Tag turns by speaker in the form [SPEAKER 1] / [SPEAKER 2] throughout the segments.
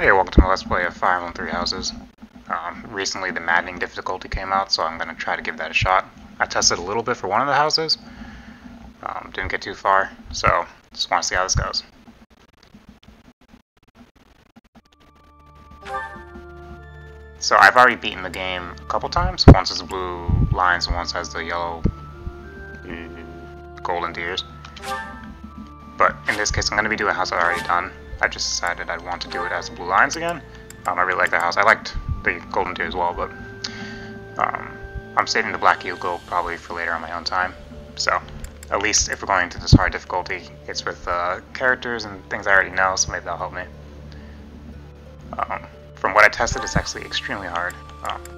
[SPEAKER 1] Hey, welcome to my Let's Play of Fire Emblem Three Houses. Recently the Maddening difficulty came out, so I'm going to try to give that a shot. I tested a little bit for one of the houses, didn't get too far, so just want to see how this goes. So I've already beaten the game a couple times. Once has the blue lines and once has the yellow golden deers. But in this case I'm going to be doing a house I've already done. I just decided I'd want to do it as the blue lines again. I really like that house. I liked the golden deer as well, but I'm saving the black eagle probably for later on my own time. So at least if we're going into this hard difficulty, it's with characters and things I already know, so maybe that'll help me. From what I tested, it's actually extremely hard.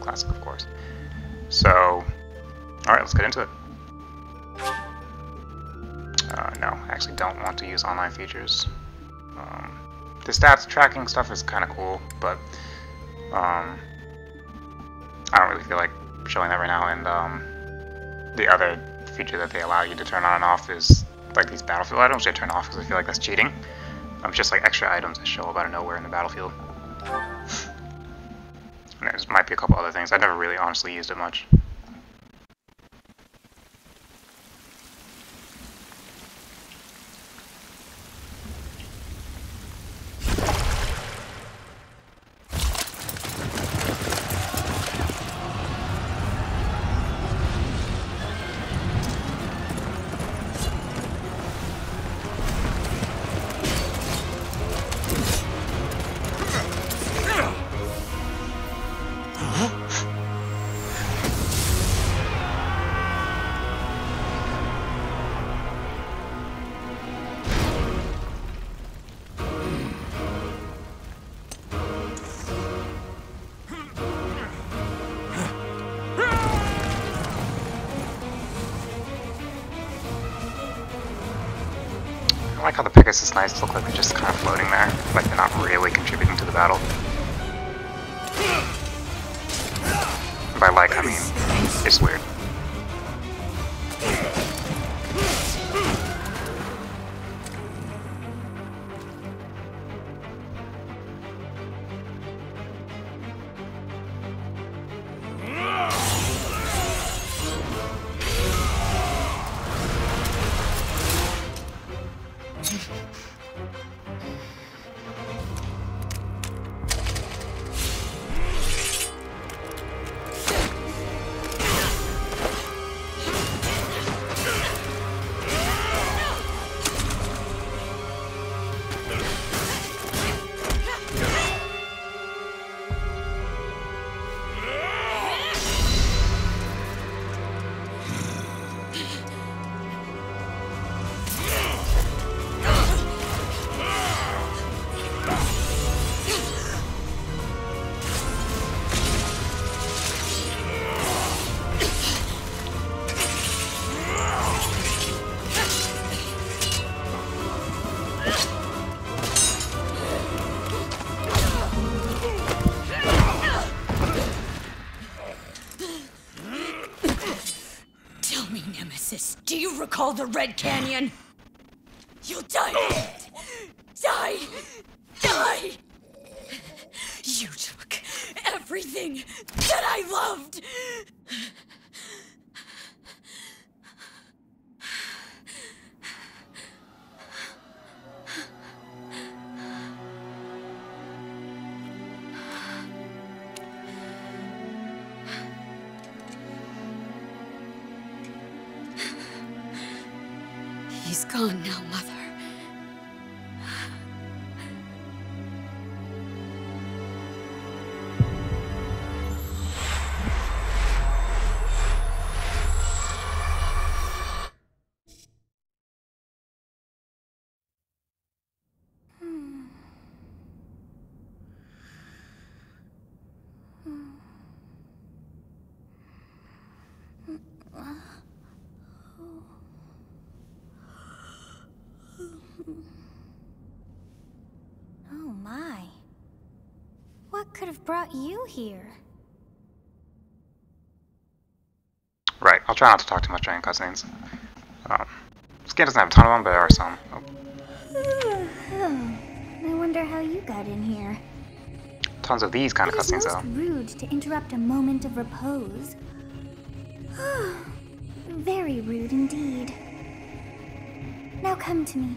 [SPEAKER 1] Classic, of course. So, alright, let's get into it. No, I actually don't want to use online features. The stats tracking stuff is kind of cool, but I don't really feel like showing that right now. And the other feature that they allow you to turn on and off is like these battlefield items, which I turn off because I feel like that's cheating. It's just like extra items that show up out of nowhere in the battlefield. And there might be a couple other things. I've never really honestly used it much. I like how the Pegasus Knights look like they're just kind of floating there, like they're not really contributing to the battle. By like, I mean, it's weird.
[SPEAKER 2] Do you recall the Red Canyon? You'll die! Die! Die! You took everything that I loved! He's gone now, Mother.
[SPEAKER 3] Oh my. What could have brought you here?
[SPEAKER 1] Right, I'll try not to talk too much during cutscenes. This game doesn't have a ton of them, but there are some.
[SPEAKER 3] I wonder how you got in here.
[SPEAKER 1] tons of these kind of
[SPEAKER 3] It is
[SPEAKER 1] cutscenes
[SPEAKER 3] most
[SPEAKER 1] though.
[SPEAKER 3] rude to interrupt a moment of repose. Very rude indeed. Now come to me.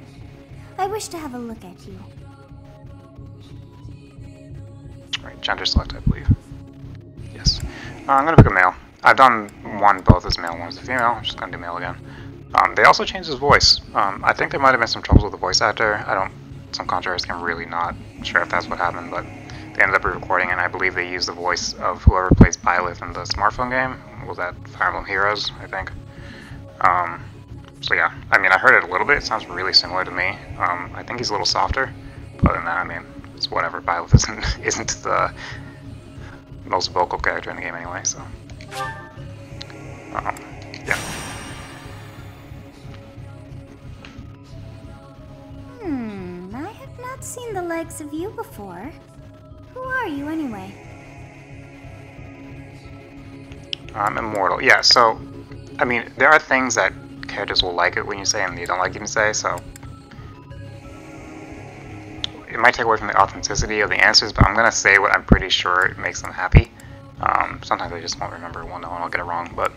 [SPEAKER 3] I wish to have a look at you.
[SPEAKER 1] Right, gender select, I believe. Yes. I'm gonna pick a male. I've done one both as male, one as a female. I'm just gonna do male again. They also changed his voice. I think there might have been some troubles with the voice actor. Some controversy. I'm really not sure if that's what happened, but they ended up re-recording it, and I believe they used the voice of whoever plays Byleth in the smartphone game. Was that Fire Emblem Heroes, I think? So yeah, I mean, I heard it a little bit. It sounds really similar to me. I think he's a little softer, but other than that, I mean, it's whatever. Byleth isn't the most vocal character in the game anyway, so yeah.
[SPEAKER 3] I have not seen the likes of you before. Who are you anyway?
[SPEAKER 1] I'm immortal. Yeah, so, I mean, there are things that characters will like it when you say and you don't like even say, so it might take away from the authenticity of the answers, but I'm gonna say what I'm pretty sure makes them happy. Sometimes I just won't remember one and I'll get it wrong, but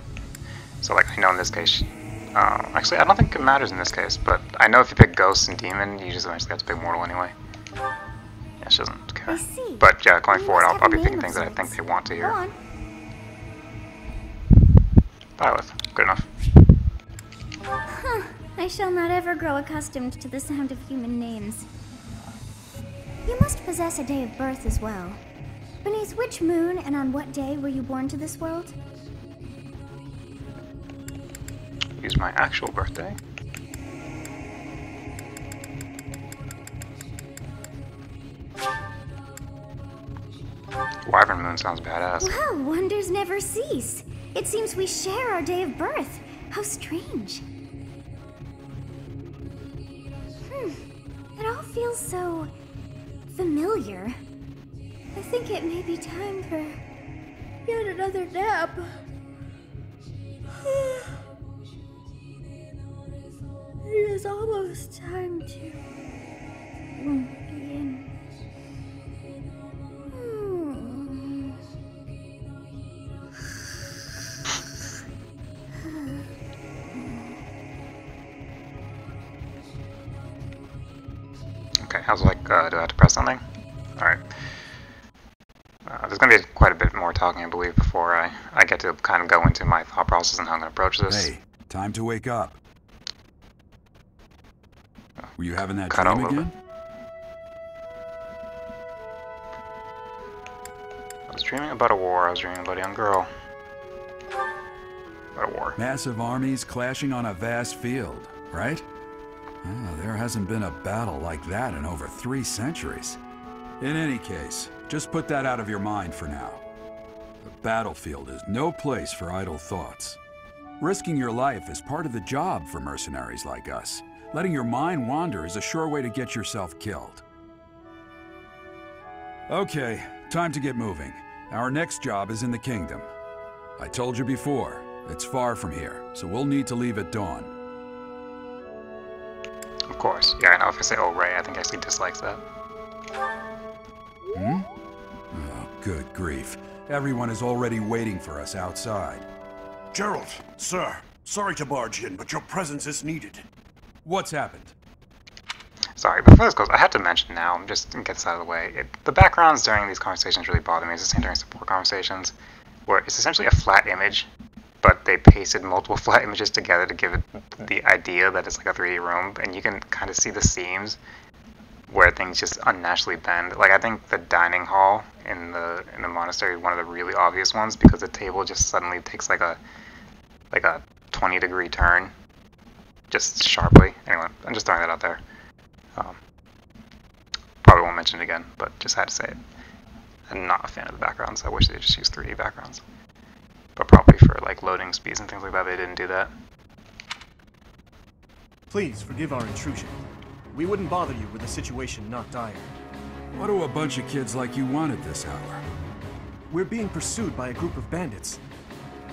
[SPEAKER 1] so like I know in this case, actually I don't think it matters in this case, but I know if you pick Ghost and Demon, you just eventually have to pick Mortal anyway. Yeah, she doesn't care.
[SPEAKER 3] I see.
[SPEAKER 1] But yeah, going
[SPEAKER 3] You
[SPEAKER 1] forward,
[SPEAKER 3] must
[SPEAKER 1] I'll
[SPEAKER 3] have a
[SPEAKER 1] be picking
[SPEAKER 3] name of
[SPEAKER 1] things that I think
[SPEAKER 3] sorts.
[SPEAKER 1] they want to
[SPEAKER 3] Go
[SPEAKER 1] hear.
[SPEAKER 3] on.
[SPEAKER 1] Byleth, good enough.
[SPEAKER 3] Huh. I shall not ever grow accustomed to the sound of human names. You must possess a day of birth as well. Beneath which moon and on what day were you born to this world?
[SPEAKER 1] Use my actual birthday. Wyvern Moon sounds badass.
[SPEAKER 3] Well, wonders never cease. It seems we share our day of birth. How strange. It all feels so familiar. I think it may be time for yet another nap. It is almost time to begin.
[SPEAKER 1] Okay, how's it like, do I have to press something? Alright. There's going to be quite a bit more talking, I believe, before I get to kind of go into my thought process and how I'm going to approach this.
[SPEAKER 4] Hey, time to wake up. Were you having that
[SPEAKER 1] Cut out a
[SPEAKER 4] dream
[SPEAKER 1] little
[SPEAKER 4] again?
[SPEAKER 1] I was dreaming about a war. I was dreaming about a young girl. About a war.
[SPEAKER 4] Massive armies clashing on a vast field, right? Oh, there hasn't been a battle like that in over 3 centuries. In any case, just put that out of your mind for now. The battlefield is no place for idle thoughts. Risking your life is part of the job for mercenaries like us. Letting your mind wander is a sure way to get yourself killed. Okay, time to get moving. Our next job is in the kingdom. I told you before, it's far from here, so we'll need to leave at dawn.
[SPEAKER 1] Of course. Yeah, I know if I say, oh, Ray, I think I actually dislikes that.
[SPEAKER 4] Hmm? Oh, good grief. Everyone is already waiting for us outside.
[SPEAKER 5] Gerald, sir, sorry to barge in, but your presence is needed.
[SPEAKER 4] What's happened?
[SPEAKER 1] Sorry, before this goes, I have to mention now, just to get this out of the way, the backgrounds during these conversations really bother me. It's the same during support conversations, where it's essentially a flat image, but they pasted multiple flat images together to give it the idea that it's like a 3D room, and you can kind of see the seams where things just unnaturally bend. Like, I think the dining hall in the monastery is one of the really obvious ones, because the table just suddenly takes like a 20-degree turn, just sharply. Anyway, I'm just throwing that out there. Probably won't mention it again, but just had to say it. I'm not a fan of the backgrounds. I wish they just used 3D backgrounds. But probably for like loading speeds and things like that, they didn't do that.
[SPEAKER 6] Please forgive our intrusion. We wouldn't bother you with a situation not dire.
[SPEAKER 4] What do a bunch of kids like you want at this hour?
[SPEAKER 6] We're being pursued by a group of bandits.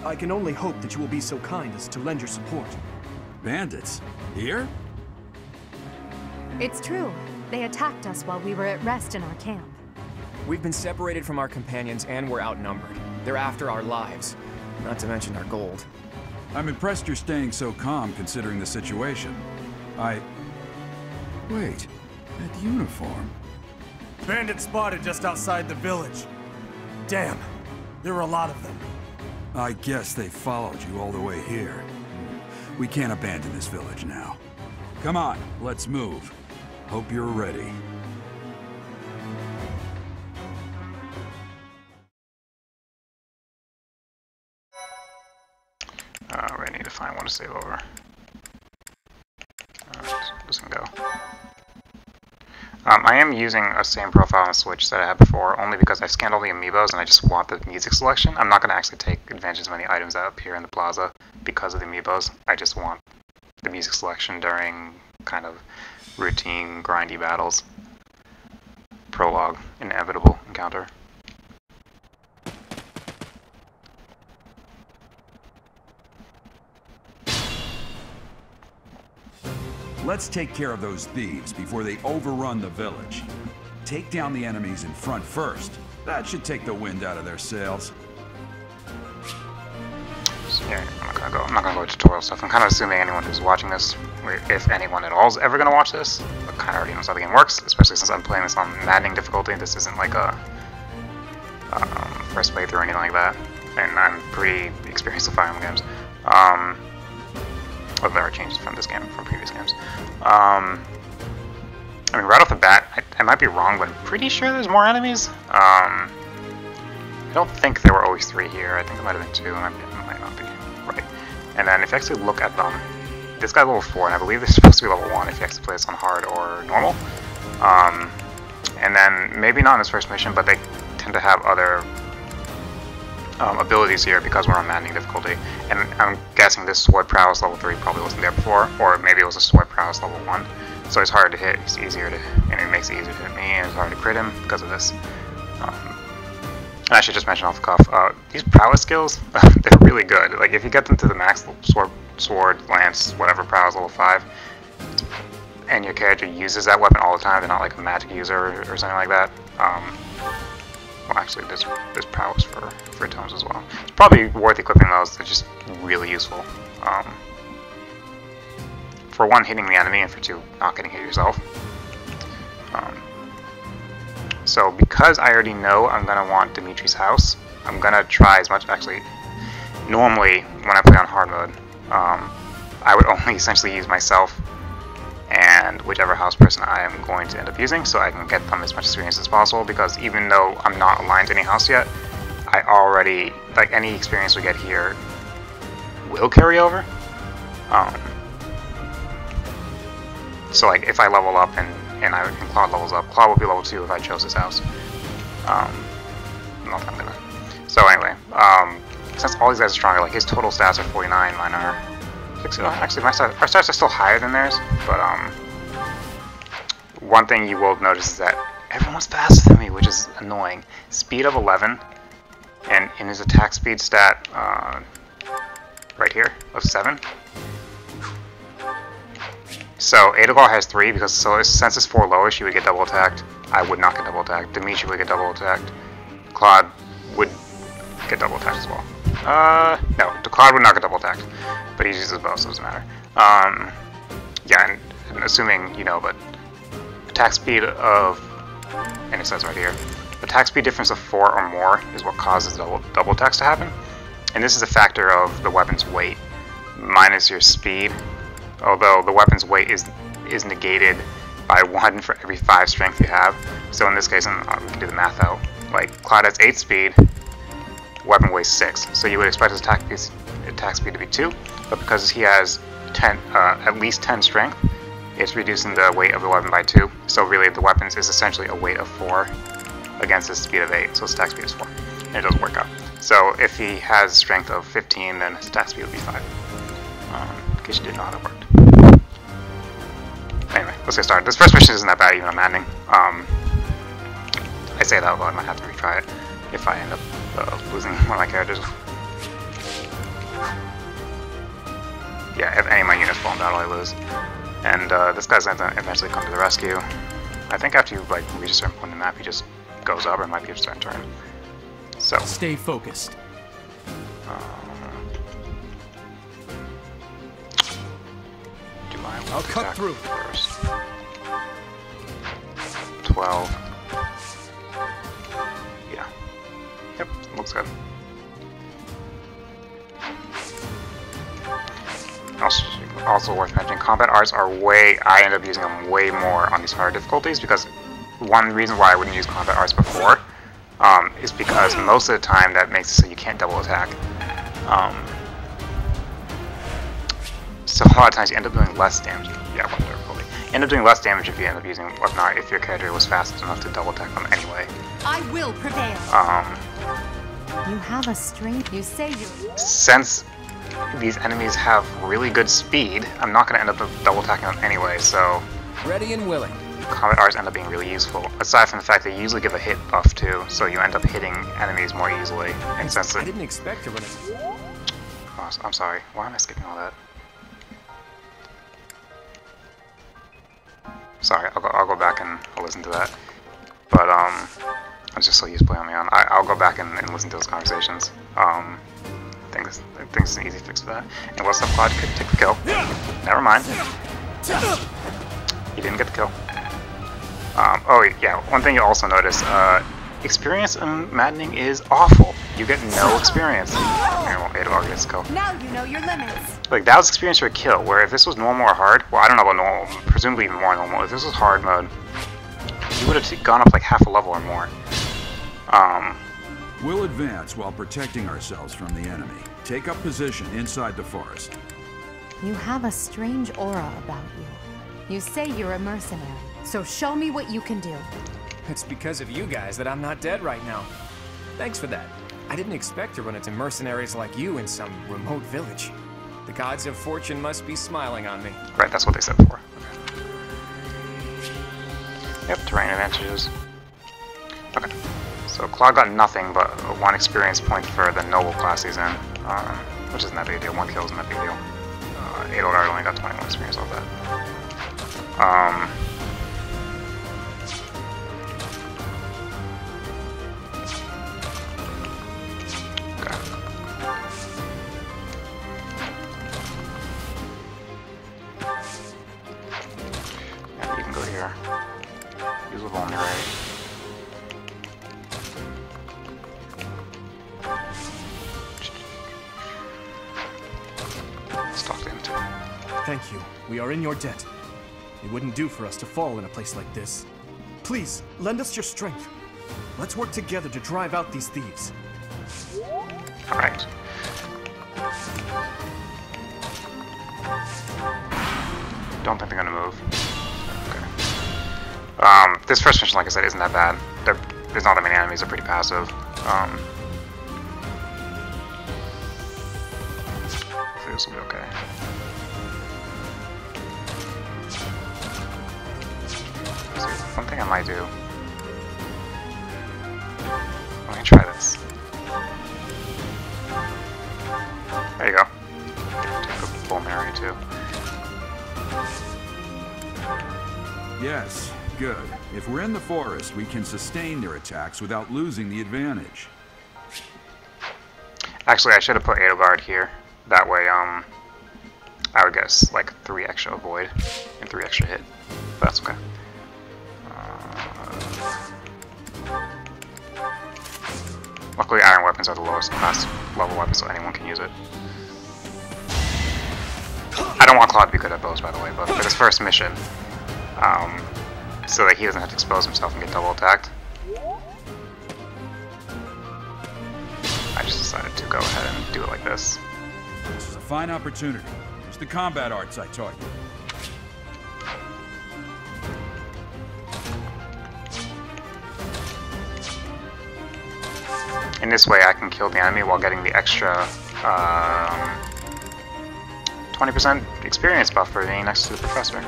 [SPEAKER 6] I can only hope that you will be so kind as to lend your support.
[SPEAKER 4] Bandits? Here?
[SPEAKER 7] It's true. They attacked us while we were at rest in our camp. We've been separated from our companions and we're outnumbered. They're after our lives, not to mention our gold.
[SPEAKER 4] I'm impressed you're staying so calm considering the situation. Wait, that uniform.
[SPEAKER 6] Bandits spotted just outside the village. Damn, there were a lot of them.
[SPEAKER 4] I guess they followed you all the way here. We can't abandon this village now. Come on, let's move. Hope you're ready.
[SPEAKER 1] I need to find one to save over. This can go. I am using a same profile on the Switch that I had before, only because I scanned all the amiibos and I just want the music selection. I'm not going to actually take advantage of any items that appear in the plaza because of the amiibos. I just want the music selection during kind of routine, grindy battles. Prologue, inevitable encounter.
[SPEAKER 4] Let's take care of those thieves before they overrun the village. Take down the enemies in front first. That should take the wind out of their sails.
[SPEAKER 1] So yeah, I'm not gonna go to tutorial stuff. I'm kind of assuming anyone who's watching this, if anyone at all is ever gonna watch this, but kind of already knows how the game works, especially since I'm playing this on Maddening difficulty. This isn't like a first playthrough or anything like that, and I'm pretty experienced with Fire Emblem games. Well, there are changes from this game, from previous games. I mean, right off the bat, I might be wrong, but I'm pretty sure there's more enemies. I don't think there were always 3 here. I think there might have been 2. I might not be right. And then if you actually look at them, this guy's level 4, and I believe they're supposed to be level 1 if you actually play this on hard or normal. And then maybe not in this first mission, but they tend to have other abilities here because we're on Maddening difficulty. And I'm guessing this Sword Prowess level 3 probably wasn't there before, or maybe it was a Sword Prowess level 1. So it's hard to hit, it's easier to, and it makes it easier to hit me, and it's hard to crit him because of this. And I should just mention off the cuff, these prowess skills, they're really good. Like, if you get them to the max sword, lance, whatever prowess level 5, and your character uses that weapon all the time, they're not like a magic user or something like that. Well, actually, there's prowess for tomes as well. It's probably worth equipping those. They're just really useful. For 1, hitting the enemy, and for 2, not getting hit yourself. So because I already know I'm going to want Dimitri's house, I'm going to try as much. Actually, normally when I play on hard mode, I would only essentially use myself and whichever house person I am going to end up using, so I can get them as much experience as possible, because even though I'm not aligned to any house yet, I already, like, any experience we get here will carry over. So like, if I level up and Claude levels up, Claude will be level 2 if I chose his house. Not that I'm gonna. So anyway, since all these guys are stronger, like his total stats are 49, mine are 60. Actually, our stats are still higher than theirs, but one thing you will notice is that everyone's faster than me, which is annoying. Speed of 11, and in his attack speed stat, right here, of 7. So Adagor has 3, because since it's 4 lower, she would get double attacked. I would not get double attacked. Dimitri would get double attacked. Claude would get double attacked as well. No, Claude would not get double attacked, but he uses his bow, so it doesn't matter. Yeah, and assuming you know, but attack speed of, and it says right here, attack speed difference of 4 or more is what causes double attacks to happen. And this is a factor of the weapon's weight minus your speed. Although the weapon's weight is negated by 1 for every 5 strength you have. So in this case, we can do the math out. Like, Claude has 8 speed, weapon weighs 6. So you would expect his attack speed to be 2, but because he has at least 10 strength, it's reducing the weight of the weapon by 2. So really, the weapon is essentially a weight of 4 against his speed of 8. So his attack speed is 4, and it doesn't work out. So if he has strength of 15, then his attack speed would be 5. In case you didn't know how that worked. Anyway, let's get started. This first mission isn't that bad, even on Maddening. I say that, although I might have to retry it if I end up losing one of my characters. Yeah, if any of my units fall in battle, I lose. And this guy's going to eventually come to the rescue. I think after you like reach a certain point in the map, he just goes up, or it might be a certain turn. So
[SPEAKER 8] stay focused.
[SPEAKER 1] Do I want
[SPEAKER 8] I'll
[SPEAKER 1] to
[SPEAKER 8] cut
[SPEAKER 1] attack
[SPEAKER 8] through
[SPEAKER 1] first? 12. Yeah. Yep, looks good. Also worth mentioning, combat arts are I end up using them way more on these hard difficulties, because one reason why I wouldn't use combat arts before is because most of the time that makes it so you can't double attack. So a lot of times you end up doing less damage. Yeah, one difficulty. You end up doing less damage if you end up using whatnot, if your character was fast enough to double attack them anyway.
[SPEAKER 2] I will prevail. You have a strength. You say you.
[SPEAKER 1] Since these enemies have really good speed, I'm not going to end up double attacking them anyway, so
[SPEAKER 7] Ready and willing.
[SPEAKER 1] combat arts end up being really useful. Aside from the fact they usually give a hit buff too, so you end up hitting enemies more easily. And since
[SPEAKER 7] I didn't expect to run it.
[SPEAKER 1] Oh, I'm sorry. Why am I skipping all that? Sorry, I'll go back and I'll listen to that. But I was just so used to playing on my own. I'll go back and listen to those conversations. I think it's an easy fix for that. And what's up, Cloud? Could take the kill. Never mind. You didn't get the kill. Oh yeah, one thing you also notice, experience in Maddening is awful. You get no experience. It gets a kill.
[SPEAKER 2] Now you know your limits.
[SPEAKER 1] Like, that was experience for a kill, where if this was normal or hard, well, I don't know about normal, presumably even more normal. If this was hard mode, you would have gone up like half a level or more.
[SPEAKER 4] We'll advance while protecting ourselves from the enemy. Take up position inside the forest.
[SPEAKER 2] You have a strange aura about you. You say you're a mercenary, so show me what you can do.
[SPEAKER 7] It's because of you guys that I'm not dead right now. Thanks for that. I didn't expect to run into mercenaries like you in some remote village. The gods of fortune must be smiling on me.
[SPEAKER 1] Right, that's what they said before. Okay. Yep, terrain advantages. Okay. So Claude got nothing but 1 experience point for the noble class he's in, which isn't that big a deal. 1 kill isn't that big a deal. Edelgard only got 21 experience off that. Yeah, you can go here. Use a vulnerary. Talk to him too.
[SPEAKER 6] Thank you. We are in your debt. It wouldn't do for us to fall in a place like this. Please, lend us your strength. Let's work together to drive out these thieves.
[SPEAKER 1] Alright. Don't think they're gonna move. Okay. This first mission, like I said, isn't that bad. There's not that many enemies, they're pretty passive. Hopefully this will be okay. One thing I might do. Let me try this. There you go. Take a pulmonary too.
[SPEAKER 4] Yes, good. If we're in the forest, we can sustain their attacks without losing the advantage.
[SPEAKER 1] Actually, I should have put Edelgard here. That way, I would guess like 3 extra avoid and 3 extra hit. But that's okay. Luckily, iron weapons are the lowest class level weapons, so anyone can use it. I don't want Claude to be good at bows, by the way, but for this first mission, so that he doesn't have to expose himself and get double attacked, I just decided to go ahead and do it like this.
[SPEAKER 4] This is a fine opportunity. It's the combat arts I taught you.
[SPEAKER 1] In this way, I can kill the enemy while getting the extra 20% experience buff for being next to the professor.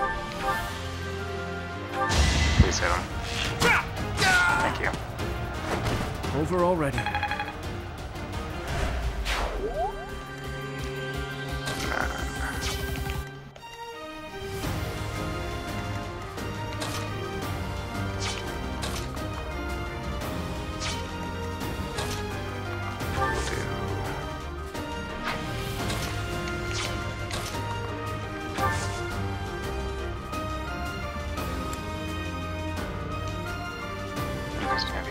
[SPEAKER 1] Please hit him. Thank you.
[SPEAKER 6] Over already.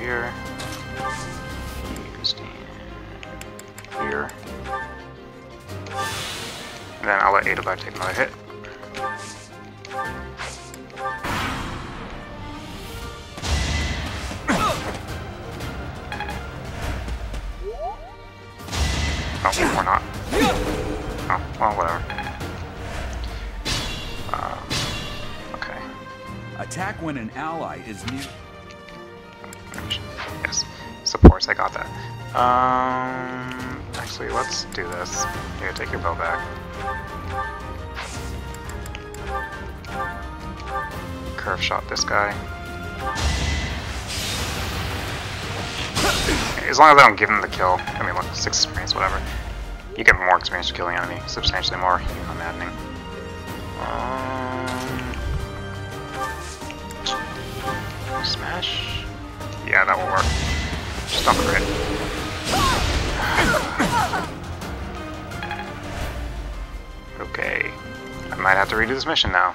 [SPEAKER 1] here. You stand here. And then I'll let Edelgard take another hit. Oh, or not. Oh, well, whatever. Okay.
[SPEAKER 4] Attack when an ally is near.
[SPEAKER 1] Yes. Supports, I got that. Actually, let's do this. Here, take your bow back. Curve shot this guy. As long as I don't give him the kill, I mean, look, 6 experience, whatever. You get more experience for killing enemy, substantially more, even on Maddening. Smash? Yeah, that will work. Just don't crit. Okay. I might have to redo this mission now.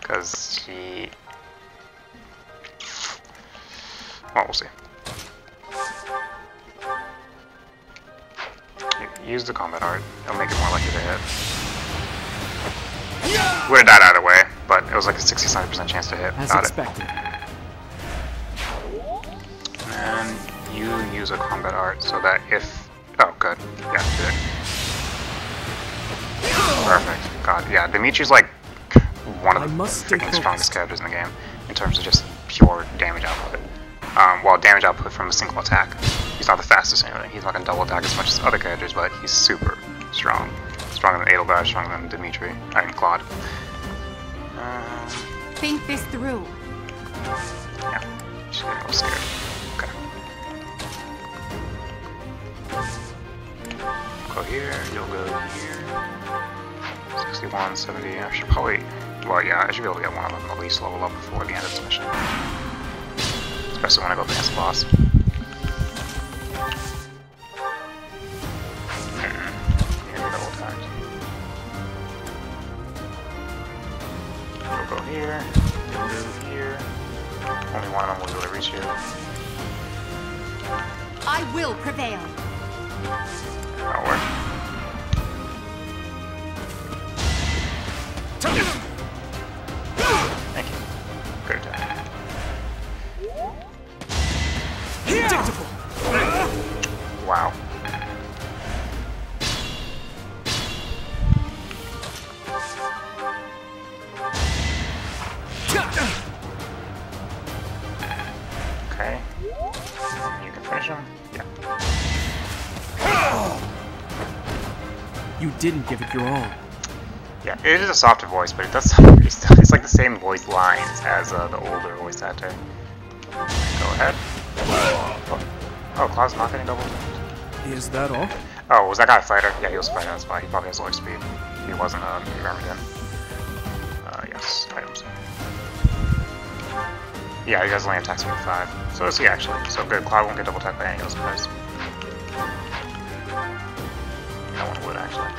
[SPEAKER 1] Because he... Well, we'll see. Use the combat art. It'll make it more likely to hit. Would have died either way, but it was like a 67% chance to hit.
[SPEAKER 6] As expected.
[SPEAKER 1] And you use a combat art so that if... Oh, good. Yeah, did it. Perfect. God, yeah, Dimitri's like one of the freaking strongest characters in the game in terms of just pure damage output. Well, damage output from a single attack. He's not the fastest or anything. He's not going to double attack as much as other characters, but he's super strong. Stronger than Edelgard, stronger than Dimitri. I mean, Claude.
[SPEAKER 2] Think this through.
[SPEAKER 1] Yeah, she's getting a little scared. Okay. Go here, you'll go here. 61, 70, I should probably... Well, yeah, I should be able to get one of them at least level up before the end of this mission. Especially when I go up against the boss. You'll go here, you'll move here. Only one of them will be able to reach here.
[SPEAKER 2] I will prevail.
[SPEAKER 1] That'll work. Thank you. Good attack. Wow. Okay. You can finish him? Yeah.
[SPEAKER 6] You didn't give it your all.
[SPEAKER 1] Yeah, it is a softer voice, but it does sound pretty still. It's like the same voice lines as the older voice actor. Go ahead. Oh, Claude's not getting double attacked.
[SPEAKER 6] Is that all?
[SPEAKER 1] Oh, was that guy a fighter? Yeah, he was a fighter, that's why. He probably has low speed. He wasn't a Myrmidon. Yes, items. Yeah, he has only attack speed 5. So is he actually. So good, Claude won't get double attacked by any of those guys. No one would, actually.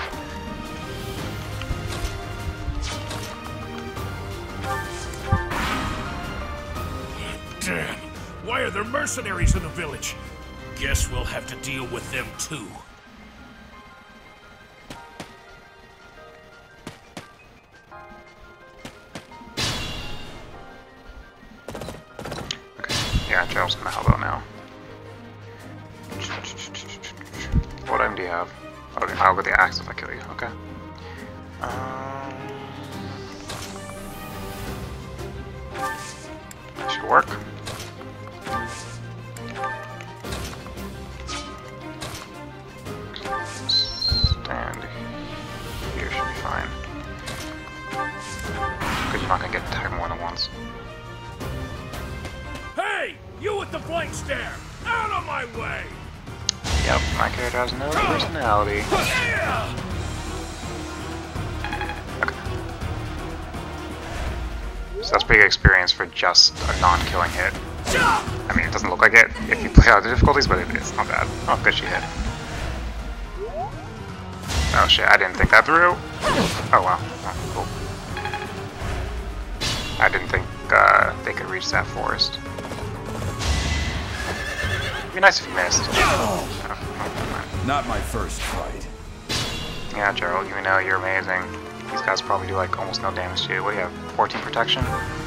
[SPEAKER 5] Damn! Why are there mercenaries in the village? Guess we'll have to deal with them too.
[SPEAKER 1] Okay, yeah, Gerald's gonna help out now. What item do you have? Okay, I'll get the axe if I kill you, okay. Should work. Stand here should be fine. Because you're not going to get attacked more than once.
[SPEAKER 5] Hey! You with the blank stare! Out of my way!
[SPEAKER 1] Yep, my character has no personality. Okay. So that's pretty good experience for just a non-killing hit. I mean, it doesn't look like it if you play out the difficulties, but it's not bad. Oh, good, she hit. Oh shit, I didn't think that through. Oh wow, oh, cool. I didn't think they could reach that forest. It'd be nice if you missed.
[SPEAKER 4] Not my first fight.
[SPEAKER 1] Yeah, Gerald, you know you're amazing. These guys probably do like almost no damage to you. What do you have? 14 protection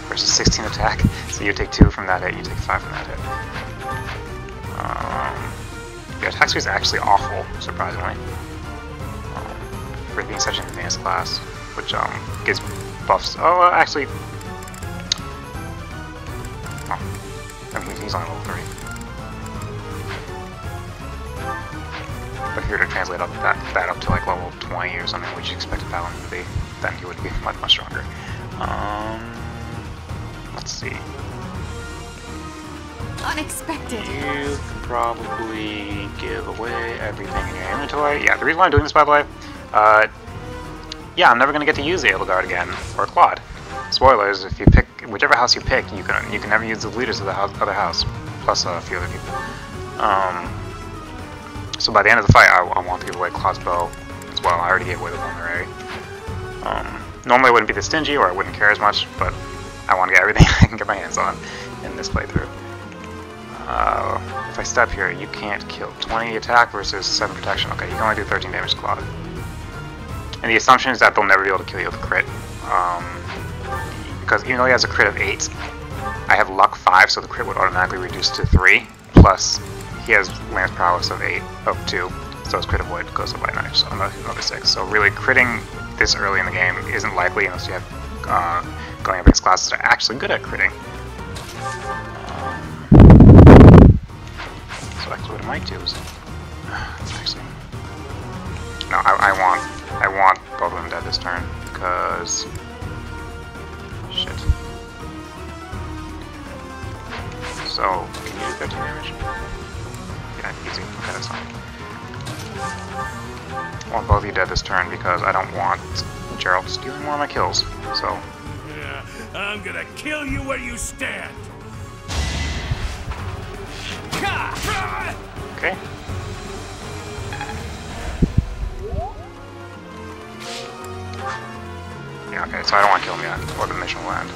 [SPEAKER 1] versus 16 attack. So you take 2 from that hit, you take 5 from that hit. Yeah, attack speed is actually awful, surprisingly. For it being such an advanced class, which gives buffs. Oh, actually. Oh, I mean, he's only level 3. But if you were to translate up that up to like level 20 or something, which you expect a Paladin to be, then he would be much, much stronger. Let's see.
[SPEAKER 2] Unexpected.
[SPEAKER 1] You could probably give away everything in your inventory. Yeah, the reason why I'm doing this, by the way, yeah, I'm never gonna get to use the Edelgard again or Claude. Spoilers: if you pick whichever house you pick, you can never use the leaders of the other house, plus a few other people. So by the end of the fight, I want to give away Claude's bow as well. I already gave away the one already. Normally I wouldn't be this stingy, or I wouldn't care as much, but I want to get everything I can get my hands on in this playthrough. If I step here, you can't kill. 20 attack versus 7 protection. Okay, you can only do 13 damage to Claude. And the assumption is that they'll never be able to kill you with a crit. Because even though he has a crit of 8, I have luck 5, so the crit would automatically reduce to 3. Plus, he has lance prowess of 2, so his crit avoid goes up by 9, so another 6. So really, critting this early in the game isn't likely unless you have going up against classes that are actually good at critting. So actually what I might do is... actually... No, I want both of them dead this turn, because... Shit. So, can you do 13 damage? Yeah, easy. Okay, that's fine. I want both of you dead this turn because I don't want Gerald stealing more of my kills, so...
[SPEAKER 5] Yeah, I'm gonna kill you where you stand!
[SPEAKER 1] Okay. Yeah, okay, so I don't want to kill him yet, or the mission will end.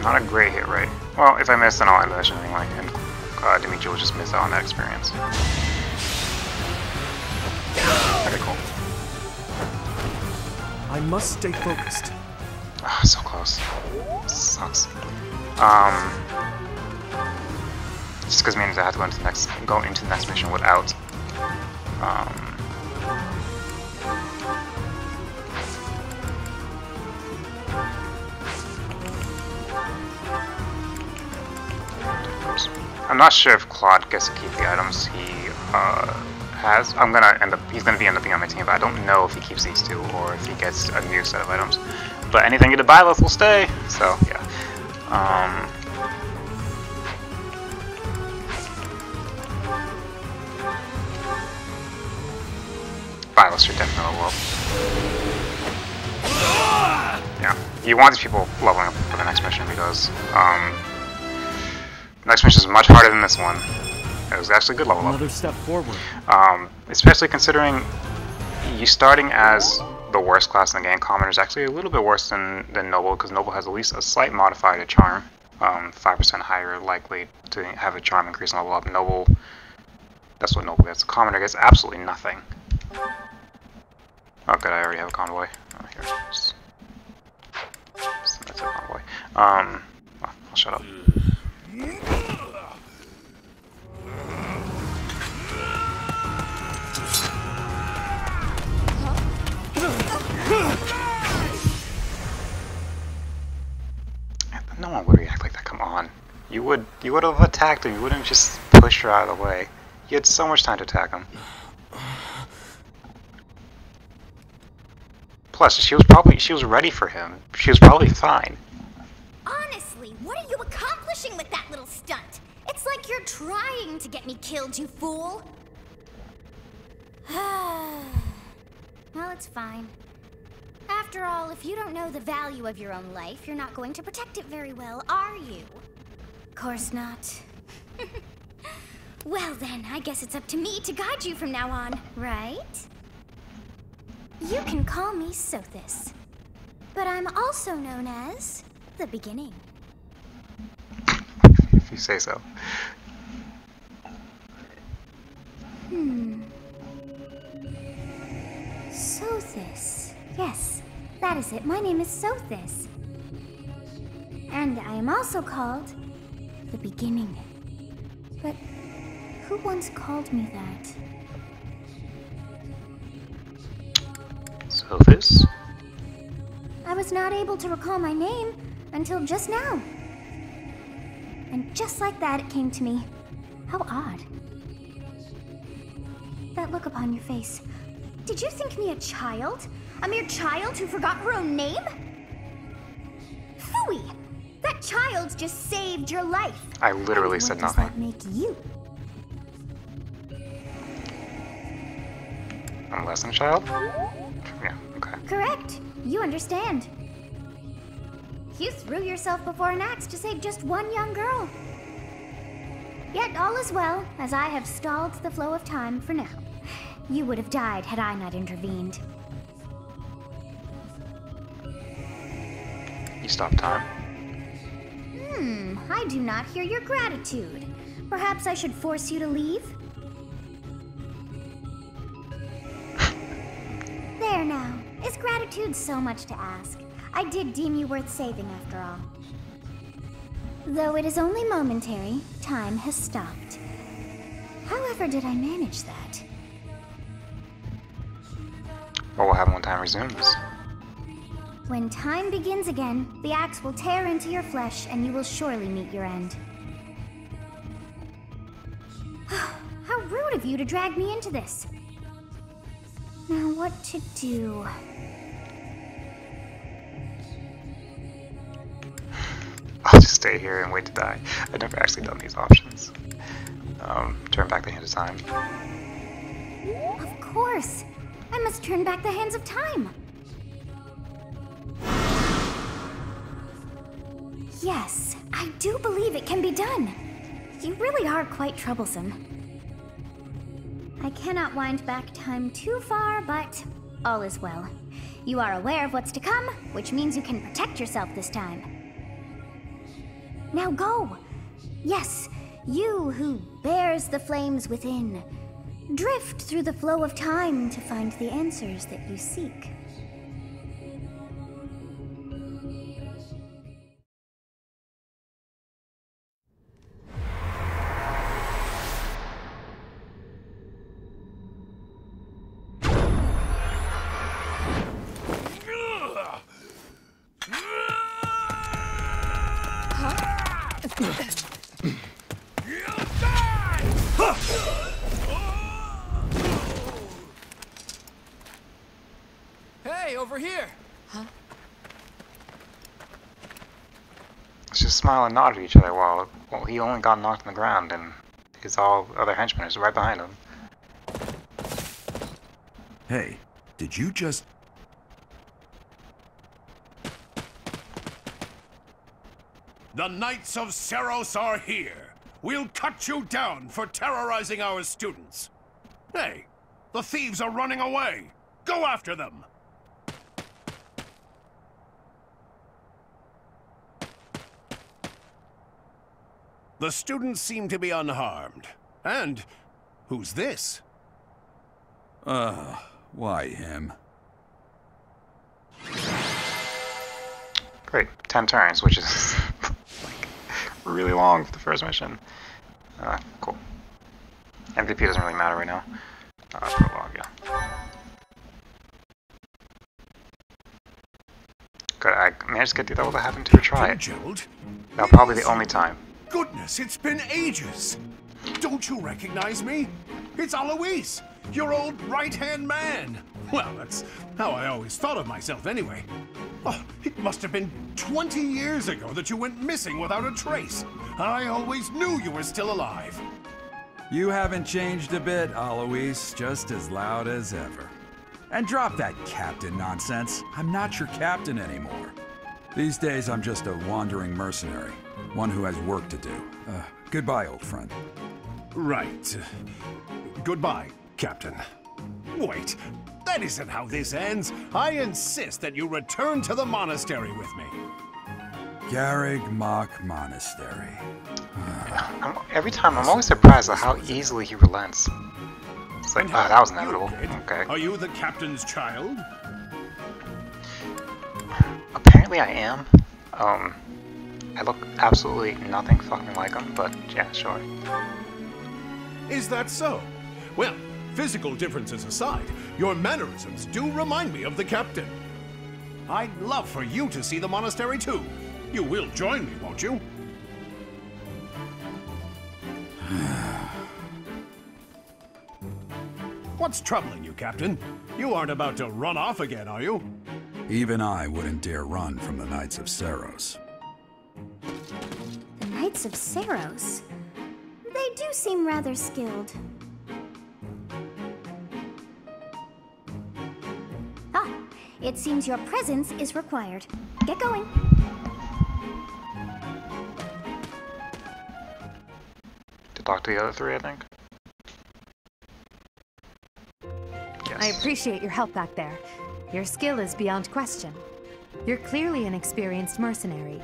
[SPEAKER 1] Not a great hit rate. Well, if I miss, then I'll end the mission anyway, and Dimitri will just miss out on that experience. Very cool.
[SPEAKER 6] I must stay focused.
[SPEAKER 1] Ah, so close. Sucks. Just because means I have to go into the next mission without I'm not sure if Claude gets to keep the items he has. He's gonna end up being on my team, but I don't know if he keeps these 2 or if he gets a new set of items. But anything in the Byleth will stay, so yeah. Byleth should definitely level up. Yeah, you want these people leveling up for the next mission because the next mission is much harder than this one. It was actually a good level up.
[SPEAKER 6] Another step forward.
[SPEAKER 1] Especially considering you starting as the worst class in the game. Commoner is actually a little bit worse than Noble, because Noble has at least a slight modifier to Charm. 5% higher likely to have a Charm increase and level up. Noble, that's what Noble gets. Commoner gets absolutely nothing. Oh good, I already have a convoy. Oh, here. That's a convoy. I'll shut up. No one would react like that, come on. You would have attacked him, you wouldn't just push her out of the way. You had so much time to attack him. Plus, she was ready for him. She was probably fine.
[SPEAKER 3] Honestly, what are you accomplishing with that little stunt? It's like you're trying to get me killed, you fool. Well, it's fine. After all, if you don't know the value of your own life, you're not going to protect it very well, are you? Of course not. Well then, I guess it's up to me to guide you from now on, right? You can call me Sothis. But I'm also known as the beginning.
[SPEAKER 1] If you say so.
[SPEAKER 3] Sothis. Yes, that is it. My name is Sothis. And I am also called the beginning. But who once called me that?
[SPEAKER 1] Sothis?
[SPEAKER 3] I was not able to recall my name until just now. And just like that, it came to me. How odd. That look upon your face. Did you think me a child? A mere child who forgot her own name? Phooey! That child just saved your life.
[SPEAKER 1] I literally said nothing.
[SPEAKER 3] What does that make you?
[SPEAKER 1] I'm less than a child? Yeah, okay.
[SPEAKER 3] Correct. You understand. You threw yourself before an axe to save just one young girl. Yet all is well, as I have stalled the flow of time for now. You would have died had I not intervened.
[SPEAKER 1] You stopped time?
[SPEAKER 3] I do not hear your gratitude. Perhaps I should force you to leave? There now. Is gratitude so much to ask? I did deem you worth saving after all. Though it is only momentary, time has stopped. However did I manage that?
[SPEAKER 1] What will happen when time resumes?
[SPEAKER 3] When time begins again, the axe will tear into your flesh and you will surely meet your end. How rude of you to drag me into this. Now what to do?
[SPEAKER 1] I'll just stay here and wait to die. I've never actually done these options. Turn back the hand of time.
[SPEAKER 3] Of course! I must turn back the hands of time! Yes, I do believe it can be done. You really are quite troublesome. I cannot wind back time too far, but all is well. You are aware of what's to come, which means you can protect yourself this time. Now go! Yes, you who bears the flames within. Drift through the flow of time to find the answers that you seek.
[SPEAKER 7] Hey, over here!
[SPEAKER 1] Let's just smile and nod at each other while he only got knocked on the ground and his all other henchmen is right behind him.
[SPEAKER 4] Hey, did you just...
[SPEAKER 5] The Knights of Seros are here. We'll cut you down for terrorizing our students. Hey, the thieves are running away. Go after them. The students seem to be unharmed. And who's this?
[SPEAKER 4] Why him?
[SPEAKER 1] Great, 10 turns, which is like really long for the first mission. Cool. MVP doesn't really matter right now. Prologue, yeah. Good, I managed to get through that without having to retry it.
[SPEAKER 5] Gerald?
[SPEAKER 1] That'll probably be the only time.
[SPEAKER 5] Goodness, it's been ages. Don't you recognize me? It's Alois, your old right-hand man. Well, that's how I always thought of myself anyway. Oh, it must have been 20 years ago that you went missing without a trace. I always knew you were still alive.
[SPEAKER 4] You haven't changed a bit, Alois. Just as loud as ever. And drop that captain nonsense. I'm not your captain anymore. These days, I'm just a wandering mercenary. One who has work to do. Goodbye, old friend.
[SPEAKER 5] Right. Goodbye, Captain. Wait, that isn't how this ends. I insist that you return to the monastery with me.
[SPEAKER 4] Garreg Mach Monastery.
[SPEAKER 1] Every time, I'm always surprised at how easily he relents. It's like,
[SPEAKER 5] And
[SPEAKER 1] oh,
[SPEAKER 5] how
[SPEAKER 1] that was
[SPEAKER 5] about you,
[SPEAKER 1] inevitable.
[SPEAKER 5] kid?
[SPEAKER 1] Okay.
[SPEAKER 5] Are you the captain's child?
[SPEAKER 1] Apparently I am. I look absolutely nothing fucking like him, but yeah, sure.
[SPEAKER 5] Is that so? Well, physical differences aside, your mannerisms do remind me of the captain. I'd love for you to see the monastery too. You will join me, won't you? What's troubling you, Captain? You aren't about to run off again, are you?
[SPEAKER 4] Even I wouldn't dare run from the Knights of Seiros.
[SPEAKER 3] The Knights of Seiros. They do seem rather skilled. Ah, it seems your presence is required. Get going.
[SPEAKER 1] To talk to the other three, I think. Yes.
[SPEAKER 2] I appreciate your help back there. Your skill is beyond question. You're clearly an experienced mercenary.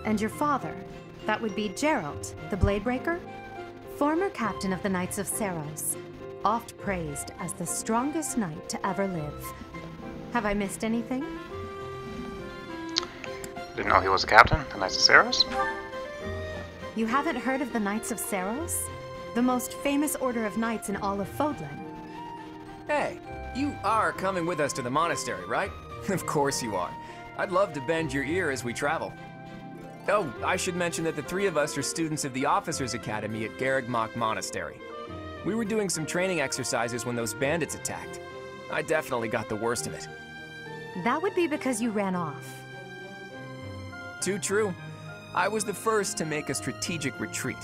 [SPEAKER 2] And your father, that would be Geralt, the Bladebreaker? Former captain of the Knights of Seiros, oft praised as the strongest knight to ever live. Have I missed anything?
[SPEAKER 1] Didn't know he was a captain, the Knights of Seiros?
[SPEAKER 2] You haven't heard of the Knights of Seiros? The most famous order of knights in all of Fodlan.
[SPEAKER 7] Hey, you are coming with us to the monastery, right? Of course you are. I'd love to bend your ear as we travel. Oh, I should mention that the three of us are students of the Officers' Academy at Garreg Mach Monastery. We were doing some training exercises when those bandits attacked. I definitely got the worst of it.
[SPEAKER 2] That would be because you ran off.
[SPEAKER 7] Too true. I was the first to make a strategic retreat.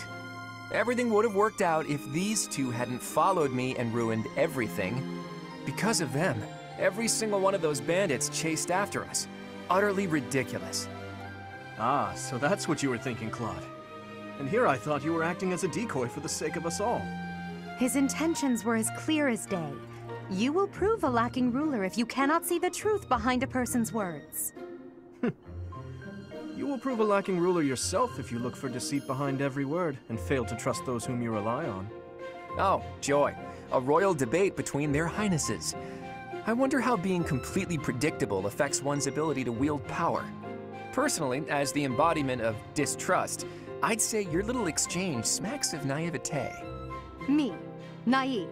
[SPEAKER 7] Everything would have worked out if these two hadn't followed me and ruined everything. Because of them, every single one of those bandits chased after us. Utterly ridiculous.
[SPEAKER 6] Ah, so that's what you were thinking, Claude. And here I thought you were acting as a decoy for the sake of us all.
[SPEAKER 2] His intentions were as clear as day. You will prove a lacking ruler if you cannot see the truth behind a person's words.
[SPEAKER 6] You will prove a lacking ruler yourself if you look for deceit behind every word and fail to trust those whom you rely on.
[SPEAKER 7] Oh, joy. A royal debate between their highnesses. I wonder how being completely predictable affects one's ability to wield power. Personally, as the embodiment of distrust, I'd say your little exchange smacks of naivete.
[SPEAKER 2] Me, naive.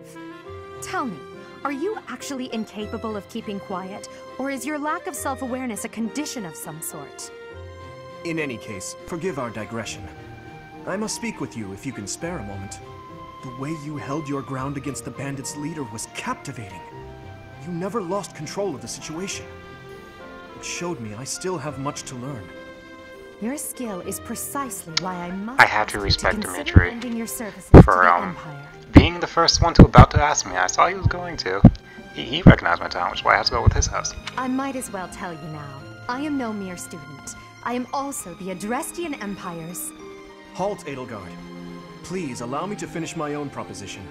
[SPEAKER 2] Tell me, are you actually incapable of keeping quiet, or is your lack of self-awareness a condition of some sort?
[SPEAKER 6] In any case, forgive our digression. I must speak with you if you can spare a moment. The way you held your ground against the bandits' leader was captivating. You never lost control of the situation. It showed me I still have much to learn.
[SPEAKER 2] Your skill is precisely why I must
[SPEAKER 1] I have to
[SPEAKER 2] ask you
[SPEAKER 1] respect
[SPEAKER 2] consider
[SPEAKER 1] Dimitri
[SPEAKER 2] lending your services to
[SPEAKER 1] for,
[SPEAKER 2] the Empire.
[SPEAKER 1] being the first one about to ask me. I saw he was going to. He recognized my talent, which is why I had to go with his house.
[SPEAKER 2] I might as well tell you now. I am no mere student. I am also the Adrestian Empire's...
[SPEAKER 6] Halt, Edelgard. Please allow me to finish my own proposition.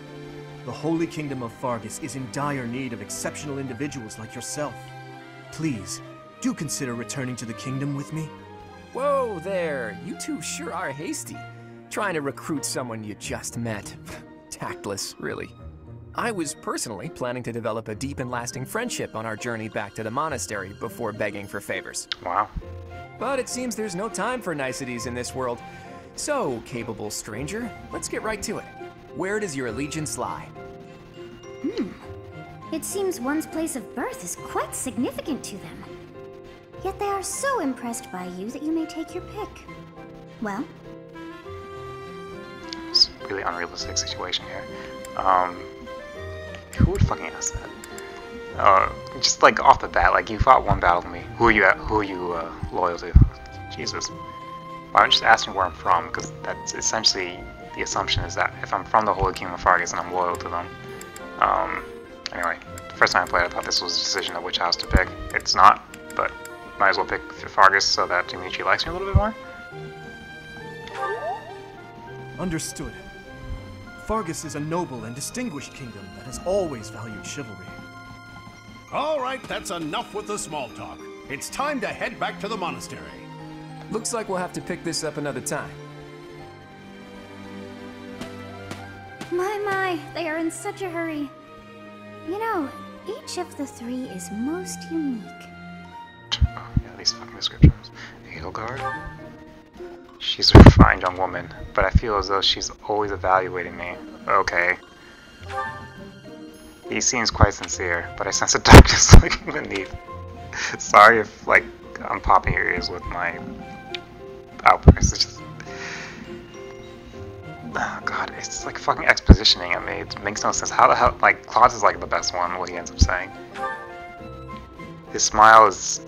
[SPEAKER 6] The Holy Kingdom of Fargus is in dire need of exceptional individuals like yourself. Please, do consider returning to the kingdom with me.
[SPEAKER 7] Whoa there, you two sure are hasty. Trying to recruit someone you just met. Tactless, really. I was personally planning to develop a deep and lasting friendship on our journey back to the monastery before begging for favors.
[SPEAKER 1] Wow.
[SPEAKER 7] But it seems there's no time for niceties in this world. So, capable stranger, let's get right to it. Where does your allegiance lie?
[SPEAKER 3] It seems one's place of birth is quite significant to them. Yet they are so impressed by you that you may take your pick. Well,
[SPEAKER 1] It's a really unrealistic situation here. Who would fucking ask that? Just like off the bat, like you fought one battle with me. Who are you loyal to? Jesus. Why don't you just ask me where I'm from? Because that's essentially the assumption is that if I'm from the Holy Kingdom of Fargus and I'm loyal to them. Anyway, the first time I played, I thought this was a decision of which house to pick. It's not, but might as well pick Fargus so that Dimitri likes me a little bit more.
[SPEAKER 6] Understood. Fargus is a noble and distinguished kingdom that has always valued chivalry.
[SPEAKER 5] All right, that's enough with the small talk. It's time to head back to the monastery.
[SPEAKER 7] Looks like we'll have to pick this up another time.
[SPEAKER 3] My, they are in such a hurry. You know, each of the three is most unique.
[SPEAKER 1] Oh, yeah, these fucking descriptions. Edelgard? She's a refined young woman, but I feel as though she's always evaluating me. Okay. He seems quite sincere, but I sense a darkness lurking beneath. Sorry if, like, I'm popping your ears with my outbursts. It's just... Oh god, it's like fucking expositioning at me. It makes no sense. How the hell... Like, Claus is like the best one, what he ends up saying. His smile is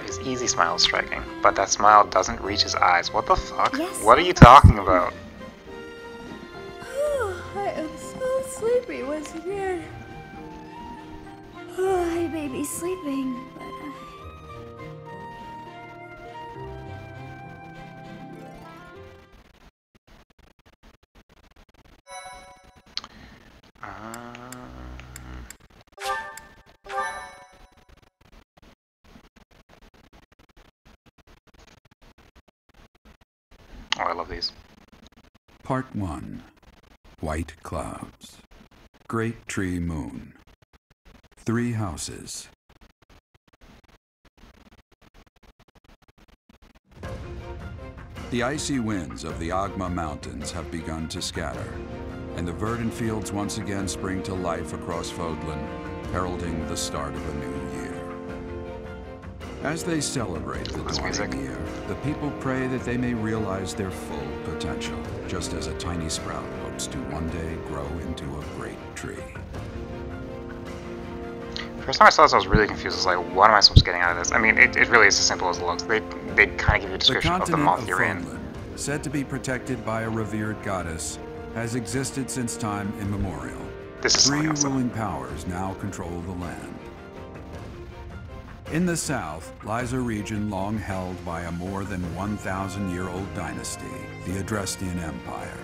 [SPEAKER 1] his easy smile is striking, but that smile doesn't reach his eyes. What the fuck?
[SPEAKER 3] Yes,
[SPEAKER 1] what are you talking about?
[SPEAKER 3] I am so sleepy once again. I may be sleeping, but
[SPEAKER 1] Oh, I love these.
[SPEAKER 4] Part 1. White clouds. Great tree moon. 3 houses. The icy winds of the Agma Mountains have begun to scatter, and the verdant fields once again spring to life across Fodlan, heralding the start of a new year. As they celebrate the dawning year, the people pray that they may realize their full potential, just as a tiny sprout hopes to one day grow into a great tree.
[SPEAKER 1] First time I saw this, I was really confused. I was like, what am I supposed to get out of this? I mean, it really is as simple as it looks. They kind of give you a description of the month you're in.
[SPEAKER 4] Fodlan, said to be protected by a revered goddess, has existed since time immemorial.
[SPEAKER 1] This is
[SPEAKER 4] 3
[SPEAKER 1] something
[SPEAKER 4] ruling powers now control the land. In the south lies a region long held by a more than 1,000-year-old dynasty, the Adrestian Empire.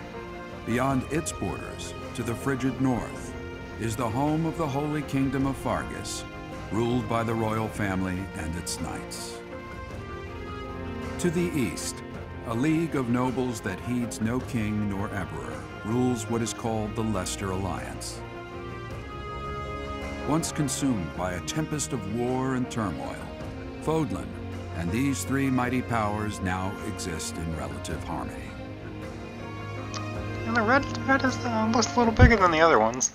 [SPEAKER 4] Beyond its borders, to the frigid north, is the home of the Holy Kingdom of Fargus, ruled by the royal family and its knights. To the east, a league of nobles that heeds no king nor emperor rules what is called the Leicester Alliance. Once consumed by a tempest of war and turmoil, Fodlan and these 3 mighty powers now exist in relative harmony.
[SPEAKER 1] And the red is looks a little bigger than the other ones.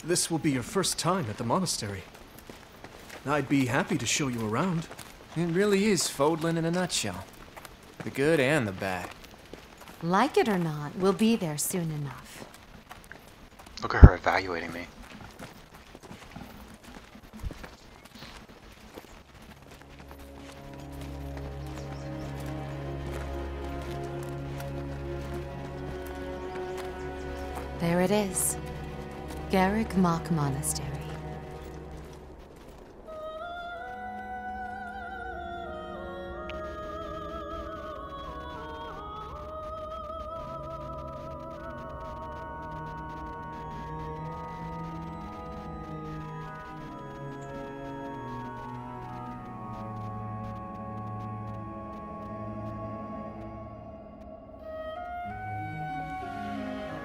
[SPEAKER 6] This will be your first time at the monastery. I'd be happy to show you around.
[SPEAKER 7] It really is Fodlan in a nutshell. The good and the bad.
[SPEAKER 2] Like it or not, we'll be there soon enough.
[SPEAKER 1] Look at her evaluating me.
[SPEAKER 2] There it is. Garrick Mach Monastery.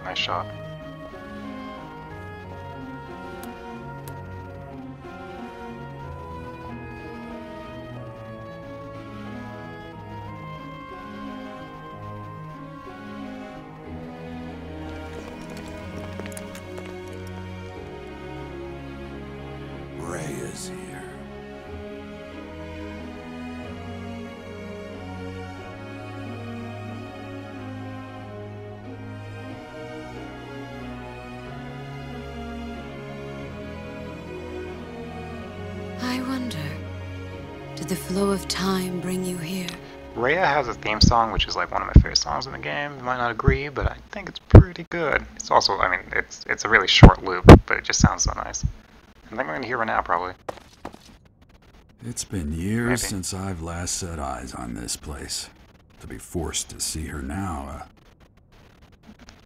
[SPEAKER 1] Nice shot.
[SPEAKER 4] Ray is here.
[SPEAKER 8] I wonder, did the flow of time bring you here?
[SPEAKER 1] Rhea has a theme song, which is like one of my favorite songs in the game. You might not agree, but I think it's pretty good. It's also, I mean, it's a really short loop, but it just sounds so nice. I think we're gonna hear it now, probably.
[SPEAKER 4] It's been years
[SPEAKER 1] Maybe.
[SPEAKER 4] since I've last set eyes on this place. To be forced to see her now,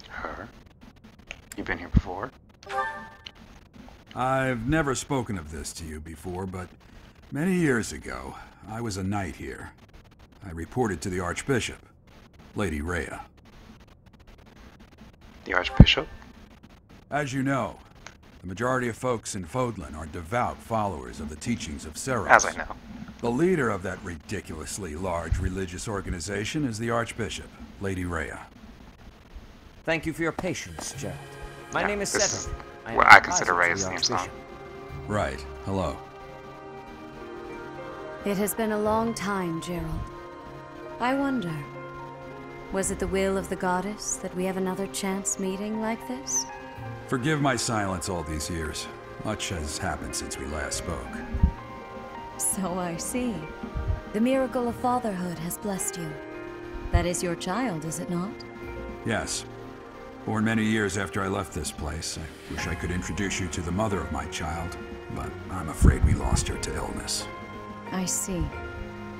[SPEAKER 1] Her? You've been here before?
[SPEAKER 4] I've never spoken of this to you before, but many years ago, I was a knight here. I reported to the Archbishop, Lady Rhea.
[SPEAKER 1] The Archbishop?
[SPEAKER 4] As you know, the majority of folks in Fodlan are devout followers of the teachings of Seros.
[SPEAKER 1] As I know.
[SPEAKER 4] The leader of that ridiculously large religious organization is the Archbishop, Lady Rhea.
[SPEAKER 9] Thank you for your patience, Gerald. My name is
[SPEAKER 1] this
[SPEAKER 9] Cedric.
[SPEAKER 1] is what I consider Rhea's theme song.
[SPEAKER 4] Right. Hello.
[SPEAKER 2] It has been a long time, Gerald. I wonder, was it the will of the goddess that we have another chance meeting like this?
[SPEAKER 4] Forgive my silence all these years. Much has happened since we last spoke.
[SPEAKER 2] So I see. The miracle of fatherhood has blessed you. That is your child, is it not?
[SPEAKER 4] Yes. Born many years after I left this place. I wish I could introduce you to the mother of my child, but I'm afraid we lost her to illness.
[SPEAKER 2] I see.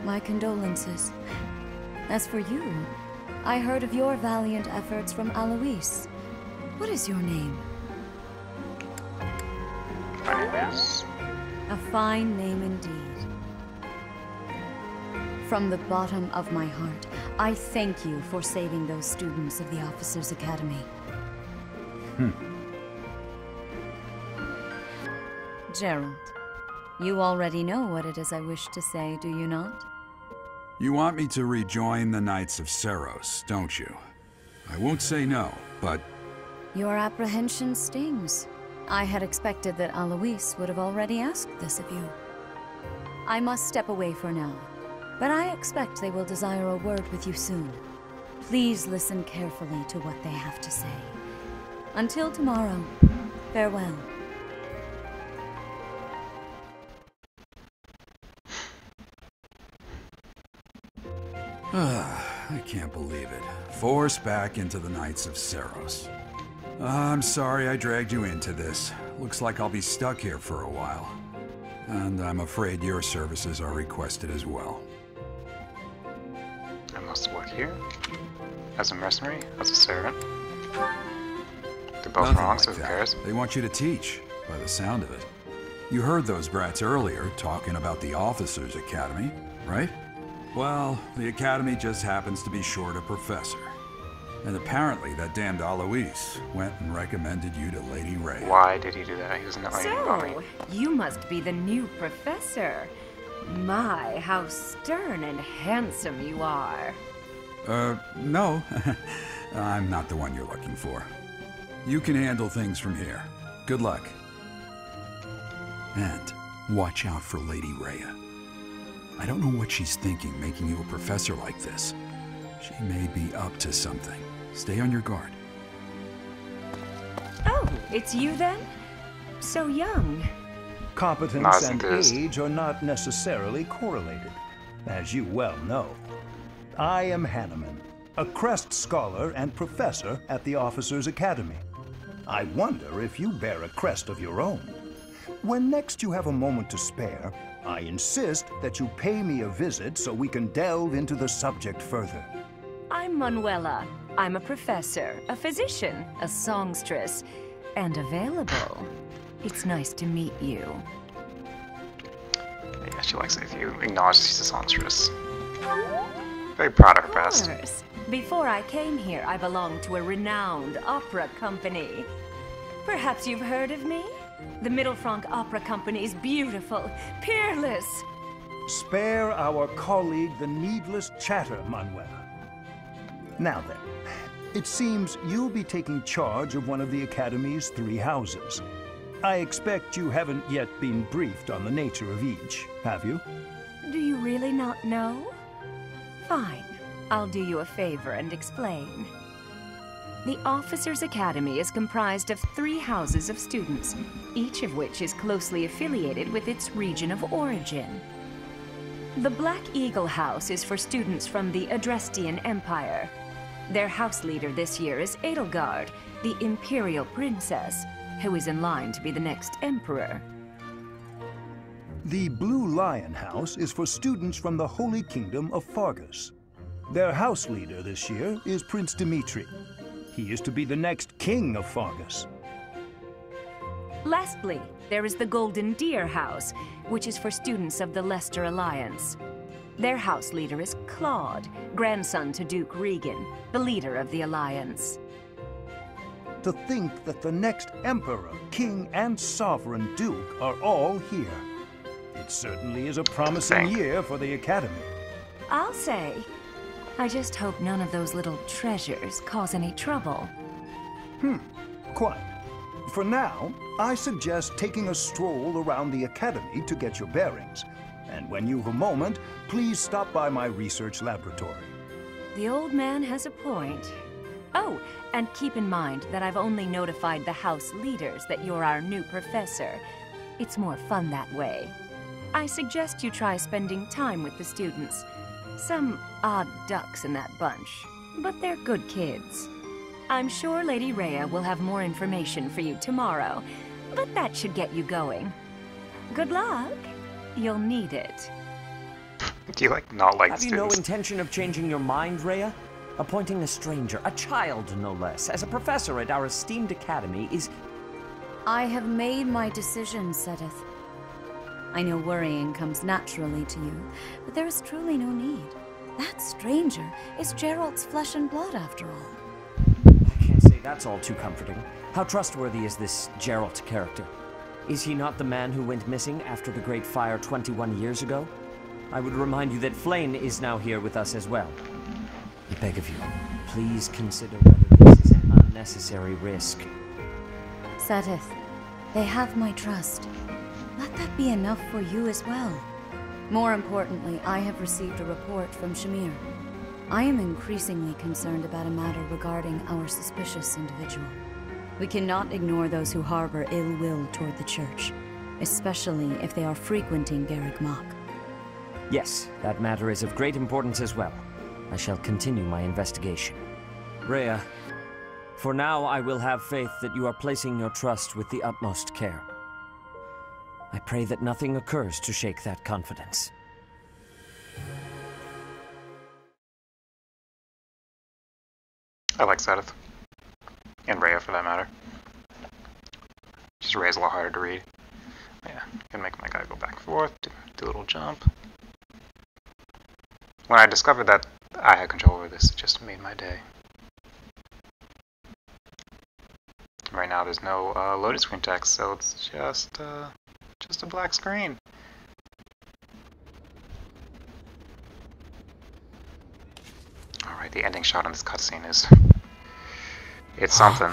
[SPEAKER 2] My condolences. As for you, I heard of your valiant efforts from Alois. What is your name?
[SPEAKER 1] My name is...
[SPEAKER 2] A fine name indeed. From the bottom of my heart, I thank you for saving those students of the Officers' Academy. Gerald, you already know what it is I wish to say, do you not?
[SPEAKER 4] You want me to rejoin the Knights of Seros, don't you? I won't say no, but...
[SPEAKER 2] Your apprehension stings. I had expected that Alois would have already asked this of you. I must step away for now, but I expect they will desire a word with you soon. Please listen carefully to what they have to say. Until tomorrow, farewell.
[SPEAKER 4] I can't believe it. Forced back into the Knights of Seros. I'm sorry I dragged you into this. Looks like I'll be stuck here for a while. And I'm afraid your services are requested as well.
[SPEAKER 1] I must work here. As a mercenary, as a servant. They're both
[SPEAKER 4] Nothing
[SPEAKER 1] wrong,
[SPEAKER 4] like
[SPEAKER 1] so who
[SPEAKER 4] that.
[SPEAKER 1] cares?
[SPEAKER 4] They want you to teach, by the sound of it. You heard those brats earlier talking about the Officers' Academy, right? Well, the Academy just happens to be short a professor. And apparently that damned Alois went and recommended you to Lady Rhea.
[SPEAKER 1] Why did he do that? He doesn't know anything about me.
[SPEAKER 10] So, you must be the new professor. My, how stern and handsome you are.
[SPEAKER 4] No. I'm not the one you're looking for. You can handle things from here. Good luck. And watch out for Lady Rhea. I don't know what she's thinking making you a professor like this. She may be up to something. Stay on your guard.
[SPEAKER 10] Oh, it's you then? So young.
[SPEAKER 11] Competence and
[SPEAKER 1] enthused.
[SPEAKER 11] age are not necessarily correlated, as you well know. I am Hanneman, a Crest Scholar and Professor at the Officers' Academy. I wonder if you bear a crest of your own. When next you have a moment to spare, I insist that you pay me a visit so we can delve into the subject further.
[SPEAKER 10] I'm Manuela. I'm a professor, a physician, a songstress, and available. It's nice to meet you.
[SPEAKER 1] Yeah, she likes it if you acknowledge she's a songstress. Very proud of her past.
[SPEAKER 10] Of course. Before I came here, I belonged to a renowned opera company. Perhaps you've heard of me? The Middlefranc Opera Company is beautiful, peerless.
[SPEAKER 11] Spare our colleague the needless chatter, Manuela. Now then, it seems you'll be taking charge of one of the Academy's 3 houses. I expect you haven't yet been briefed on the nature of each, have you?
[SPEAKER 10] Do you really not know? Fine. I'll do you a favor and explain. The Officers' Academy is comprised of 3 houses of students, each of which is closely affiliated with its region of origin. The Black Eagle House is for students from the Adrestian Empire. Their house leader this year is Edelgard, the Imperial Princess, who is in line to be the next Emperor.
[SPEAKER 11] The Blue Lion House is for students from the Holy Kingdom of Fargus. Their house leader this year is Prince Dimitri. He is to be the next king of Fargus.
[SPEAKER 10] Lastly, there is the Golden Deer House, which is for students of the Leicester Alliance. Their house leader is Claude, grandson to Duke Regan, the leader of the Alliance.
[SPEAKER 11] To think that the next emperor, king, and sovereign duke are all here. It certainly is a promising year for the Academy.
[SPEAKER 10] I'll say. I just hope none of those little treasures cause any trouble.
[SPEAKER 11] Quite. For now, I suggest taking a stroll around the Academy to get your bearings. And when you've a moment, please stop by my research laboratory.
[SPEAKER 10] The old man has a point. Oh, and keep in mind that I've only notified the house leaders that you're our new professor. It's more fun that way. I suggest you try spending time with the students. Some odd ducks in that bunch, but they're good kids. I'm sure Lady Rhea will have more information for you tomorrow, but that should get you going. Good luck. You'll need it.
[SPEAKER 1] Do you, not like
[SPEAKER 9] Have
[SPEAKER 1] students?
[SPEAKER 9] you no intention of changing your mind, Rhea? Appointing a stranger, a child no less, as a professor at our esteemed academy is...
[SPEAKER 2] I have made my decision, Sedith. I know worrying comes naturally to you, but there is truly no need. That stranger is Gerald's flesh and blood, after all.
[SPEAKER 9] I can't say that's all too comforting. How trustworthy is this Gerald character? Is he not the man who went missing after the Great Fire 21 years ago? I would remind you that Flayn is now here with us as well. I beg of you, please consider whether this is an unnecessary risk.
[SPEAKER 2] Sedith, they have my trust. Let that be enough for you as well. More importantly, I have received a report from Shamir. I am increasingly concerned about a matter regarding our suspicious individual. We cannot ignore those who harbor ill will toward the Church, especially if they are frequenting Garreg Mach.
[SPEAKER 9] Yes, that matter is of great importance as well. I shall continue my investigation. Rhea, for now I will have faith that you are placing your trust with the utmost care. I pray that nothing occurs to shake that confidence.
[SPEAKER 1] I like Sedith. And Rhea, for that matter. Just Rhea's a lot harder to read. Yeah, gonna make my guy go back and forth, do a little jump. When I discovered that I had control over this, it just made my day. Right now there's no loaded screen text, so it's just a black screen. Alright, the ending shot on this cutscene is... it's something.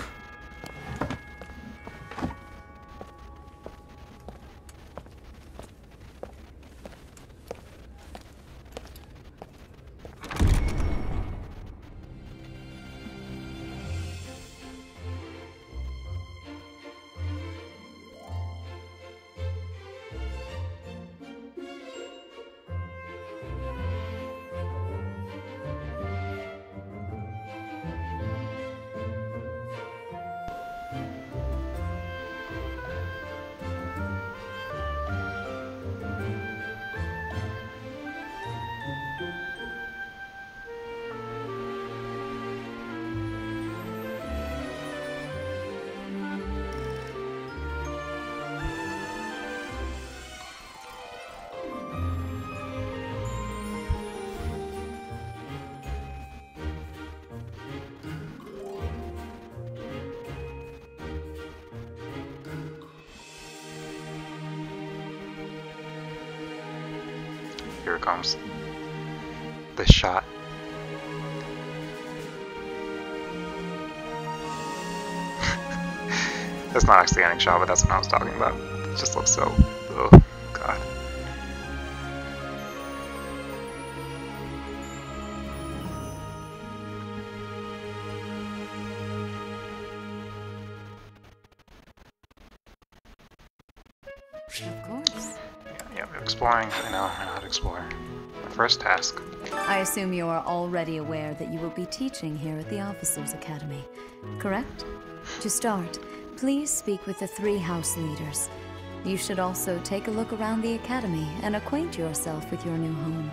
[SPEAKER 1] Here it comes. This shot. That's not actually the ending shot, but that's what I was talking about. It just looks so... oh, God.
[SPEAKER 2] Of course.
[SPEAKER 1] Yeah, exploring. I know how to explore. My first task.
[SPEAKER 2] I assume you are already aware that you will be teaching here at the Officers' Academy, correct? To start, please speak with the 3 house leaders. You should also take a look around the Academy and acquaint yourself with your new home.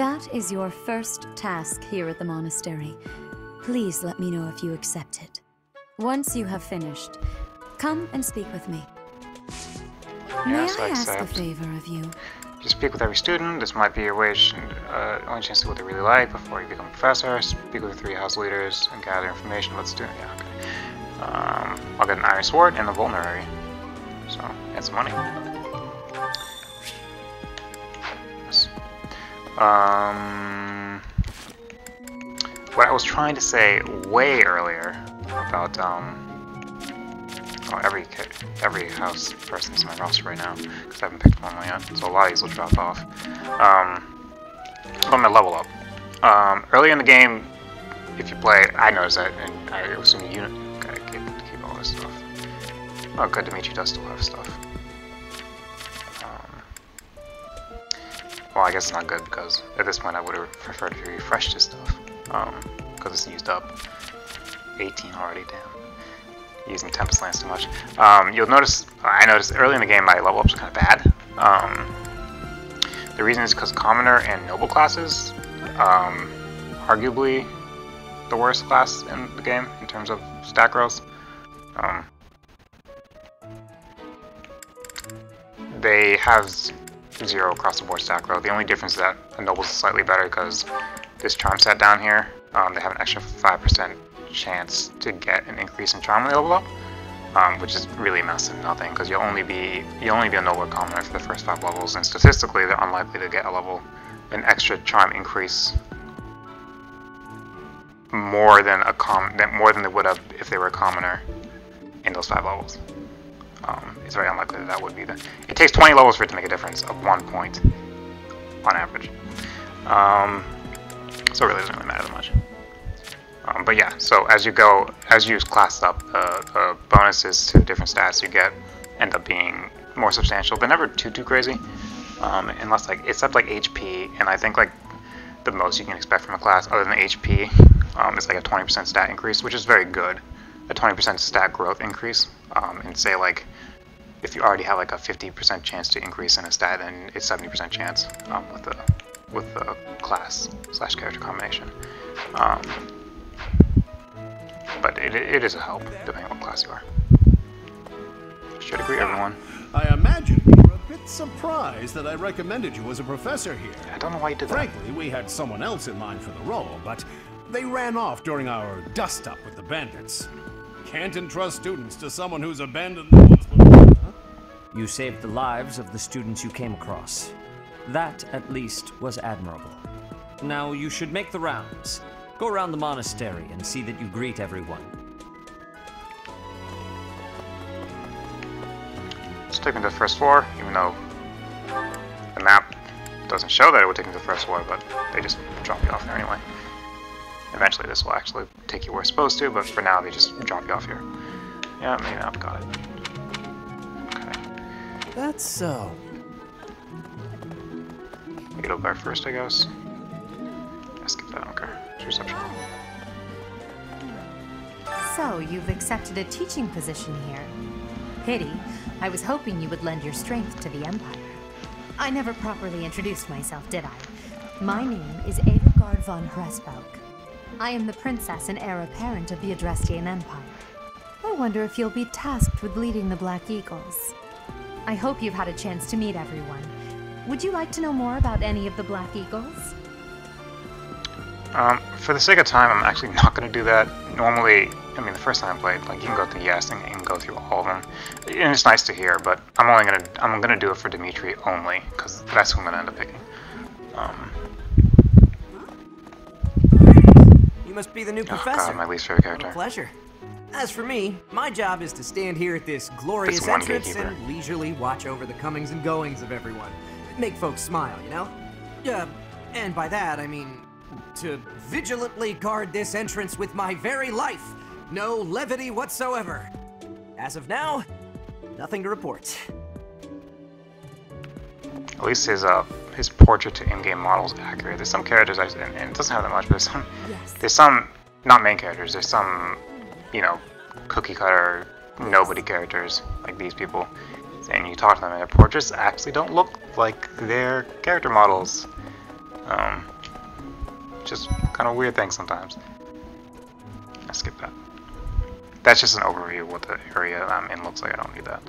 [SPEAKER 8] That is your first task here at the monastery. Please let me know if you accept it. Once you have finished, come and speak with me. May
[SPEAKER 1] Yes,
[SPEAKER 8] I
[SPEAKER 1] I
[SPEAKER 8] ask a
[SPEAKER 1] accept.
[SPEAKER 8] favor of you?
[SPEAKER 1] You speak with every student. This might be your only chance to see what they really like before you become a professor. Speak with the 3 house leaders and gather information about the student. Yeah, okay. I'll get an iron sword and a vulnerary. So, and some money. Yes. What I was trying to say way earlier about every house person's in my roster right now, because I haven't picked one yet, so a lot of these will drop off. So I'm gonna level up. Early in the game, if you play, I noticed that, and I assume you gotta keep all this stuff. Oh, good, Dimitri does still have stuff. Well, I guess it's not good, because at this point I would have preferred if you refreshed his stuff. Because it's used up. 18 already, damn. Using Tempest Lance too much. You'll notice, I noticed early in the game my level ups are kind of bad. The reason is because Commoner and Noble classes, arguably the worst class in the game in terms of stat growth. They have 0 across the board stat growth. The only difference is that a Noble's is slightly better because this charm set down here, they have an extra 5% chance to get an increase in charm when they level up, which is really amounts to nothing because you'll only be a Noble or Commoner for the first 5 levels, and statistically they're unlikely to get an extra charm increase more than they would have if they were a Commoner in those 5 levels. It's very unlikely that would be the. It takes 20 levels for it to make a difference of 1 point on average. So it really doesn't really matter that much. But yeah, so as you class up, bonuses to different stats you get end up being more substantial, but never too crazy. Unless it's up like HP, and I think like the most you can expect from a class other than HP is like a 20% stat increase, which is very good. A 20% stat growth increase, and say like if you already have like a 50% chance to increase in a stat, then it's 70% chance with the class/character combination. But it is a help, depending on what class you are. Should agree, everyone.
[SPEAKER 5] I imagine you were a bit surprised that I recommended you as a professor here.
[SPEAKER 1] I don't know why you did that.
[SPEAKER 5] Frankly, we had someone else in mind for the role, but they ran off during our dust-up with the bandits. Can't entrust students to someone who's abandoned them once before, huh?
[SPEAKER 9] You saved the lives of the students you came across. That, at least, was admirable. Now you should make the rounds. Go around the monastery and see that you greet everyone.
[SPEAKER 1] Let's take me to the first floor, even though the map doesn't show that it would take me to the first floor, but they just drop you off there anyway. Eventually this will actually take you where it's supposed to, but for now they just drop you off here. Yeah, maybe I've got it. Okay.
[SPEAKER 6] That's so.
[SPEAKER 1] Edelgard first, I guess. I skipped that, I don't care. It's reception.
[SPEAKER 2] So, you've accepted a teaching position here. Pity. I was hoping you would lend your strength to the Empire. I never properly introduced myself, did I? My name is Edelgard von Hresbelk. I am the princess and heir apparent of the Adrestian Empire. I wonder if you'll be tasked with leading the Black Eagles. I hope you've had a chance to meet everyone. Would you like to know more about any of the Black Eagles?
[SPEAKER 1] For the sake of time, I'm actually not going to do that. Normally, I mean, the first time I played, like, you can go through yes and you can go through all of them. And it's nice to hear, but I'm gonna do it for Dimitri only, because that's who I'm gonna end up picking.
[SPEAKER 12] You must be the new
[SPEAKER 1] Oh
[SPEAKER 12] professor.
[SPEAKER 1] god, my least favorite character.
[SPEAKER 12] What a pleasure. As for me, my job is to stand here at this glorious
[SPEAKER 1] It's one
[SPEAKER 12] entrance
[SPEAKER 1] gatekeeper.
[SPEAKER 12] and leisurely watch over the comings and goings of everyone. Make folks smile, you know? And by that, I mean to vigilantly guard this entrance with my very life. No levity whatsoever. As of now, nothing to report.
[SPEAKER 1] At least his portrait to in-game model is accurate. There's some characters, and it doesn't have that much, but there's some, not main characters, there's some, you know, cookie cutter, nobody characters, like these people. And you talk to them and their portraits actually don't look like their character models. Just kind of weird things sometimes. I skip that. That's just an overview of what the area I'm in looks like. I don't need that.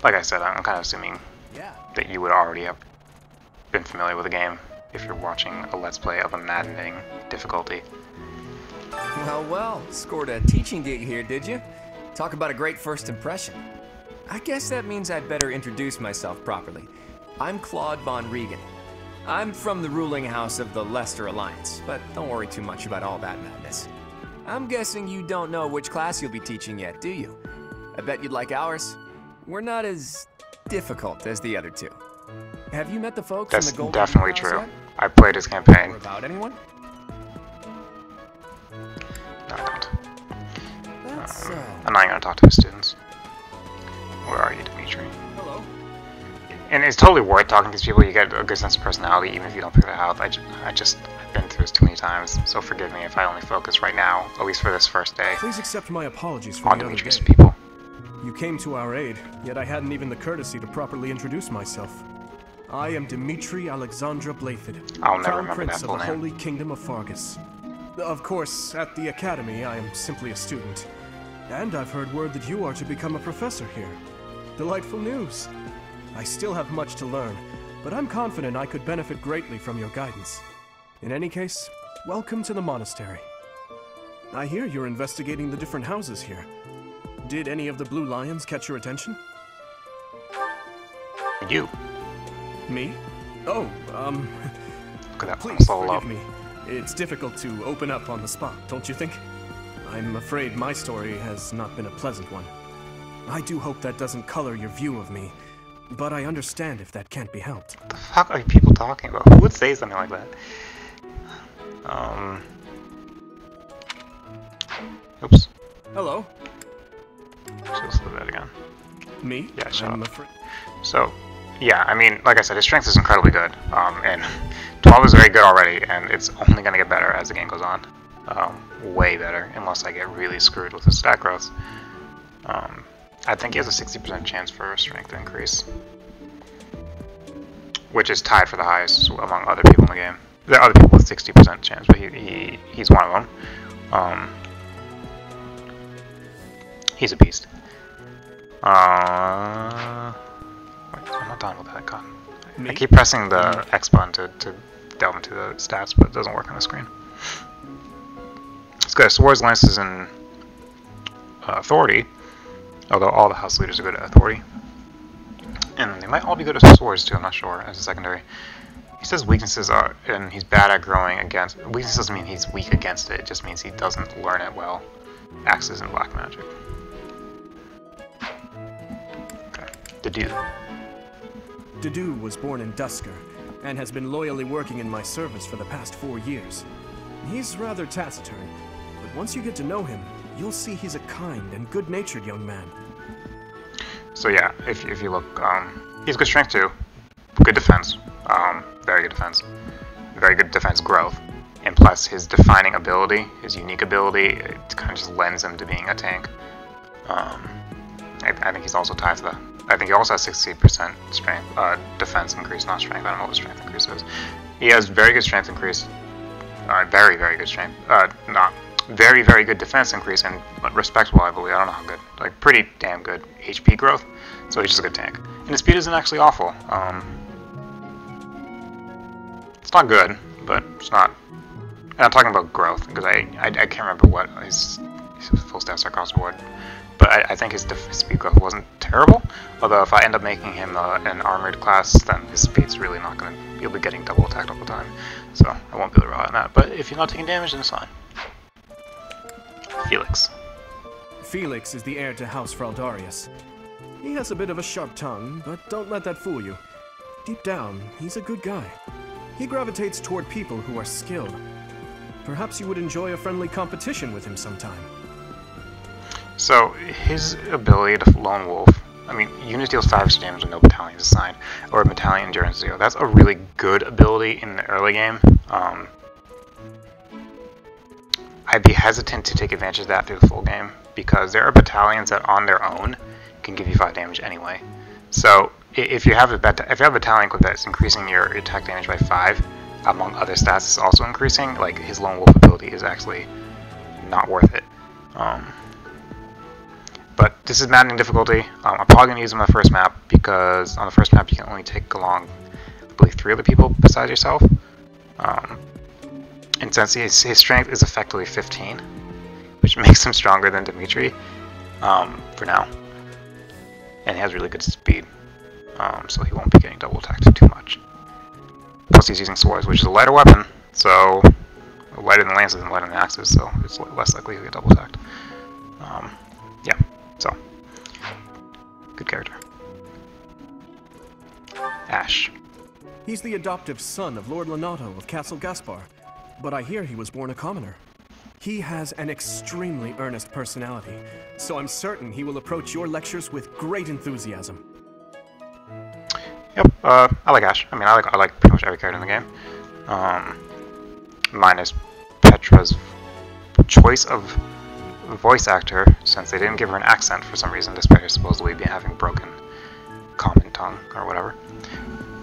[SPEAKER 1] Like I said, I'm kind of assuming that you would already have been familiar with the game if you're watching a Let's Play of a Maddening difficulty.
[SPEAKER 7] Well, scored a teaching gig here, did you? Talk about a great first impression. I guess that means I'd better introduce myself properly. I'm Claude von Regan. I'm from the ruling house of the Leicester Alliance, but don't worry too much about all that madness. I'm guessing you don't know which class you'll be teaching yet, do you? I bet you'd like ours. We're not as difficult as the other two. Have you met the folks
[SPEAKER 1] That's
[SPEAKER 7] in the Golden
[SPEAKER 1] definitely
[SPEAKER 7] House
[SPEAKER 1] true.
[SPEAKER 7] yet?
[SPEAKER 1] I played his campaign.
[SPEAKER 7] Or about anyone?
[SPEAKER 1] No, I don't.
[SPEAKER 7] That's,
[SPEAKER 1] I'm not going to talk to his students. Where are you, Dimitri?
[SPEAKER 7] Hello.
[SPEAKER 1] And it's totally worth talking to these people. You get a good sense of personality, even if you don't pick it out. I've been through this too many times, so forgive me if I only focus right now, at least for this first day,
[SPEAKER 6] Please accept my apologies for
[SPEAKER 1] on
[SPEAKER 6] the other
[SPEAKER 1] Dimitri's
[SPEAKER 6] day.
[SPEAKER 1] people.
[SPEAKER 6] You came to our aid, yet I hadn't even the courtesy to properly introduce myself. I am Dimitri Alexandra Blaithid,
[SPEAKER 1] I'll never
[SPEAKER 6] Crown
[SPEAKER 1] remember
[SPEAKER 6] Prince
[SPEAKER 1] that
[SPEAKER 6] of
[SPEAKER 1] full
[SPEAKER 6] the
[SPEAKER 1] name.
[SPEAKER 6] Holy Kingdom of Fargus. Of course, at the Academy, I am simply a student. And I've heard word that you are to become a professor here. Delightful news. I still have much to learn, but I'm confident I could benefit greatly from your guidance. In any case, welcome to the monastery. I hear you're investigating the different houses here. Did any of the Blue Lions catch your attention?
[SPEAKER 1] You.
[SPEAKER 6] Me? Oh,
[SPEAKER 1] Look at that
[SPEAKER 6] please
[SPEAKER 1] so low.
[SPEAKER 6] forgive me. It's difficult to open up on the spot, don't you think? I'm afraid my story has not been a pleasant one. I do hope that doesn't color your view of me, but I understand if that can't be helped.
[SPEAKER 1] What the fuck are people talking about? Who would say something like that? Oops.
[SPEAKER 6] Hello?
[SPEAKER 1] Let's do that again.
[SPEAKER 6] Me?
[SPEAKER 1] Yeah, shut
[SPEAKER 6] I'm
[SPEAKER 1] up.
[SPEAKER 6] afraid.
[SPEAKER 1] So, yeah, I mean, like I said, his strength is incredibly good, and 12 is very good already, and it's only going to get better as the game goes on. Way better, unless I get really screwed with his stat growth. I think he has a 60% chance for a strength increase, which is tied for the highest among other people in the game. There are other people with 60% chance, but he's one of them. He's a beast. Wait, I'm not done with that. God. I keep pressing the X button to delve into the stats, but it doesn't work on the screen. It's good. Swords, lances, and authority. Although all the house leaders are good at authority. And they might all be good at swords too, I'm not sure, as a secondary. He says weaknesses are, and he's bad at growing against. Weakness doesn't mean he's weak against it, it just means he doesn't learn it well. Axes and black magic. Okay.
[SPEAKER 6] Dedu was born in Dusker, and has been loyally working in my service for the past 4 years. He's rather taciturn, but once you get to know him, you'll see he's a kind and good-natured young man.
[SPEAKER 1] So yeah, if you look, he's good strength too, good defense, very good defense, very good defense growth, and plus his defining ability, his unique ability, it kind of just lends him to being a tank. I think he's also tied to the. I think he also has 60% strength, defense increase, not strength. I don't know what his strength increase is. He has very good strength increase, very good strength, not very good defense increase, and respectable, I believe. I don't know how good, like pretty damn good HP growth. So he's just a good tank, and his speed isn't actually awful. It's not good, but it's not. And I'm talking about growth because I can't remember what his full stats are across the board. But I think his speed growth wasn't terrible. Although if I end up making him an armored class, then his speed's really not going to. He'll be getting double attacked all the time, so I won't be able to rely on that. But if you're not taking damage, then it's fine. Felix.
[SPEAKER 6] Felix is the heir to House Fraldarius. He has a bit of a sharp tongue, but don't let that fool you. Deep down, he's a good guy. He gravitates toward people who are skilled. Perhaps you would enjoy a friendly competition with him sometime.
[SPEAKER 1] So, his ability to lone wolf, I mean, units deals 5 extra damage with no battalions assigned, or battalion endurance 0. That's a really good ability in the early game. I'd be hesitant to take advantage of that through the full game, because there are battalions that on their own can give you 5 damage anyway. So, if you have a battalion equipped that's increasing your attack damage by 5, among other stats it's also increasing, like his lone wolf ability is actually not worth it. But this is maddening difficulty. I'm probably going to use him on the first map, because on the first map you can only take along, I believe, 3 other people besides yourself. And since his strength is effectively 15, which makes him stronger than Dimitri, for now. And he has really good speed, so he won't be getting double attacked too much. Plus he's using swords, which is a lighter weapon, so lighter than lances and lighter than axes, so it's less likely to get double attacked. Yeah, so good character. Ash.
[SPEAKER 6] He's the adoptive son of Lord Lenato of Castle Gaspar, but I hear he was born a commoner. He has an extremely earnest personality, so I'm certain he will approach your lectures with great enthusiasm.
[SPEAKER 1] Yep, I like Ash. I mean, I like pretty much every character in the game. Minus Petra's choice of voice actor, since they didn't give her an accent for some reason, despite her supposedly having broken common tongue or whatever.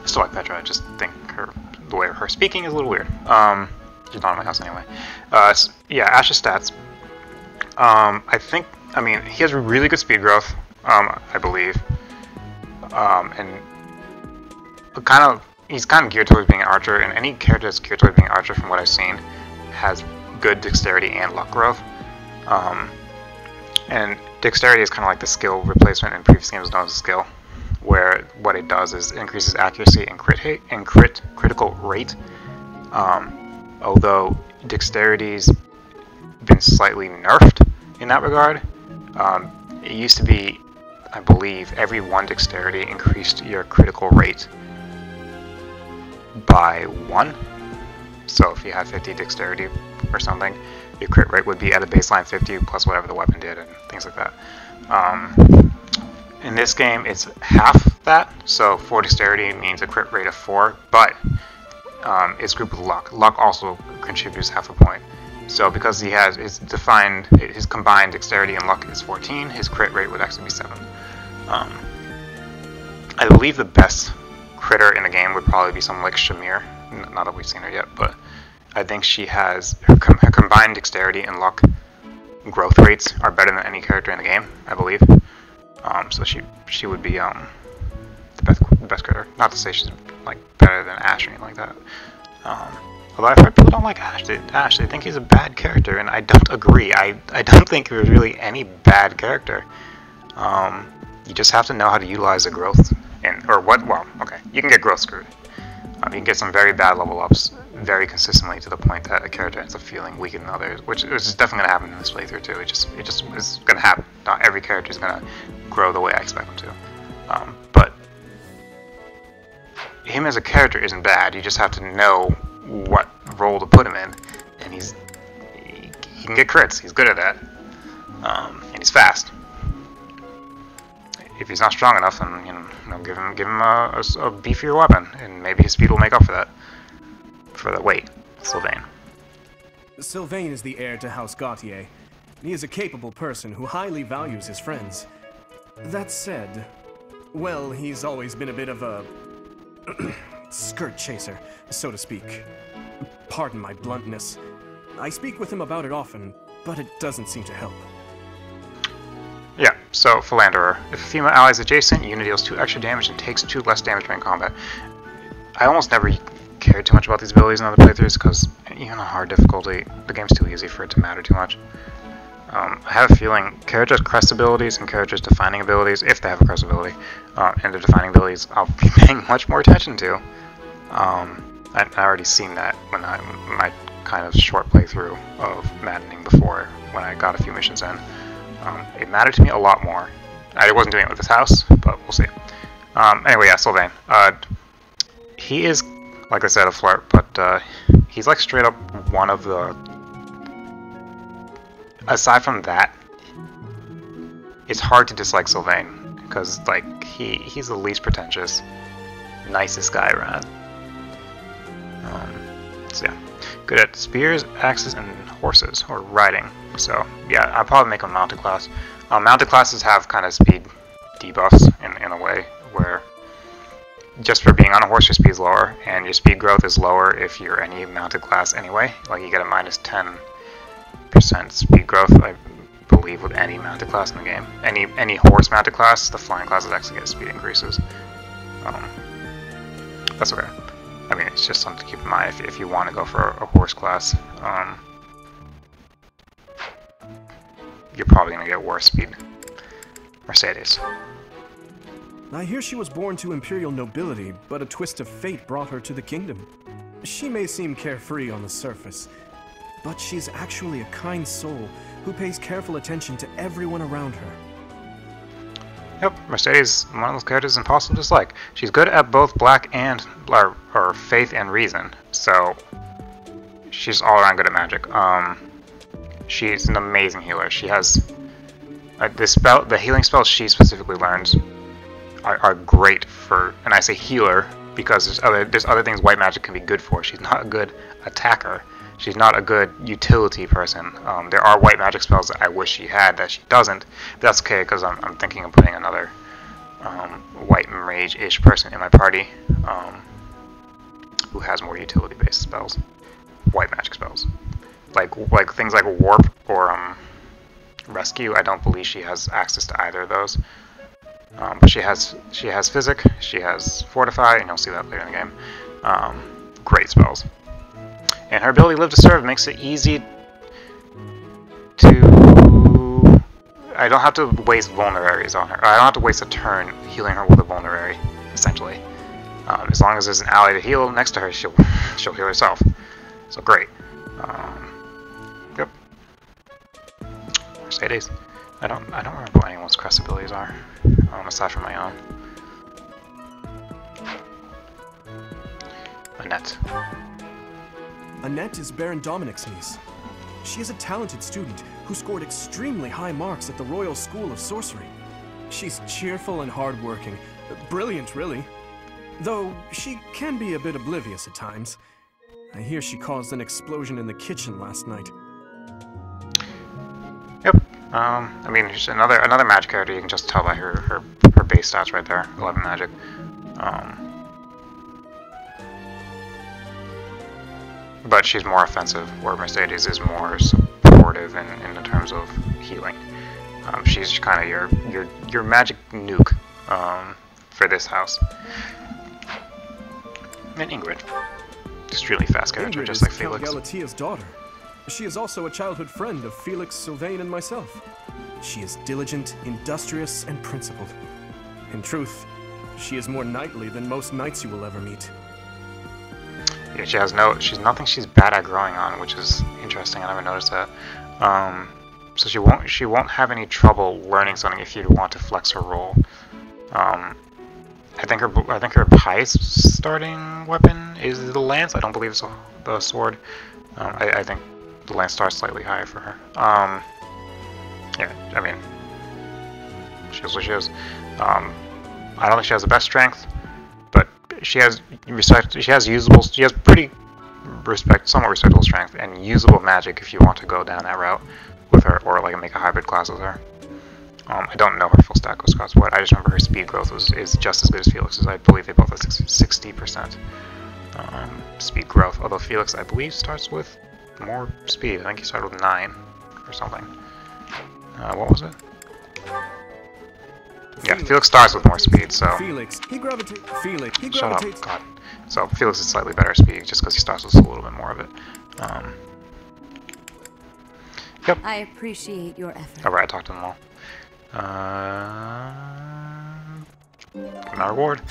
[SPEAKER 1] I still like Petra. I just think the way her speaking is a little weird. She's not in my house anyway. Yeah, Ash's stats. I mean, he has really good speed growth, I believe. And he's kind of geared towards being an archer, and any character that's geared towards being an archer, from what I've seen, has good dexterity and luck growth. And dexterity is kind of like the skill replacement in previous games known as a skill, where what it does is it increases accuracy and critical rate. Although dexterity's been slightly nerfed in that regard. It used to be, I believe, every 1 dexterity increased your critical rate by 1. So if you had 50 dexterity or something, your crit rate would be at a baseline 50 plus whatever the weapon did and things like that. In this game, it's half that, so 4 dexterity means a crit rate of 4, but it's grouped with luck. Luck also contributes half a point. So because he has his combined dexterity and luck is 14, his crit rate would actually be 7. I believe the best critter in the game would probably be someone like Shamir. Not that we've seen her yet, but I think she has her combined dexterity and luck growth rates are better than any character in the game, I believe. So she would be the best critter. Not to say she's like better than Ash or anything like that. Although I've heard people don't like Ash. They think he's a bad character, and I don't agree. I don't think there's really any bad character. You just have to know how to utilize the growth, you can get growth screwed. You can get some very bad level ups very consistently to the point that a character ends up feeling weaker than others, which is definitely going to happen in this playthrough too. It just is going to happen. Not every character is going to grow the way I expect them to. But him as a character isn't bad. You just have to know what role to put him in, and he can get crits. He's good at that, and he's fast. If he's not strong enough, then give him a beefier weapon, and maybe his speed will make up for that. For the weight, Sylvain.
[SPEAKER 6] Sylvain is the heir to House Gautier. He is a capable person who highly values his friends. That said, well, he's always been a bit of a skirt chaser, so to speak. Pardon my bluntness. I speak with him about it often, but it doesn't seem to help.
[SPEAKER 1] Yeah, so Philanderer. If a female ally is adjacent, unit deals 2 extra damage and takes 2 less damage during combat. I almost never cared too much about these abilities in other playthroughs, because even on hard difficulty, the game's too easy for it to matter too much. I have a feeling characters' crest abilities and characters' defining abilities, if they have a crest ability, and their defining abilities, I'll be paying much more attention to. I've already seen that when my kind of short playthrough of Maddening before, when I got a few missions in. It mattered to me a lot more. I wasn't doing it with this house, but we'll see. Anyway, yeah, Sylvain. He is, like I said, a flirt, but he's like straight up one of the... Aside from that, it's hard to dislike Sylvain, because like he's the least pretentious, nicest guy around. So yeah, good at spears, axes, and horses, or riding. So yeah, I'll probably make him a mounted class. Mounted classes have kind of speed debuffs in a way where just for being on a horse, your speed's lower, and your speed growth is lower if you're any mounted class anyway. Like, you get a minus 10% speed growth, I believe, with any mounted class in the game. Any horse mounted class, the flying classes actually get speed increases. That's okay. I mean, it's just something to keep in mind if you want to go for a horse class. You're probably going to get worse speed. Mercedes.
[SPEAKER 6] I hear she was born to imperial nobility, but a twist of fate brought her to the kingdom. She may seem carefree on the surface, but she's actually a kind soul who pays careful attention to everyone around her.
[SPEAKER 1] Yep, Mercedes, one of those characters impossible to dislike. She's good at both black and or faith and reason, so she's all around good at magic. She's an amazing healer. She has the healing spells she specifically learns are great for, and I say healer because there's other things white magic can be good for. She's not a good attacker. She's not a good utility person. There are white magic spells that I wish she had that she doesn't, but that's okay because I'm thinking of putting another white mage-ish person in my party who has more utility-based spells, white magic spells, like things like warp or rescue. I don't believe she has access to either of those. But she has physic, she has fortify, and you'll see that later in the game. Great spells. And her ability Live to Serve makes it easy to... I don't have to waste vulneraries on her. I don't have to waste a turn healing her with a vulnerary, essentially. As long as there's an ally to heal next to her, she'll heal herself. So great. Yep. Mercedes. I don't remember what anyone's crest abilities are, aside from my own. Annette.
[SPEAKER 6] Annette is Baron Dominic's niece. She is a talented student who scored extremely high marks at the Royal School of Sorcery. She's cheerful and hardworking. Brilliant, really. Though she can be a bit oblivious at times. I hear she caused an explosion in the kitchen last night.
[SPEAKER 1] Yep. I mean, she's another magic character. You can just tell by her base stats right there. 11 magic. But she's more offensive, where Mercedes is more supportive in the terms of healing. She's kind of your magic nuke for this house. And Ingrid, extremely fast character, just like Felix.
[SPEAKER 6] Count Galatia's daughter. She is also a childhood friend of Felix, Sylvain, and myself. She is diligent, industrious, and principled. In truth, she is more knightly than most knights you will ever meet.
[SPEAKER 1] Yeah, she's nothing she's bad at growing on, which is interesting. I never noticed that. So she won't have any trouble learning something if you want to flex her role. I think her highest starting weapon is the lance. I don't believe it's the sword. I think the lance starts slightly higher for her. Yeah, I mean, she is what she is. I don't think she has the best strength, but she has pretty somewhat respectable strength and usable magic if you want to go down that route with her, or like make a hybrid class with her. I don't know her full stat cost what. I just remember her speed growth is just as good as Felix's. I believe they both have 60% speed growth. Although Felix, I believe, starts with more speed. I think he started with 9 or something. What was it? Yeah, Felix starts with more speed, so...
[SPEAKER 6] Felix, he gravitates...
[SPEAKER 1] Shut up, God. So Felix is slightly better speed, just because he starts with a little bit more of it. Yep.
[SPEAKER 8] I appreciate your effort.
[SPEAKER 1] Alright, I talked to them all. My reward.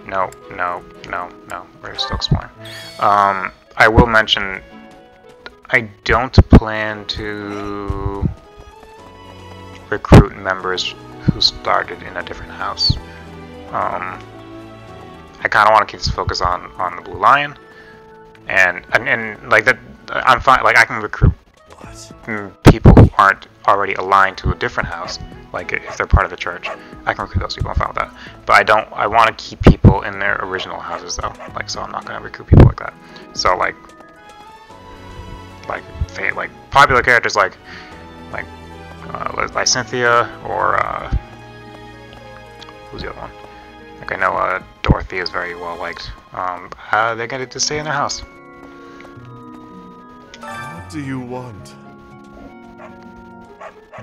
[SPEAKER 1] No. We're still exploring. I will mention... I don't plan to recruit members who started in a different house. I kind of want to keep this focus on the Blue Lion, and like that. I'm fine. Like I can recruit people who aren't already aligned to a different house. Like if they're part of the church, I can recruit those people. I'm fine with that. But I don't. I want to keep people in their original houses though. Like so, I'm not going to recruit people like that. So like popular characters like Cynthia or Who's the other one? Like I know Dorothy is very well liked. They get to stay in their house.
[SPEAKER 5] What do you want?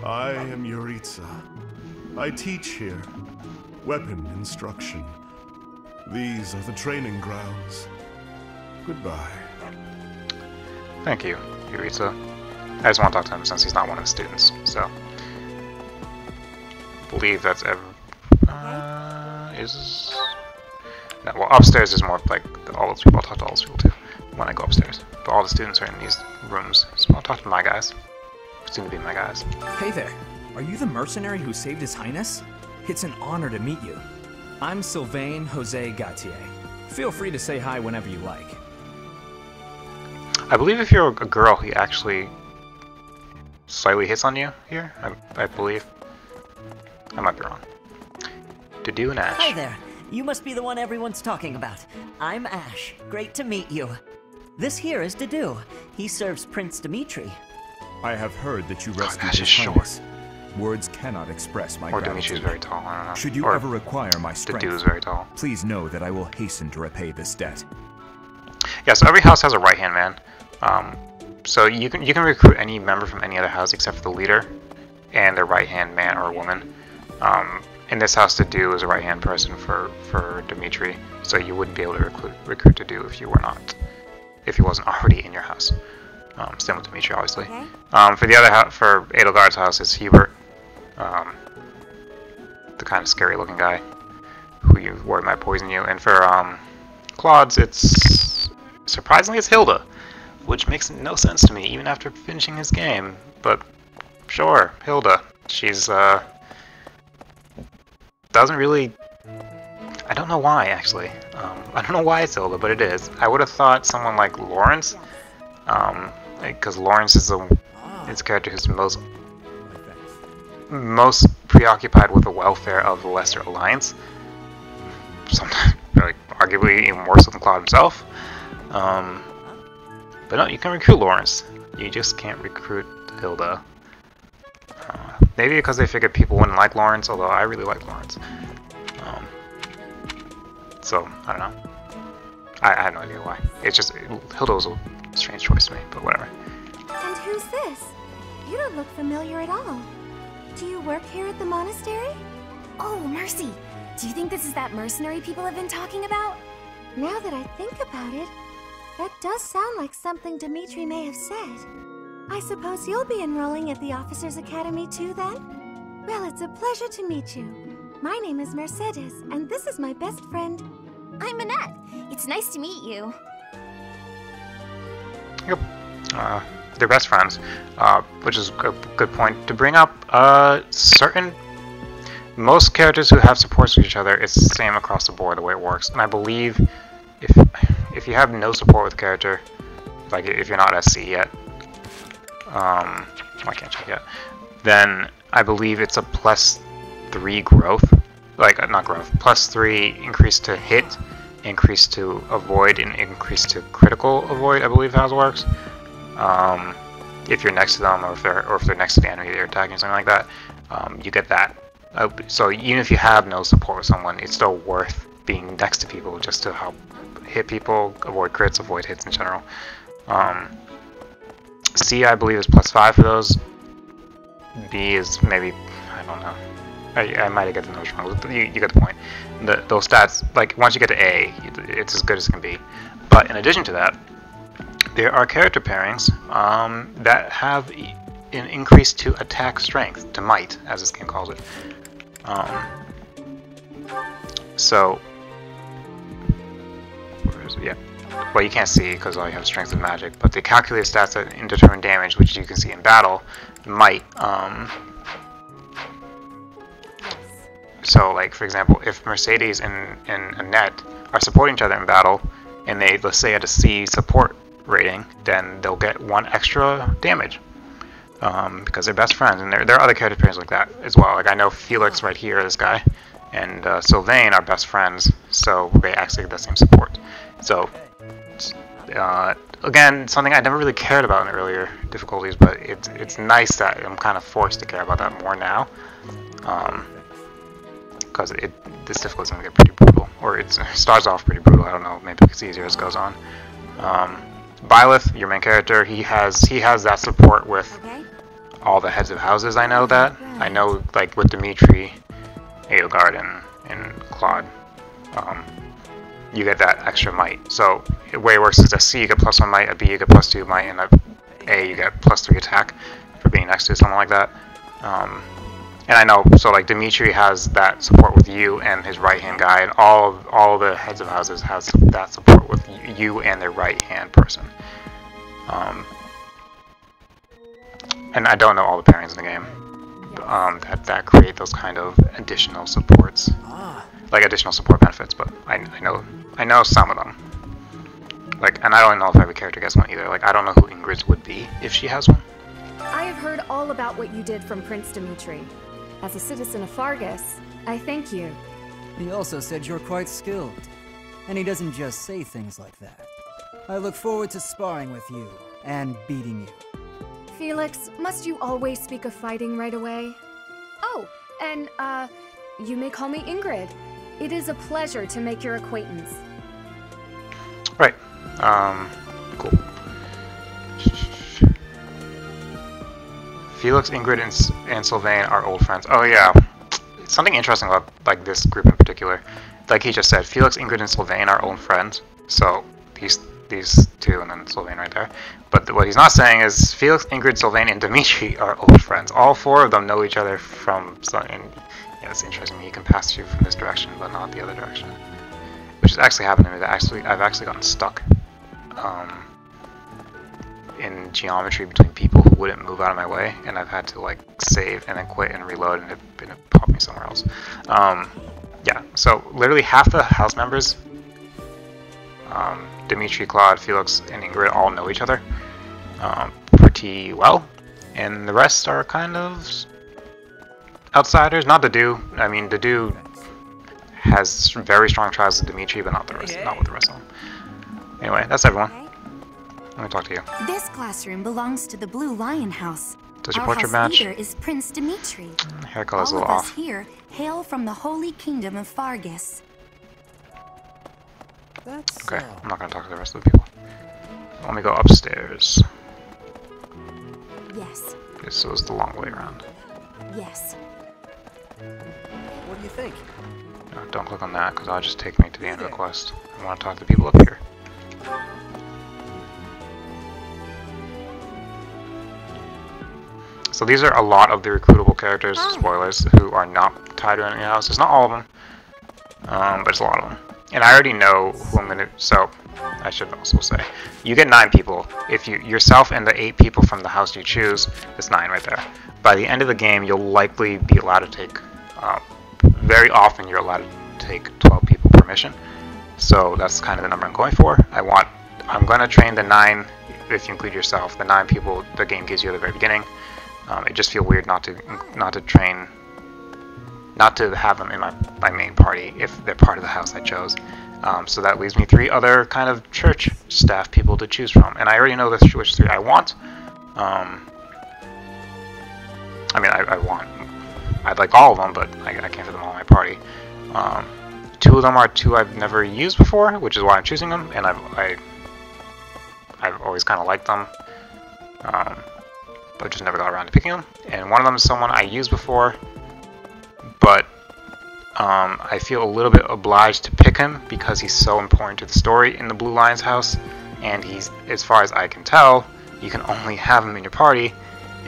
[SPEAKER 5] I am Yuritsa. I teach here. Weapon instruction. These are the training grounds. Goodbye.
[SPEAKER 1] Thank you, Yuritsa. I just want to talk to him since he's not one of the students, so. I believe that's is... No, well, upstairs is more like all those people. I'll talk to all those people too when I go upstairs. But all the students are in these rooms, so I'll talk to my guys. Seem to be my guys.
[SPEAKER 13] Hey there. Are you the mercenary who saved His Highness? It's an honor to meet you. I'm Sylvain Jose Gautier. Feel free to say hi whenever you like.
[SPEAKER 1] I believe if you're a girl, he actually slightly hits on you here. I believe. I might be wrong. Dedue and Ash.
[SPEAKER 14] Hi there. You must be the one everyone's talking about. I'm Ash. Great to meet you. This here is Dedue. He serves Prince Dimitri.
[SPEAKER 15] I have heard that you rescued
[SPEAKER 1] Ash
[SPEAKER 15] His
[SPEAKER 1] is
[SPEAKER 15] Highness. Words cannot express my
[SPEAKER 1] Or
[SPEAKER 15] gratitude.
[SPEAKER 1] Dimitri's very tall, I don't know.
[SPEAKER 15] Should you
[SPEAKER 1] Or
[SPEAKER 15] ever require my strength,
[SPEAKER 1] Dedue's very tall.
[SPEAKER 15] please know that I will hasten to repay this debt.
[SPEAKER 1] Yeah, so every house has a right-hand man. So you can recruit any member from any other house except for the leader and their right-hand man or woman. In this house, Dedue is a right-hand person for Dimitri, so you wouldn't be able to recruit Dedue if he wasn't already in your house. Same with Dimitri, obviously.
[SPEAKER 3] Okay.
[SPEAKER 1] For the other for Edelgard's house is Hubert, the kind of scary-looking guy who you worry might poison you. And for Claude's, surprisingly it's Hilda, which makes no sense to me even after finishing his game. But sure, Hilda. She's doesn't really. I don't know why actually. I don't know why it's Hilda, but it is. I would have thought someone like Lawrence. Because Lawrence is a character who's most preoccupied with the welfare of the Lesser Alliance. Sometimes, like, arguably even more so than Cloud himself. But no, you can recruit Lawrence. You just can't recruit Hilda. Maybe because they figured people wouldn't like Lawrence, although I really like Lawrence. So, I don't know. I have no idea why. It's just, Hilda was a strange choice to me, but whatever.
[SPEAKER 3] And who's this? You don't look familiar at all. Do you work here at the monastery?
[SPEAKER 16] Oh, Mercy! Do you think this is that mercenary people have been talking about?
[SPEAKER 3] Now that I think about it, that does sound like something Dimitri may have said. I suppose you'll be enrolling at the Officers' Academy too, then? Well, it's a pleasure to meet you. My name is Mercedes, and this is my best friend.
[SPEAKER 16] I'm Annette. It's nice to meet you.
[SPEAKER 1] Yep. They're best friends, which is a good point to bring up. Most characters who have supports with each other, it's the same across the board the way it works. And I believe if you have no support with a character, like if you're not SC yet, I can't check yet, then I believe it's a +3 growth, like not growth, +3 increase to hit, increase to avoid, and increase to critical avoid. I believe how it works. If you're next to them, or if they're next to the enemy they're attacking, or something like that, you get that. So even if you have no support with someone, it's still worth being next to people just to help hit people, avoid crits, avoid hits in general. C, I believe, is +5 for those. B is maybe, I don't know. I might have got the notes wrong. You get the point. Those stats, like once you get to A, it's as good as it can be. But in addition to that, there are character pairings that have an increase to attack strength, to might, as this game calls it. So, where is it? Yeah. Well, you can't see because all you have strength and magic, but they calculate stats that indeterminate damage, which you can see in battle. Might. So, like for example, if Mercedes and Annette are supporting each other in battle, and they, let's say, at a C support rating, then they'll get 1 extra damage because they're best friends. And there are other character pairings like that as well. Like I know Felix right here, this guy, and Sylvain are best friends, so they actually get the same support. So again, something I never really cared about in earlier difficulties, but it's nice that I'm kind of forced to care about that more now. because this difficulty is going to get pretty brutal, or it starts off pretty brutal. I don't know, maybe it gets easier as it goes on. Byleth, your main character, he has that support with all the heads of houses. I know that. I know, like with Dimitri, Edelgard, and Claude, you get that extra might. So the way it works is a C you get +1 might, a B you get +2 might, and a you get +3 attack for being next to something like that. And I know, so like Dimitri has that support with you and his right-hand guy, and all the heads of houses has that support with you and their right-hand person. And I don't know all the pairings in the game that create those kind of additional supports, like additional support benefits. But I know some of them. Like, and I don't know if every character gets one either. Like, I don't know who Ingrid's would be if she has one.
[SPEAKER 2] I have heard all about what you did from Prince Dimitri. As a citizen of Fargus, I thank you.
[SPEAKER 17] He also said you're quite skilled. And he doesn't just say things like that. I look forward to sparring with you and beating you.
[SPEAKER 2] Felix, must you always speak of fighting right away? Oh, and, you may call me Ingrid. It is a pleasure to make your acquaintance.
[SPEAKER 1] Right. Cool. Felix, Ingrid, and Sylvain are old friends. Oh yeah, something interesting about like this group in particular. Like he just said, Felix, Ingrid, and Sylvain are old friends. So these two, and then Sylvain right there. But what he's not saying is Felix, Ingrid, Sylvain, and Dimitri are old friends. All four of them know each other from something. Yeah, it's interesting. You can pass through from this direction, but not the other direction. Which has actually happened to me. That I've actually gotten stuck in geometry between people who wouldn't move out of my way, and I've had to like save and then quit and reload, and it popped me somewhere else. Yeah, so literally half the house members, Dimitri, Claude, Felix, and Ingrid all know each other pretty well, and the rest are kind of outsiders. Not Dedu. I mean, Dedu has very strong ties with Dimitri, but not the rest. Not with the rest of them. Anyway, that's everyone. Let me talk to you.
[SPEAKER 16] This classroom belongs to the Blue Lion House.
[SPEAKER 1] Does your
[SPEAKER 16] Our
[SPEAKER 1] portrait
[SPEAKER 16] house
[SPEAKER 1] match?
[SPEAKER 16] leader is Prince Dimitri.
[SPEAKER 1] Hair color's a
[SPEAKER 16] All
[SPEAKER 1] little
[SPEAKER 16] of us
[SPEAKER 1] off.
[SPEAKER 16] here hail from the Holy Kingdom of Fargus.
[SPEAKER 1] Okay, I'm not gonna talk to the rest of the people. Let me go upstairs.
[SPEAKER 16] Yes.
[SPEAKER 1] This was the long way around.
[SPEAKER 16] Yes.
[SPEAKER 12] What do you think?
[SPEAKER 1] No, don't click on that, because that'll just take me to the end of the quest. I want to talk to the people up here. So these are a lot of the recruitable characters, spoilers, who are not tied to any house. It's not all of them, but it's a lot of them. And I already know who I'm gonna. So I should also say, you get 9 people. If you yourself and the 8 people from the house you choose, it's 9 right there. By the end of the game, you'll likely be allowed to take. Very often, you're allowed to take 12 people per mission. So that's kind of the number I'm going for. I'm gonna train the 9, if you include yourself, the 9 people the game gives you at the very beginning. It just feels weird not to have them in my main party if they're part of the house I chose. So that leaves me 3 other kind of church staff people to choose from, and I already know which 3 I want. I mean, I'd like all of them, but I can't fit them all in my party. 2 of them are 2 I've never used before, which is why I'm choosing them, and I've always kind of liked them. But just never got around to picking them. And one of them is someone I used before, but I feel a little bit obliged to pick him because he's so important to the story in the Blue Lion's house, and he's, as far as I can tell, you can only have him in your party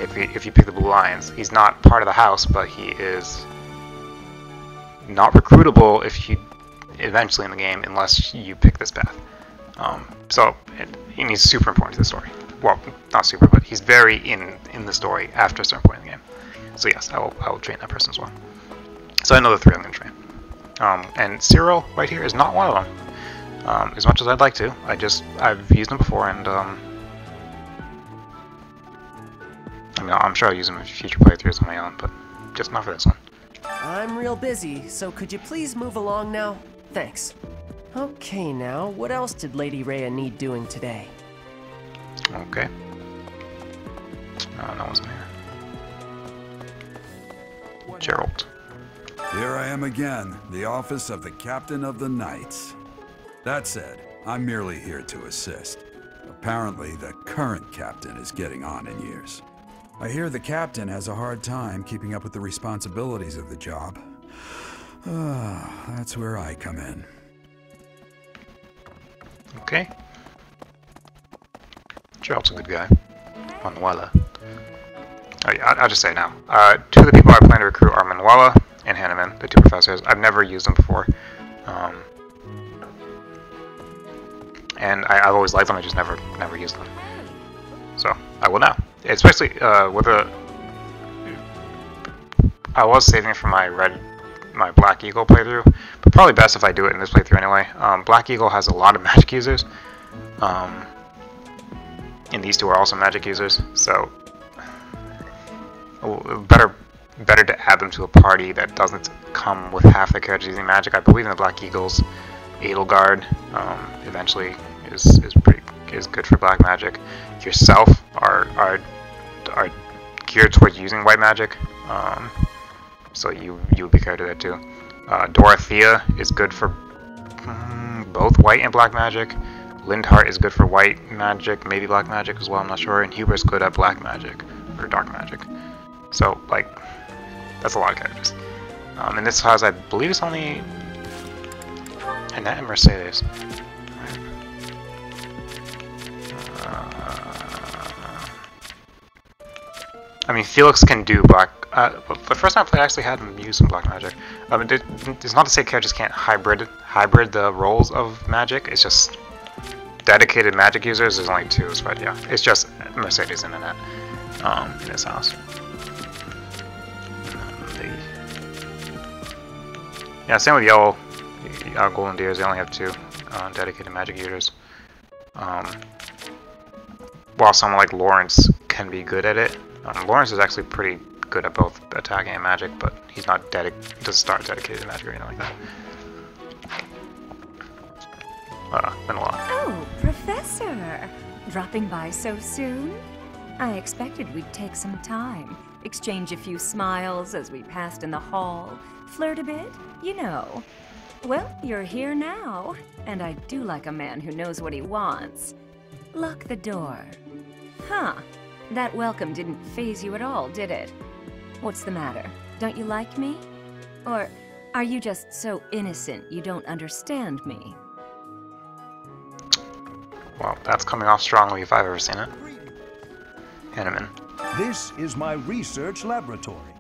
[SPEAKER 1] if you pick the Blue Lions. He's not part of the house, but he is not recruitable eventually in the game unless you pick this path. And he's super important to the story. Well, not super, but he's very in the story after a certain point in the game. So yes, I will train that person as well. So I know the 3 I'm going to train. And Cyril right here is not one of them. As much as I'd like to, I've used him before, and I mean, I'm sure I'll use him in future playthroughs on my own, but just not for this one.
[SPEAKER 18] I'm real busy, so could you please move along now? Thanks. Okay, now, what else did Lady Rhea need doing today?
[SPEAKER 1] Okay. No one's in here. Gerald.
[SPEAKER 4] Here I am again, the office of the Captain of the Knights. That said, I'm merely here to assist. Apparently, the current captain is getting on in years. I hear the captain has a hard time keeping up with the responsibilities of the job. That's where I come in.
[SPEAKER 1] Okay. Gerald's a good guy. Manuela. Oh, yeah, I'll just say now. Two of the people I plan to recruit are Manuela and Hanneman, the two professors. I've never used them before. And I've always liked them, I just never used them. So, I will now. Especially with a... I was saving it for my Black Eagle playthrough, but probably best if I do it in this playthrough anyway. Black Eagle has a lot of magic users. And these two are also magic users, so... Better to add them to a party that doesn't come with half the characters using magic. I believe in the Black Eagles, Edelgard eventually is good for black magic. Yourself are geared towards using white magic, so you would be carried to that too. Dorothea is good for both white and black magic. Lindhart is good for white magic, maybe black magic as well, I'm not sure. And Huber's good at black magic or dark magic. So, like, that's a lot of characters. And this has, I believe it's only Annette and Mercedes. I mean, Felix can do black. The first time I played, I actually had him use some black magic. It's not to say characters can't hybrid the roles of magic. It's just dedicated magic users. There's only two, but yeah, it's just Mercedes and Annette in his house. Yeah, same with Yellow. Golden Deers, they only have two dedicated magic users. While someone like Lawrence can be good at it. Lawrence is actually pretty good at both attacking and magic, but he's not doesn't start dedicated to magic or anything like that. Manuela.
[SPEAKER 10] Oh, Professor! Dropping by so soon? I expected we'd take some time, exchange a few smiles as we passed in the hall, flirt a bit, you know. Well, you're here now, and I do like a man who knows what he wants. Lock the door. Huh. That welcome didn't faze you at all, did it? What's the matter? Don't you like me? Or are you just so innocent you don't understand me?
[SPEAKER 1] Well, that's coming off strongly if I've ever seen it. Hanneman.
[SPEAKER 11] This is my research laboratory.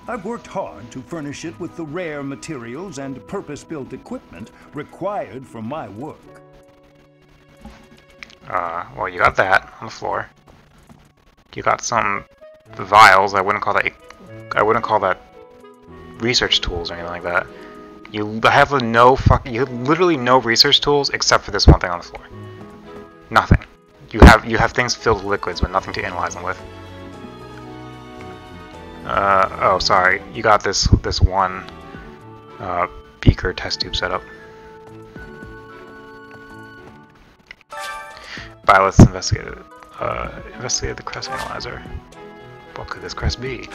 [SPEAKER 11] I've worked hard to furnish it with the rare materials and purpose-built equipment required for my work.
[SPEAKER 1] Well, you got that on the floor. You got some vials. I wouldn't call that research tools or anything like that. You have you have literally no research tools except for this one thing on the floor. Nothing. You have things filled with liquids, but nothing to analyze them with. Oh, sorry. You got this one beaker test tube setup. Violet's investigated the crest analyzer. What could this crest be?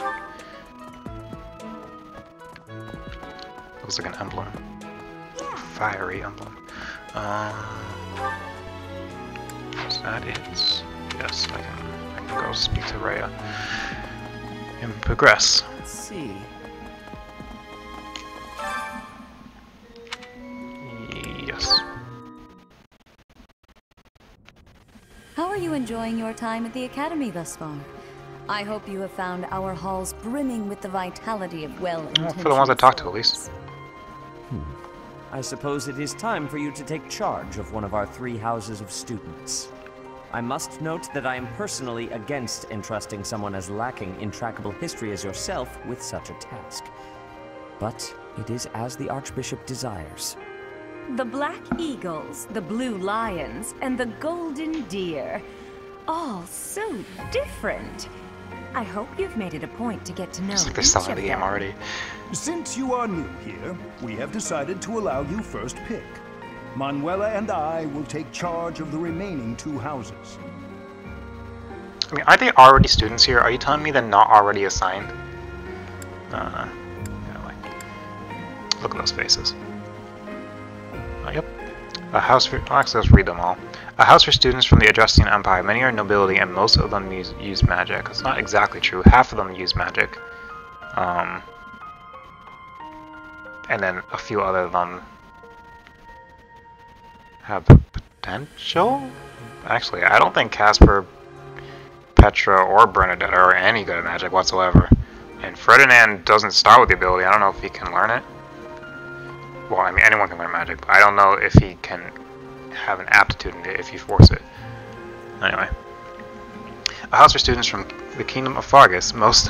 [SPEAKER 1] Looks like an emblem. Fiery emblem. Is that it? Yes, I can go speak to Rhea and progress.
[SPEAKER 18] Let's see.
[SPEAKER 1] Yes.
[SPEAKER 8] How are you enjoying your time at the Academy thus far? I hope you have found our halls brimming with the vitality of well-intentioned
[SPEAKER 1] for the ones I talked to, at least.
[SPEAKER 9] I suppose it is time for you to take charge of one of our 3 houses of students. I must note that I am personally against entrusting someone as lacking in trackable history as yourself with such a task. But it is as the Archbishop desires.
[SPEAKER 10] The Black Eagles, the Blue Lions, and the Golden Deer. All so different. I hope you've made it a point to get to know
[SPEAKER 1] It's like they're
[SPEAKER 10] each
[SPEAKER 1] selling
[SPEAKER 10] of
[SPEAKER 1] the game
[SPEAKER 10] them.
[SPEAKER 1] already.
[SPEAKER 11] Since you are new here, we have decided to allow you first pick. Manuela and I will take charge of the remaining 2 houses.
[SPEAKER 1] I mean, are they already students here? Are you telling me they're not already assigned? Look at those faces. Oh, yep. A house for... Oh, actually, let's read them all. A house for students from the Adrestian Empire. Many are nobility, and most of them use magic. It's not exactly true. Half of them use magic. And then a few other of them have potential? Actually, I don't think Casper, Petra, or Bernadette are any good at magic whatsoever. And Ferdinand doesn't start with the ability. I don't know if he can learn it. Well, I mean, anyone can learn magic, but I don't know if he can have an aptitude in it if you force it. Anyway. A house for students from the Kingdom of Fargus. Most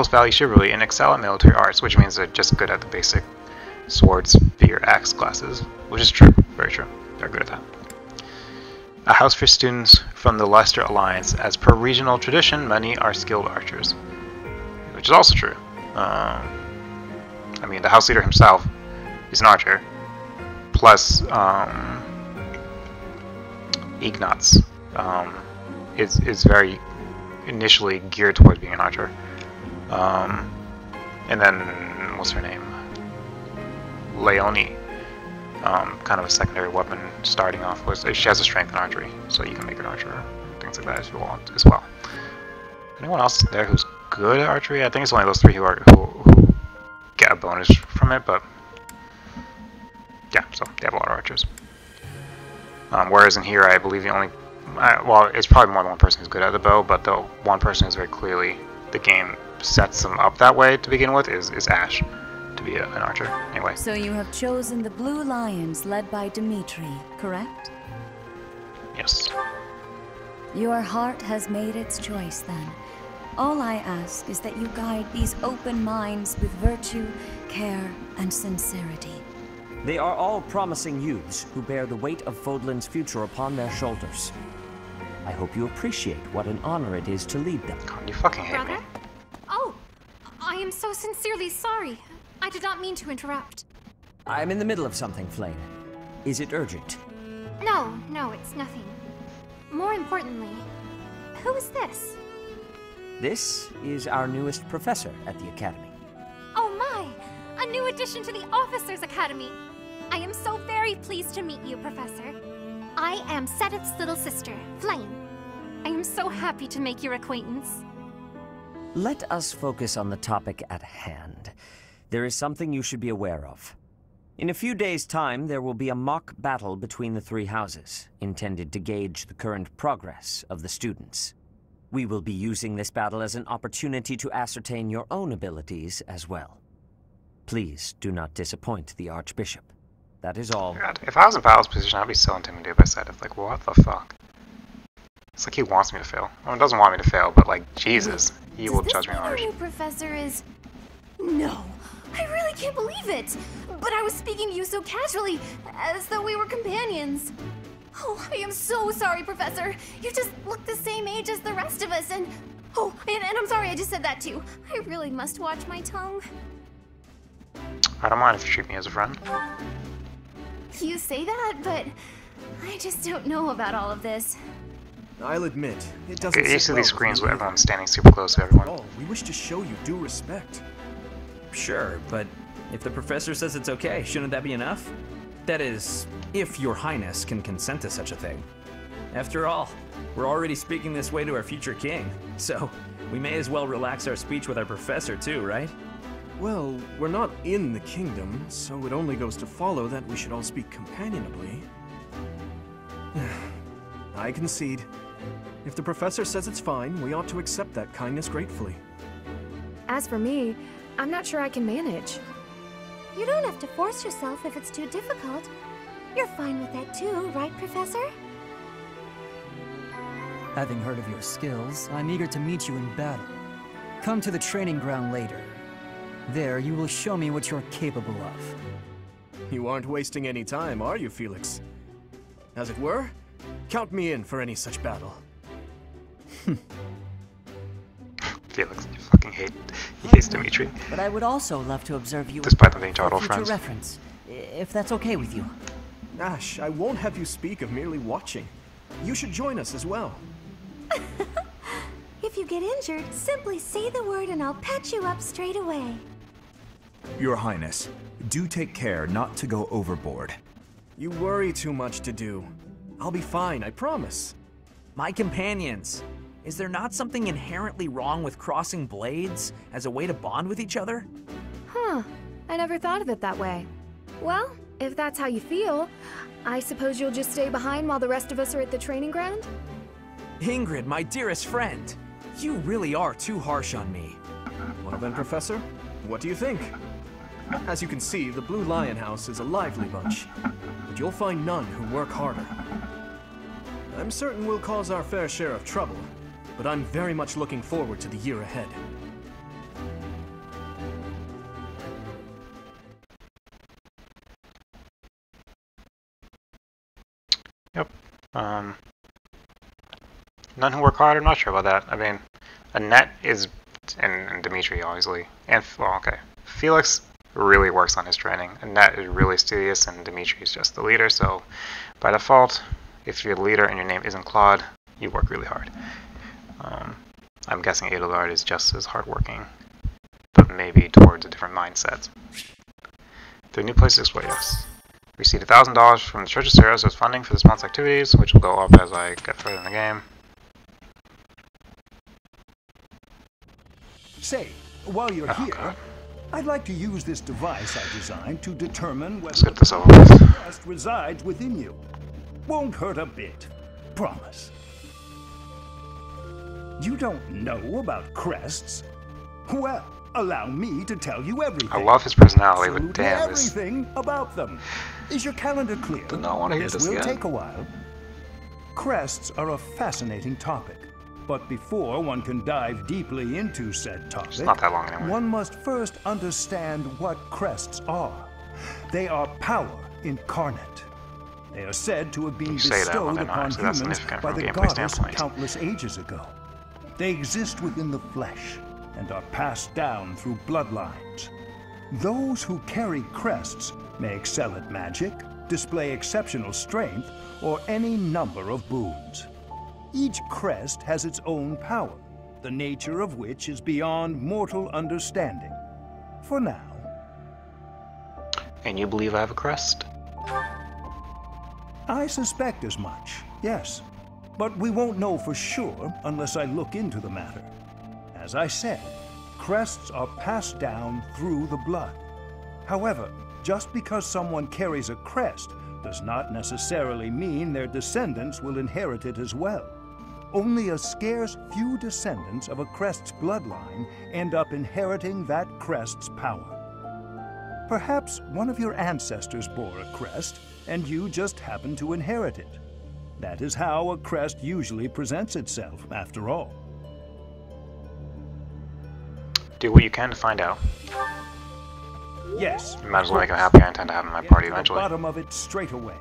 [SPEAKER 1] value chivalry and excel at military arts, which means they're just good at the basic sword, spear, axe classes. Which is true. Very true. They're good at that. A house for students from the Leicester Alliance. As per regional tradition, many are skilled archers. Which is also true. I mean, the house leader himself is an archer. Plus, Ignatz is very initially geared towards being an archer. And then, what's her name? Leonie. Kind of a secondary weapon starting off with. She has a strength in archery, so you can make her an archer. Things like that if you want as well. Anyone else there who's good at archery? I think it's only those three who get a bonus from it, but yeah, so they have a lot of archers. Whereas in here, I believe the only... well, it's probably more than one person who's good at the bow, but the one person who's very clearly... the game sets them up that way to begin with is Ash, to be an archer. Anyway.
[SPEAKER 8] So you have chosen the Blue Lions led by Dimitri, correct?
[SPEAKER 1] Yes.
[SPEAKER 8] Your heart has made its choice then. All I ask is that you guide these open minds with virtue, care, and sincerity.
[SPEAKER 9] They are all promising youths who bear the weight of Fodlan's future upon their shoulders. I hope you appreciate what an honor it is to lead them.
[SPEAKER 1] God, you fucking hate me.
[SPEAKER 16] Oh, I am so sincerely sorry. I did not mean to interrupt.
[SPEAKER 9] I'm in the middle of something, Flame. Is it urgent?
[SPEAKER 16] No, it's nothing. More importantly, who is this?
[SPEAKER 9] This is our newest professor at the Academy.
[SPEAKER 16] Oh my! A new addition to the Officers Academy! I am so very pleased to meet you, Professor. I am Sedith's little sister, Flame. I am so happy to make your acquaintance.
[SPEAKER 9] Let us focus on the topic at hand. There is something you should be aware of. In a few days' time, there will be a mock battle between the three houses, intended to gauge the current progress of the students. We will be using this battle as an opportunity to ascertain your own abilities as well. Please do not disappoint the Archbishop. That is all.
[SPEAKER 1] God, if I was in Palad's position, I'd be so intimidated by Sedith. Like, what the fuck? It's like he wants me to fail. Well, he doesn't want me to fail, but like, Jesus, he will judge me harsh.
[SPEAKER 3] Does this mean our new professor is... No, I really can't believe it! But I was speaking to you so casually, as though we were companions. Oh, I am so sorry, Professor. You just look the same age as the rest of us, and... Oh, and I'm sorry I just said that too. I really must watch my tongue.
[SPEAKER 1] I don't mind if you treat me as a friend.
[SPEAKER 3] You say that, but I just don't know about all of this.
[SPEAKER 6] I'll admit, it doesn't
[SPEAKER 1] Okay, you
[SPEAKER 6] sit
[SPEAKER 1] see
[SPEAKER 6] well
[SPEAKER 1] these
[SPEAKER 6] with
[SPEAKER 1] screens
[SPEAKER 6] me
[SPEAKER 1] where
[SPEAKER 6] either.
[SPEAKER 1] everyone's standing super close to everyone.
[SPEAKER 6] Oh, we wish to show you due respect.
[SPEAKER 13] Sure, but if the professor says it's okay, shouldn't that be enough? That is, if your highness can consent to such a thing. After all, we're already speaking this way to our future king, so we may as well relax our speech with our professor too, right?
[SPEAKER 6] Well, we're not in the kingdom, so it only goes to follow that we should all speak companionably. I concede. If the professor says it's fine, we ought to accept that kindness gratefully.
[SPEAKER 2] As for me, I'm not sure I can manage.
[SPEAKER 3] You don't have to force yourself if it's too difficult. You're fine with that too, right, Professor?
[SPEAKER 17] Having heard of your skills, I'm eager to meet you in battle. Come to the training ground later. There, you will show me what you're capable of.
[SPEAKER 6] You aren't wasting any time, are you, Felix? As it were, count me in for any such battle.
[SPEAKER 1] Felix, you fucking he hates Dimitri.
[SPEAKER 14] But I would also love to observe you
[SPEAKER 1] Despite them being total
[SPEAKER 14] for future
[SPEAKER 1] friends.
[SPEAKER 14] reference, if that's okay with you.
[SPEAKER 6] Ash, I won't have you speak of merely watching. You should join us as well.
[SPEAKER 3] If you get injured, simply say the word and I'll patch you up straight away.
[SPEAKER 15] Your Highness, Do take care not to go overboard.
[SPEAKER 6] You worry too much to do. I'll be fine, I promise.
[SPEAKER 13] My companions, is there not something inherently wrong with crossing blades as a way to bond with each other?
[SPEAKER 19] Huh, I never thought of it that way. Well, if that's how you feel, I suppose you'll just stay behind while the rest of us are at the training ground?
[SPEAKER 13] Ingrid, my dearest friend, you really are too harsh on me.
[SPEAKER 6] Well then, Professor, what do you think? As you can see, the Blue Lion House is a lively bunch, but you'll find none who work harder. I'm certain we'll cause our fair share of trouble, but I'm very much looking forward to the year ahead.
[SPEAKER 1] Yep. None who work hard, I'm not sure about that. I mean, Annette is, and Dimitri, obviously, and, well, okay. Felix really works on his training. Annette is really studious, and Dimitri is just the leader, so by default, if you're the leader and your name isn't Claude, you work really hard. I'm guessing Edelgard is just as hardworking, but maybe towards a different mindset. There are new places to explore, yes. Received $1,000 from the Church of Ceros as funding for this month's activities, which will go up as I get further in the game.
[SPEAKER 11] Say, while you're here, I'd like to use this device I designed to determine whether the crest resides within you. Won't hurt a bit. Promise. You don't know about crests? Well, allow me to tell you everything.
[SPEAKER 1] I love his personality, but damn,
[SPEAKER 11] everything about them. Is your calendar clear?
[SPEAKER 1] Do not want to hear this
[SPEAKER 11] will
[SPEAKER 1] again.
[SPEAKER 11] Take a while. Crests are a fascinating topic, but before one can dive deeply into said topic,
[SPEAKER 1] it's not that long anyway.
[SPEAKER 11] One must first understand what crests are. They are power incarnate. They are said to have been bestowed upon humans by the goddess countless ages ago. They exist within the flesh and are passed down through bloodlines. Those who carry crests may excel at magic, display exceptional strength, or any number of boons. Each crest has its own power, the nature of which is beyond mortal understanding. For now.
[SPEAKER 1] And you believe I have a crest?
[SPEAKER 11] I suspect as much, yes. But we won't know for sure unless I look into the matter. As I said, crests are passed down through the blood. However, just because someone carries a crest does not necessarily mean their descendants will inherit it as well. Only a scarce few descendants of a crest's bloodline end up inheriting that crest's power. Perhaps one of your ancestors bore a crest, and you just happen to inherit it. That is how a crest usually presents itself, after all.
[SPEAKER 1] Do what you can to find out.
[SPEAKER 11] Yes.
[SPEAKER 1] You might as well make him happy. I intend to have him in my party eventually.
[SPEAKER 11] Get to the bottom of it straight away.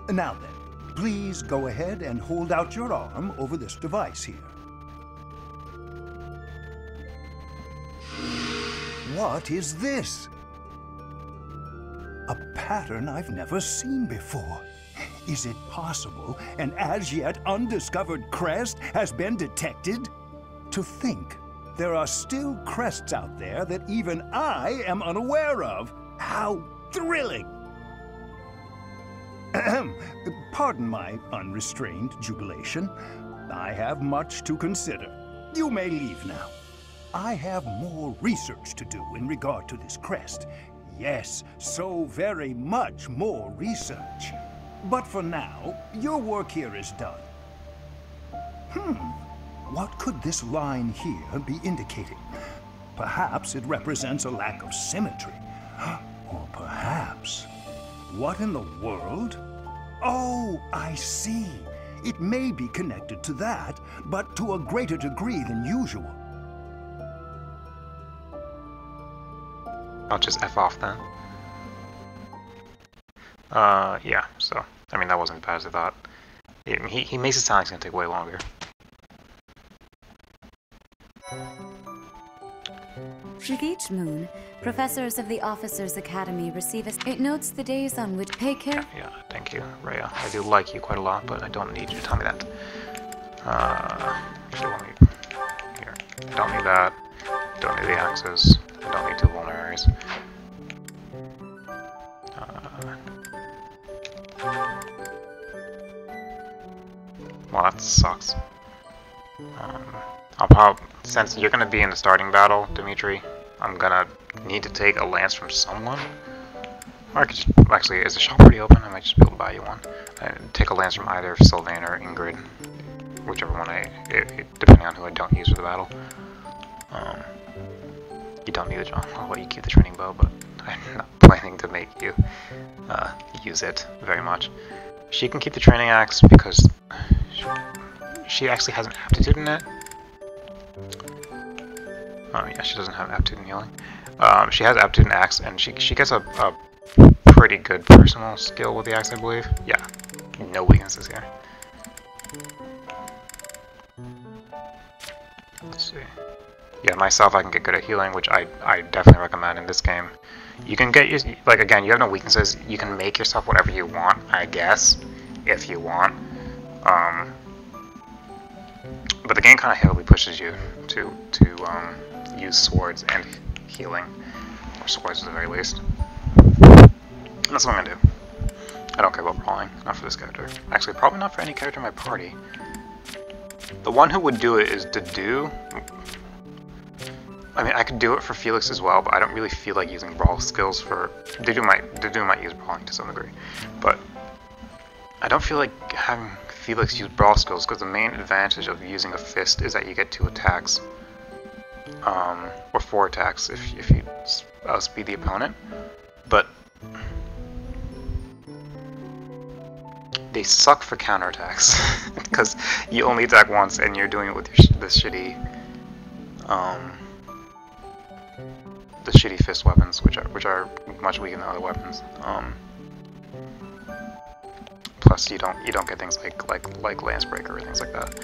[SPEAKER 11] Now then, please go ahead and hold out your arm over this device here. What is this? A pattern I've never seen before. Is it possible an as yet undiscovered crest has been detected? To think there are still crests out there that even I am unaware of. How thrilling! Pardon my unrestrained jubilation. I have much to consider. You may leave now. I have more research to do in regard to this crest. Yes, so very much more research. But for now, your work here is done. What could this line here be indicating? Perhaps it represents a lack of symmetry. Or perhaps... What in the world? Oh, I see. It may be connected to that, but to a greater degree than usual.
[SPEAKER 1] I'll just F off then. Yeah, so, I mean, that wasn't as bad as I thought. He makes it sound like it's gonna take way longer.
[SPEAKER 8] With each moon, professors of the Officers' Academy receive it notes the days on which pay care.
[SPEAKER 1] Yeah, thank you, Rhea. I do like you quite a lot, but I don't need you to tell me that. Here. Don't need that. Don't need the axes. Don't need two vulneraries. Well, that sucks. I'll probably, since you're gonna be in the starting battle, Dimitri, I'm gonna need to take a lance from someone. Or I could just, actually, is the shop already open? I might just be able to buy you one. Take a lance from either Sylvain or Ingrid, whichever one depending on who I don't use for the battle. You don't need it, John. I'll let you keep the training bow, but I'm not planning to make you use it very much. She can keep the training axe because she actually has an aptitude in it. Oh yeah, she doesn't have aptitude in healing. She has aptitude in axe, and she gets a pretty good personal skill with the axe, I believe. Yeah, no weaknesses here. Let's see. Yeah, myself, I can get good at healing, which I definitely recommend in this game. You can get, like, again, you have no weaknesses. You can make yourself whatever you want, I guess, if you want. But the game kind of heavily pushes you to use swords and healing, or swords at the very least. And that's what I'm gonna do. I don't care about brawling, not for this character. Actually, probably not for any character in my party. The one who would do it is Dedue. I mean, I could do it for Felix as well, but I don't really feel like using brawl skills for... Dedue might use brawling to some degree, but I don't feel like having Felix use brawl skills, because the main advantage of using a fist is that you get 2 attacks, or 4 attacks if you outspeed the opponent, but they suck for counterattacks, because you only attack once and you're doing it with your the shitty fist weapons, which are much weaker than other weapons. Plus, you don't get things like Lance Breaker or things like that.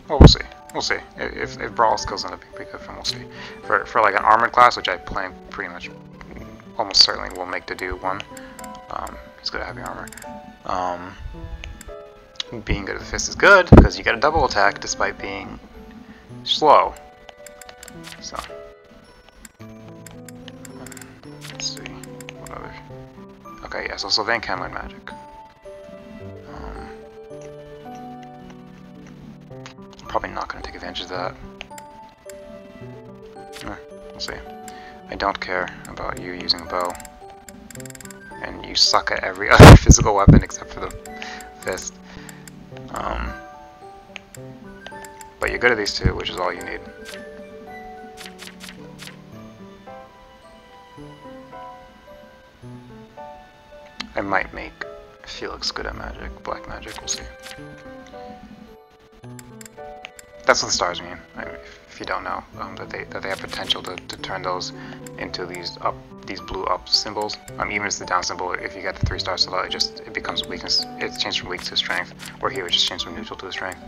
[SPEAKER 1] Well, we'll see. We'll see. If brawl skills end up being pretty good, then we'll see. For like an armored class, which I plan pretty much, almost certainly will make Dedue one. He's good at heavy armor. Being good at the fist is good because you get a double attack despite being slow. So. Let's see. What other? Okay, yeah, so Sylvain can learn magic. Probably not going to take advantage of that. We'll see. I don't care about you using a bow. And you suck at every other physical weapon except for the fist. But you're good at these 2, which is all you need. I might make Felix good at magic, black magic, we'll see. That's what the stars mean, if you don't know, that they have potential to turn those into these blue up symbols. Even if it's the down symbol, if you get the 3-star still, it becomes weakness. It's changed from weak to strength, or here it just changed from neutral to strength.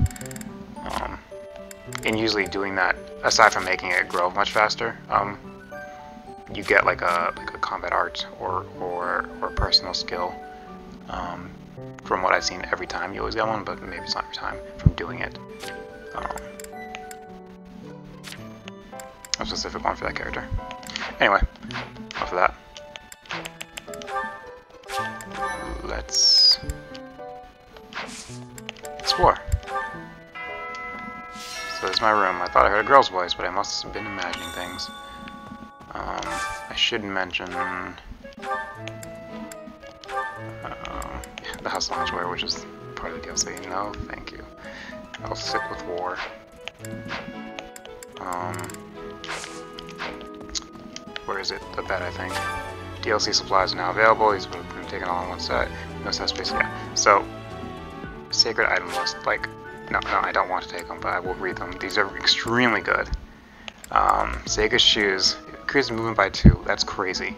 [SPEAKER 1] And usually doing that, aside from making it grow much faster, you get like a combat art or personal skill. From what I've seen, every time you always get one, but maybe it's not every time from doing it. A specific one for that character. Anyway, enough of that. Let's explore. So this is my room. I thought I heard a girl's voice, but I must have been imagining things. I should mention the house loungewear, which is part of the DLC. No, thank you. I'll stick with war. Where is it? The bed, I think. DLC supplies are now available. These would have been taken all in one set. No set space, yeah. So, sacred item list. Like, no, I don't want to take them, but I will read them. These are extremely good. Sega's shoes. Increases movement by 2. That's crazy.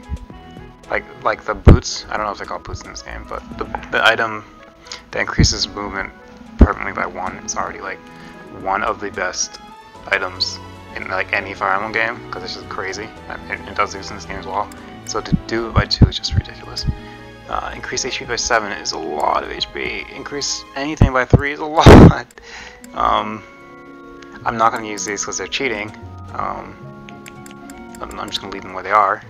[SPEAKER 1] Like the boots. I don't know if they call boots in this game, but the item that increases movement permanently by 1 is already like one of the best items in like any Fire Emblem game, because it's just crazy. It does this in this game as well. So to do it by 2 is just ridiculous. Increase HP by 7 is a lot of HP. Increase anything by 3 is a lot. I'm not going to use these because they're cheating. I'm just going to leave them where they are.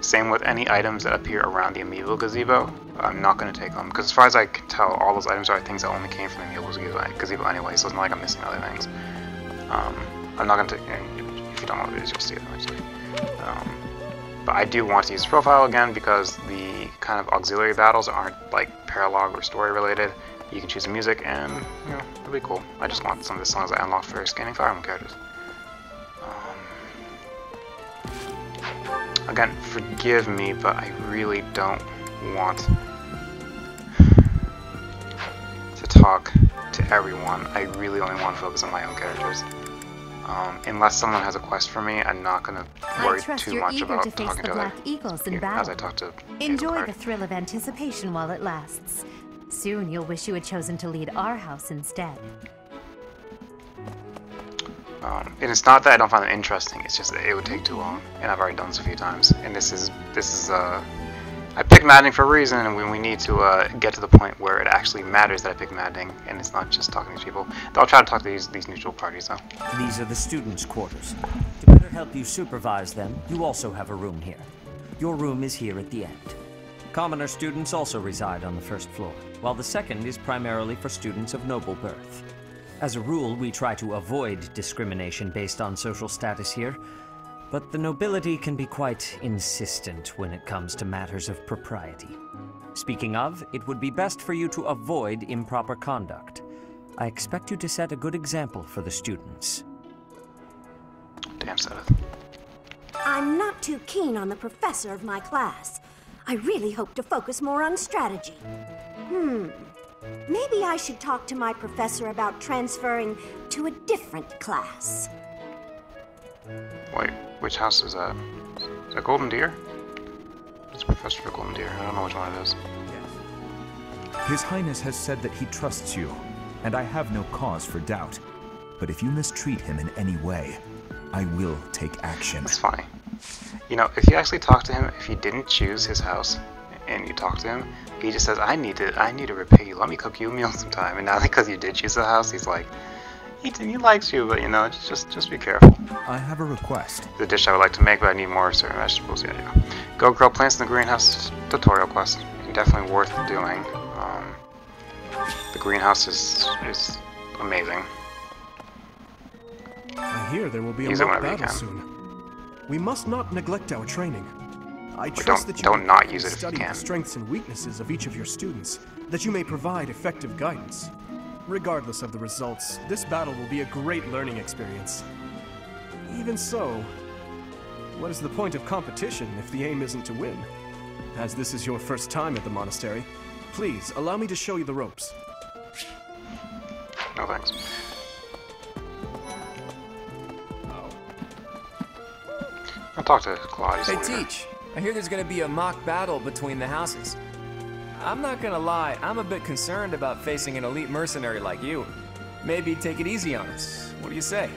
[SPEAKER 1] Same with any items that appear around the amiibo gazebo. I'm not going to take them, because as far as I can tell, all those items are things that only came from the amiibo gazebo anyway, so it's not like I'm missing other things. I'm not going to take, if you don't know what it is, you'll see it eventually. But I do want to use this profile again, because the kind of auxiliary battles aren't like paralogue or story related. You can choose the music, and you know, it'll be cool. I just want some of the songs I unlocked for scanning Fire Emblem characters. Again, forgive me, but I really don't want to talk to everyone. I really only want to focus on my own characters. Unless someone has a quest for me, I'm not going to worry too much about talking to
[SPEAKER 2] Black Eagles in battle.
[SPEAKER 1] as I talk to
[SPEAKER 2] Enjoy the thrill of anticipation while it lasts. Soon you'll wish you had chosen to lead our house instead.
[SPEAKER 1] And it's not that I don't find them interesting, it's just that it would take too long, and I've already done this a few times. And this is I picked Maddening for a reason, and we need to get to the point where it actually matters that I picked Maddening, and it's not just talking to people. I'll try to talk to these neutral parties, though.
[SPEAKER 9] These are the students' quarters. To better help you supervise them, you also have a room here. Your room is here at the end. Commoner students also reside on the first floor, while the second is primarily for students of noble birth. As a rule, we try to avoid discrimination based on social status here, but the nobility can be quite insistent when it comes to matters of propriety. Speaking of, it would be best for you to avoid improper conduct. I expect you to set a good example for the students.
[SPEAKER 1] Damn, Seth.
[SPEAKER 20] I'm not too keen on the professor of my class. I really hope to focus more on strategy. Maybe I should talk to my professor about transferring to a different class.
[SPEAKER 1] Wait, which house is that? Is that Golden Deer? It's Professor of Golden Deer. I don't know which one it is.
[SPEAKER 15] His Highness has said that he trusts you, and I have no cause for doubt. But if you mistreat him in any way, I will take action.
[SPEAKER 1] It's funny. You know, if you actually talk to him, if you didn't choose his house, and you talk to him, he just says, I need to repay you. Let me cook you a meal sometime. And now because you did choose the house, he's like, he likes you, but you know, just be careful.
[SPEAKER 15] I have a request.
[SPEAKER 1] The dish I would like to make, but I need more certain vegetables. Yeah. Go grow plants in the greenhouse tutorial quest. Definitely worth doing. The greenhouse is amazing.
[SPEAKER 6] I hear there will be a
[SPEAKER 1] Use it
[SPEAKER 6] mock
[SPEAKER 1] whenever you
[SPEAKER 6] battle
[SPEAKER 1] can.
[SPEAKER 6] soon. We must not neglect our training. I
[SPEAKER 1] But
[SPEAKER 6] trust that you
[SPEAKER 1] don't
[SPEAKER 6] will
[SPEAKER 1] not
[SPEAKER 6] carefully
[SPEAKER 1] use it if you
[SPEAKER 6] study
[SPEAKER 1] can.
[SPEAKER 6] the strengths and weaknesses of each of your students, that you may provide effective guidance. Regardless of the results, this battle will be a great learning experience. Even so, what is the point of competition if the aim isn't to win? As this is your first time at the monastery, please allow me to show you the ropes.
[SPEAKER 1] No thanks. I'll talk to Claude.
[SPEAKER 7] Hey, Teach. I hear there's gonna be a mock battle between the houses. I'm not gonna lie, I'm a bit concerned about facing an elite mercenary like you. Maybe take it easy on us. What do you say?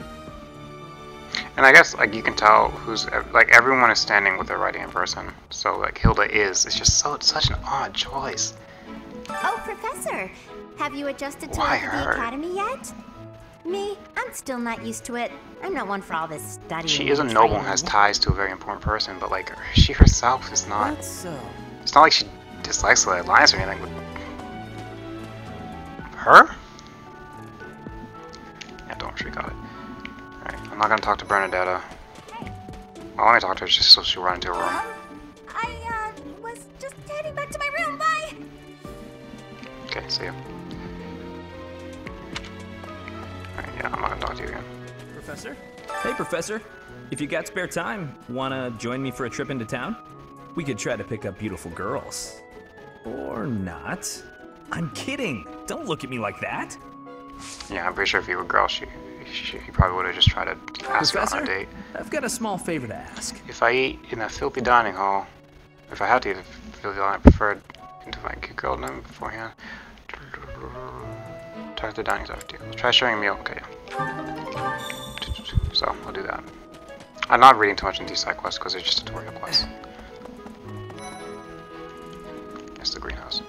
[SPEAKER 1] And I guess like you can tell who's like everyone is standing with their right hand person. So like Hilda is. It's just such an odd choice.
[SPEAKER 3] Oh, Professor, have you adjusted to
[SPEAKER 1] Why
[SPEAKER 3] life at the
[SPEAKER 1] her?
[SPEAKER 3] academy yet? Me, I'm still not used to it. I'm not one for all this studying.
[SPEAKER 1] She is a
[SPEAKER 3] and
[SPEAKER 1] noble and has
[SPEAKER 3] training.
[SPEAKER 1] ties to a very important person, but like she herself is not.
[SPEAKER 3] That's so.
[SPEAKER 1] It's not like she dislikes the alliance or anything. But her? Yeah, don't worry, got it. Alright, I'm not gonna talk to Bernadetta. Well, let me talk to her just so she'll run into her room.
[SPEAKER 20] I was just heading back to my room. Bye!
[SPEAKER 1] Okay, see ya. Alright, yeah, I'm not gonna talk to you again.
[SPEAKER 13] Professor? Hey, Professor. If you got spare time, wanna join me for a trip into town? We could try to pick up beautiful girls. Or not. I'm kidding. Don't look at me like that.
[SPEAKER 1] Yeah, I'm pretty sure if you were a girl, he probably would have just tried to ask her on a date.
[SPEAKER 13] I've got a small favor to ask.
[SPEAKER 1] If I eat in a filthy dining hall, if I had to eat in a filthy dining, I prefer to like a girl name beforehand. Talk to the dining staff too. Try sharing a meal. Okay. So I'll do that. I'm not reading too much into these side quests because they're just tutorial quests. It's the greenhouse.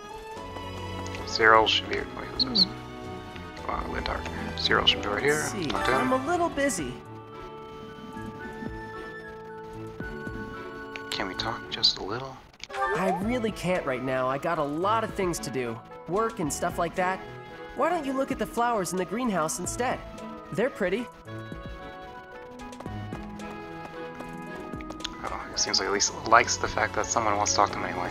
[SPEAKER 1] Cyril should be. Wait, who's this? Lindar. Cyril should be right here.
[SPEAKER 18] Let's see,
[SPEAKER 1] Talk to him.
[SPEAKER 18] I'm a little busy.
[SPEAKER 1] Can we talk? just a little?
[SPEAKER 18] I really can't right now. I got a lot of things to do. Work and stuff like that. Why don't you look at the flowers in the greenhouse instead? They're pretty.
[SPEAKER 1] Oh, it seems like at least likes the fact that someone wants to talk to him anyway.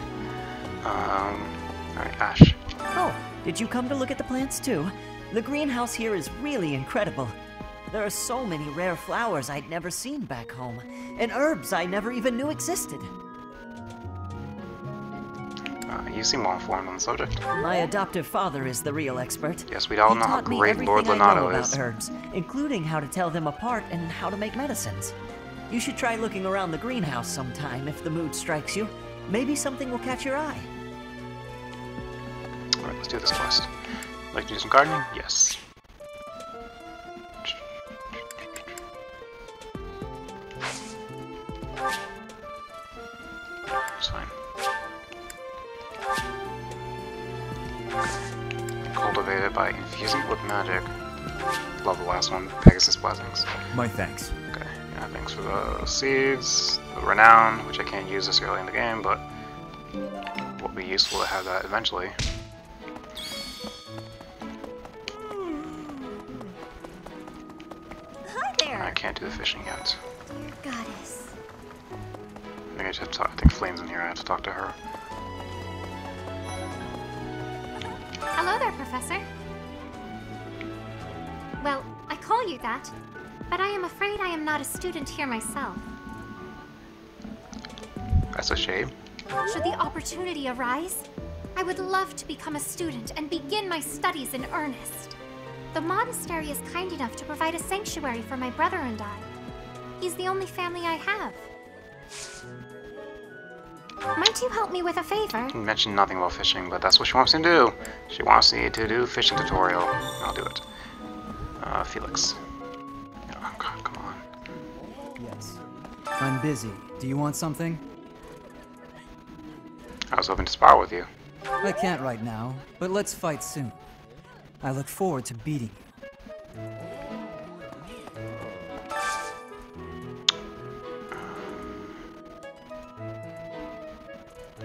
[SPEAKER 1] Alright, Ash.
[SPEAKER 14] Oh, did you come to look at the plants too? The greenhouse here is really incredible. There are so many rare flowers I'd never seen back home, and herbs I never even knew existed.
[SPEAKER 1] You seem well informed on the subject.
[SPEAKER 14] My adoptive father is the real expert.
[SPEAKER 1] Yes, we all know how great Lord Leonardo is.
[SPEAKER 14] Herbs, including how to tell them apart and how to make medicines. You should try looking around the greenhouse sometime if the mood strikes you. Maybe something will catch your eye.
[SPEAKER 1] Alright, let's do this quest. Like to do some gardening? Yes. It's fine. Cultivate it by infusing it with magic. Love the last one, Pegasus Blessings.
[SPEAKER 4] My thanks.
[SPEAKER 1] Okay, yeah, thanks for the seeds, the renown, which I can't use this early in the game, but will be useful to have that eventually.
[SPEAKER 3] Hi there.
[SPEAKER 1] I can't do the fishing yet.
[SPEAKER 3] Dear goddess.
[SPEAKER 1] I think I just have to talk, I think Flame's in here, I have to talk to her.
[SPEAKER 16] Hello there, Professor. Well, I call you that, but I am afraid I am not a student here myself.
[SPEAKER 1] That's a shame.
[SPEAKER 16] Should the opportunity arise, I would love to become a student and begin my studies in earnest. The monastery is kind enough to provide a sanctuary for my brother and I. He's the only family I have. Might you help me with a favor?
[SPEAKER 1] She mentioned nothing about fishing, but that's what she wants me to do. She wants me to do fishing tutorial. I'll do it. Felix. Oh god, come on.
[SPEAKER 17] Yes. I'm busy. Do you want something?
[SPEAKER 1] I was hoping to spar with you.
[SPEAKER 17] I can't right now, but let's fight soon. I look forward to beating you.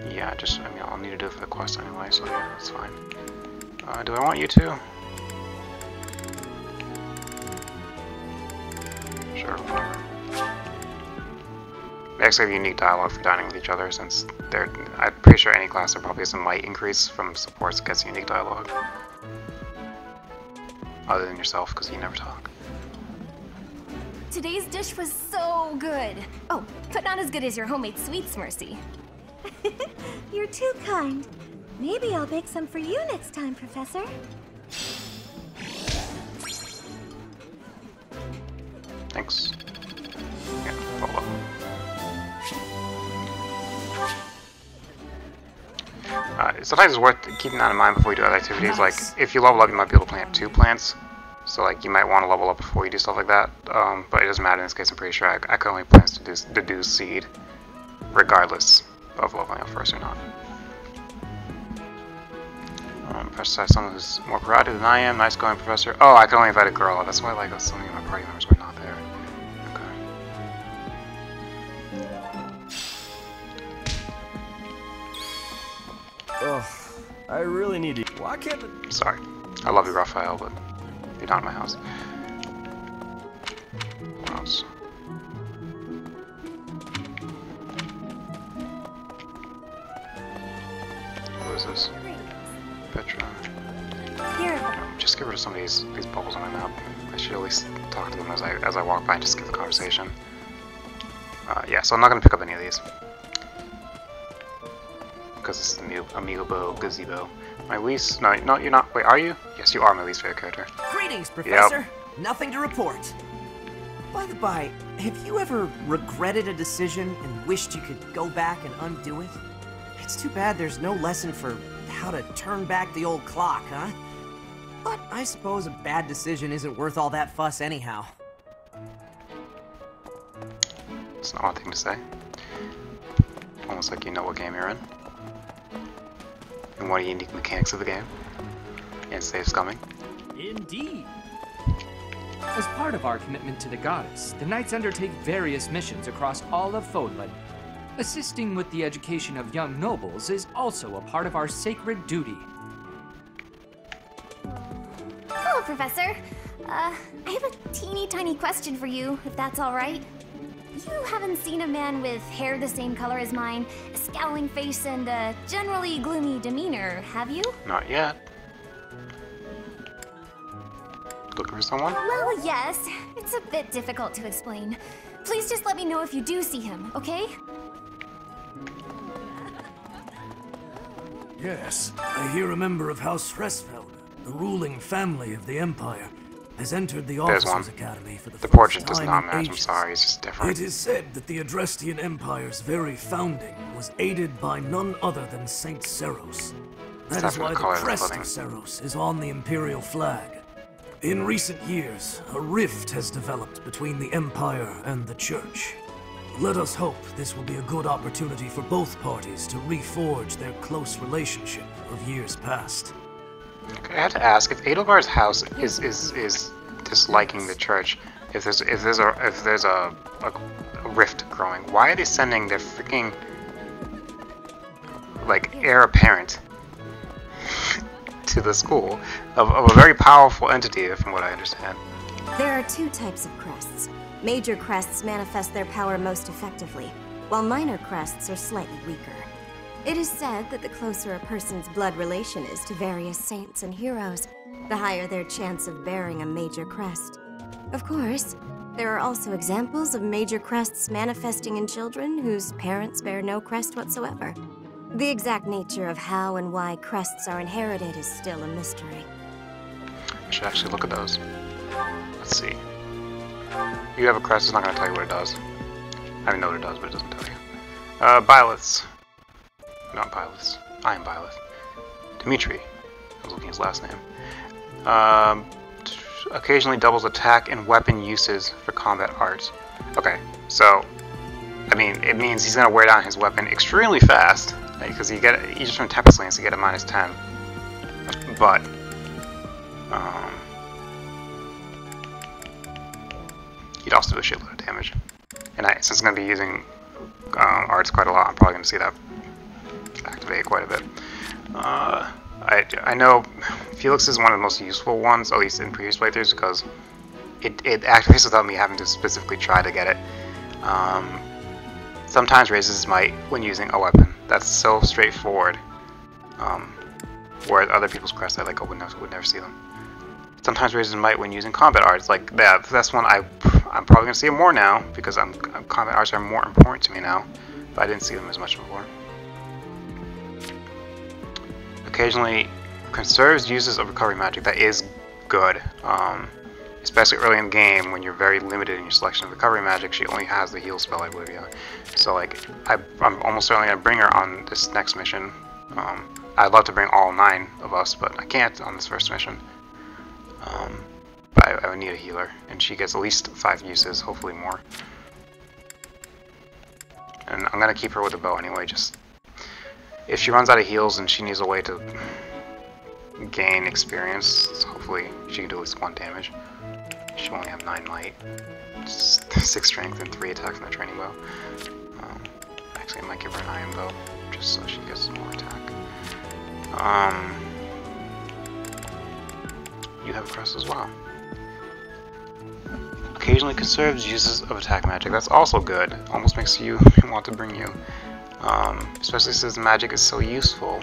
[SPEAKER 1] Yeah, I mean, I'll need to do it for the quest anyway, so yeah, that's fine. Do I want you to? Sure, whatever. They actually have unique dialogue for dining with each other, since I'm pretty sure any class there probably has a might increase from supports gets unique dialogue. Other than yourself, because you never talk.
[SPEAKER 19] Today's dish was so good. Oh, but not as good as your homemade sweets, Mercy.
[SPEAKER 3] You're too kind. Maybe I'll bake some for you next time, Professor.
[SPEAKER 1] Thanks. Yeah, level up. Sometimes it's worth keeping that in mind before you do other activities. Like, if you level up, you might be able to plant 2 plants. So, like, you might want to level up before you do stuff like that. But it doesn't matter in this case. I'm pretty sure I can only plan to deduce seed, regardless of leveling up first or not. Professor, someone who's more proactive than I am. Nice going, Professor. Oh, I can only invite a girl. That's why, like, so many of my party members were not there.
[SPEAKER 7] Ugh, I really need to. Why can't it?
[SPEAKER 1] Sorry. I love you, Raphael, but you're not in my house. What else? Who is this? Petra.
[SPEAKER 3] Here.
[SPEAKER 1] Just get rid of some of these bubbles on my map. I should at least talk to them as I walk by and just get the conversation. Yeah, so I'm not going to pick up any of these. Because it's the Amiibo Gazebo. My least... No, you're not... Wait, are you? Yes, you are my least favorite character.
[SPEAKER 12] Greetings, Professor.
[SPEAKER 1] Yep.
[SPEAKER 12] Nothing to report. By the by, have you ever regretted a decision and wished you could go back and undo it? It's too bad there's no lesson for how to turn back the old clock, huh? But I suppose a bad decision isn't worth all that fuss anyhow.
[SPEAKER 1] It's not one thing to say. Almost like you know what game you're in. And what are the unique mechanics of the game. And saves coming.
[SPEAKER 2] Indeed. As part of our commitment to the goddess, the Knights undertake various missions across all of Fodland.
[SPEAKER 21] Assisting with the education of young nobles is also a part of our sacred duty.
[SPEAKER 3] Hello, Professor. I have a teeny tiny question for you, if that's all right. You haven't seen a man with hair the same color as mine, a scowling face, and a generally gloomy demeanor, have you?
[SPEAKER 1] Not yet. Looking for someone?
[SPEAKER 3] Well, yes. It's a bit difficult to explain. Please just let me know if you do see him, okay?
[SPEAKER 22] Yes, I hear a member of House Fresfeld, the ruling family of the Empire, has entered the Officers' Academy for the first
[SPEAKER 1] portrait does
[SPEAKER 22] time
[SPEAKER 1] not
[SPEAKER 22] in
[SPEAKER 1] match, I'm
[SPEAKER 22] ages.
[SPEAKER 1] sorry, it's just different.
[SPEAKER 22] It is said that the Adrestian Empire's very founding was aided by none other than Saint Seros. That is why the crest of Seros is on the Imperial flag. In recent years, a rift has developed between the Empire and the Church. Let us hope this will be a good opportunity for both parties to reforge their close relationship of years past.
[SPEAKER 1] Okay, I have to ask, if Edelgard's house is disliking the church, if there's a rift growing, why are they sending their freaking like heir apparent to the school of a very powerful entity, from what I understand?
[SPEAKER 23] There are two types of crests. Major crests manifest their power most effectively, while minor crests are slightly weaker. It is said that the closer a person's blood relation is to various saints and heroes, the higher their chance of bearing a major crest. Of course, there are also examples of major crests manifesting in children whose parents bear no crest whatsoever. The exact nature of how and why crests are inherited is still a mystery.
[SPEAKER 1] I should actually look at those. Let's see. You have a crest, it's not going to tell you what it does. I know what it does, but it doesn't tell you. Byleths. Not Byleths. I am Byleth. Dimitri. I was looking at his last name. Occasionally doubles attack and weapon uses for combat arts. Okay, so, I mean, it means he's going to wear down his weapon extremely fast, because you just from Tempest Lanes, you get a -10. But, he'd also do a shitload of damage. And since I'm going to be using arts quite a lot, I'm probably going to see that activate quite a bit. I know Felix is one of the most useful ones, at least in previous playthroughs, because it activates without me having to specifically try to get it. Sometimes raises might when using a weapon. That's so straightforward. Whereas other people's crests, I would never see them. Sometimes raises might when using combat arts, like that. That's one I'm probably gonna see it more now because combat arts are more important to me now. But I didn't see them as much before. Occasionally conserves uses of recovery magic. That is good, especially early in the game when you're very limited in your selection of recovery magic. She only has the heal spell, I believe. Yeah. So like I'm almost certainly gonna bring her on this next mission. I'd love to bring all 9 of us, but I can't on this first mission. But I would need a healer, and she gets at least 5 uses, hopefully more. And I'm gonna keep her with a bow anyway. Just if she runs out of heals and she needs a way to gain experience, hopefully she can do at least 1 damage. She only have 9 might, 6 strength, and 3 attack from the training bow. Actually, I might give her an iron bow just so she gets some more attack. You have a crest as well. Occasionally conserves uses of attack magic. That's also good. Almost makes you want to bring you. Especially since magic is so useful.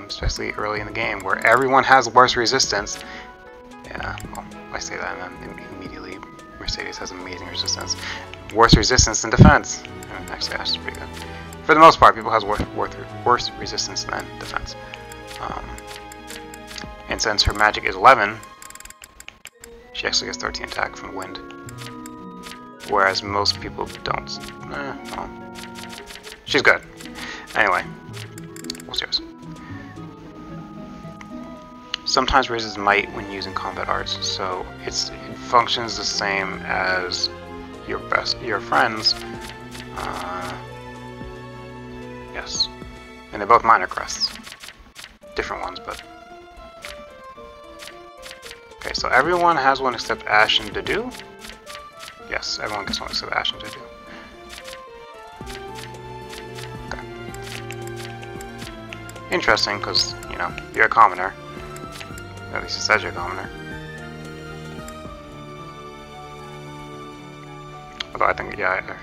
[SPEAKER 1] Especially early in the game where everyone has worse resistance. Yeah, well, I say that and then immediately Mercedes has amazing resistance. Worse resistance than defense. And actually, that's pretty good. For the most part, people have worse resistance than defense. And since her magic is 11, she actually gets 13 attack from wind. Whereas most people don't. Well, she's good. Anyway, what's yours? Sometimes raises might when using combat arts, so it functions the same as your friends. Yes, and they're both minor crests. Different ones, but. Okay, so everyone has one except Ash and Dedue? Yes, everyone gets one except Ash and Dedue. interesting because, you know, you're a commoner. At least it says you're a commoner. Although I think, yeah,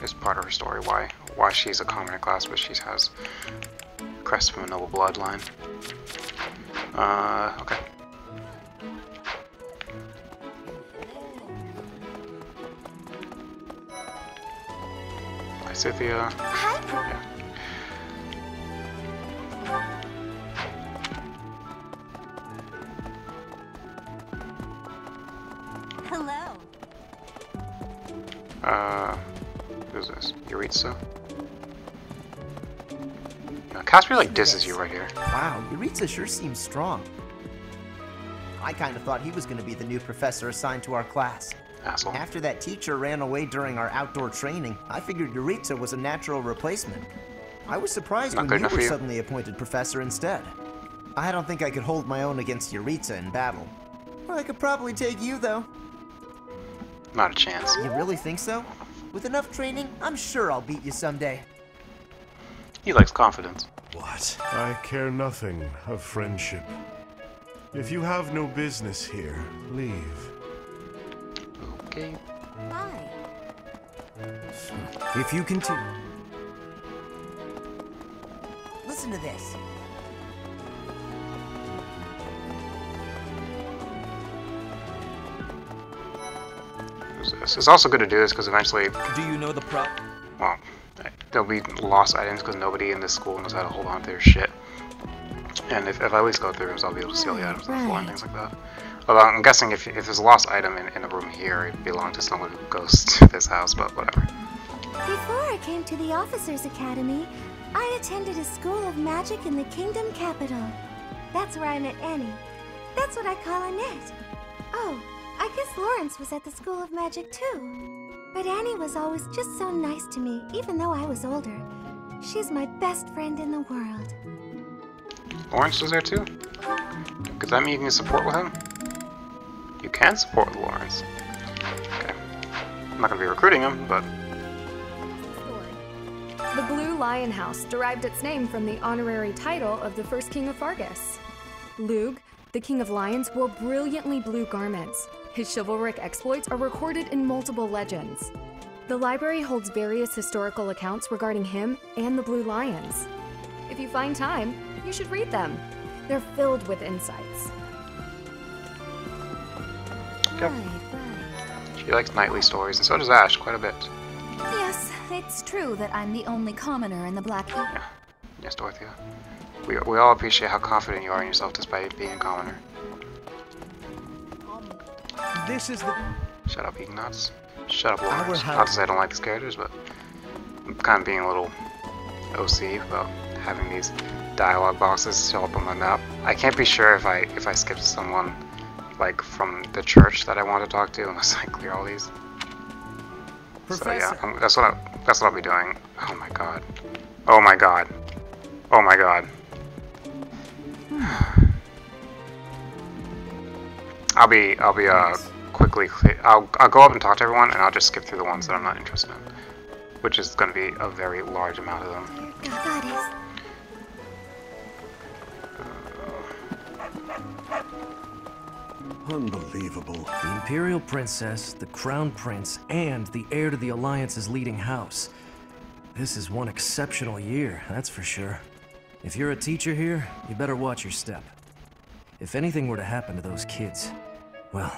[SPEAKER 1] it's part of her story why she's a commoner class, but she has crest from a noble bloodline. Okay. Hi, Cynthia.
[SPEAKER 3] Hi.
[SPEAKER 1] Yeah.
[SPEAKER 3] Hello.
[SPEAKER 1] Who's this? Yuritsa? Casper like disses you right here.
[SPEAKER 5] Wow, Yuritsa sure seems strong. I kind of thought he was going to be the new professor assigned to our class.
[SPEAKER 1] Asshole.
[SPEAKER 5] After that teacher ran away during our outdoor training, I figured Yuritsa was a natural replacement. I was surprised when you were suddenly appointed professor instead. I don't think I could hold my own against Yuritsa in battle. Well, I could probably take you, though.
[SPEAKER 1] Not a chance.
[SPEAKER 5] You really think so? With enough training, I'm sure I'll beat you someday.
[SPEAKER 1] He likes confidence.
[SPEAKER 10] What? I care nothing of friendship. If you have no business here, leave.
[SPEAKER 1] Okay.
[SPEAKER 3] Hi.
[SPEAKER 6] If you continue...
[SPEAKER 5] Listen to this.
[SPEAKER 1] It's also good to do this because eventually...
[SPEAKER 6] Do you know the
[SPEAKER 1] Well, there'll be lost items because nobody in this school knows how to hold on to their shit. And if I at least go through rooms, I'll be able to steal the items on the floor and things like that. Although I'm guessing if there's a lost item in a room here, it belongs to someone who goes to this house, but whatever.
[SPEAKER 3] Before I came to the Officers Academy, I attended a school of magic in the Kingdom Capital. That's where I met Annie. That's what I call Annette. Oh, I guess Lawrence was at the School of Magic too. But Annie was always just so nice to me, even though I was older. She's my best friend in the world.
[SPEAKER 1] Lawrence was there too? Does that mean you can support with him? You can support with Lawrence. Okay. I'm not going to be recruiting him, but...
[SPEAKER 19] The Blue Lion House derived its name from the honorary title of the first king of Fargus. Lug, the king of lions, wore brilliantly blue garments. His chivalric exploits are recorded in multiple legends. The library holds various historical accounts regarding him and the Blue Lions. If you find time, you should read them. They're filled with insights.
[SPEAKER 1] Yep. She likes knightly stories, and so does Ash, quite a bit.
[SPEAKER 11] Yes, it's true that I'm the only commoner in the Black Eve.
[SPEAKER 1] Yeah. Yes, Dorothea. We all appreciate how confident you are in yourself despite being a commoner.
[SPEAKER 6] This is the...
[SPEAKER 1] Shut up, eating nuts. Shut up, Lawrence. Not to say I don't like these characters, but I'm kind of being a little OC about having these dialogue boxes show up on my map. I can't be sure if I skip someone like from the church that I want to talk to unless I clear all these. Professor. So yeah, that's what I'll be doing. Oh my god. Oh my god. Oh my god. I'll be quickly clear. I'll go up and talk to everyone, and I'll just skip through the ones that I'm not interested in, which is going to be a very large amount of them.
[SPEAKER 6] Unbelievable. The Imperial Princess, the Crown Prince, and the heir to the Alliance's leading house. This is one exceptional year, that's for sure. If you're a teacher here, you better watch your step. If anything were to happen to those kids, well,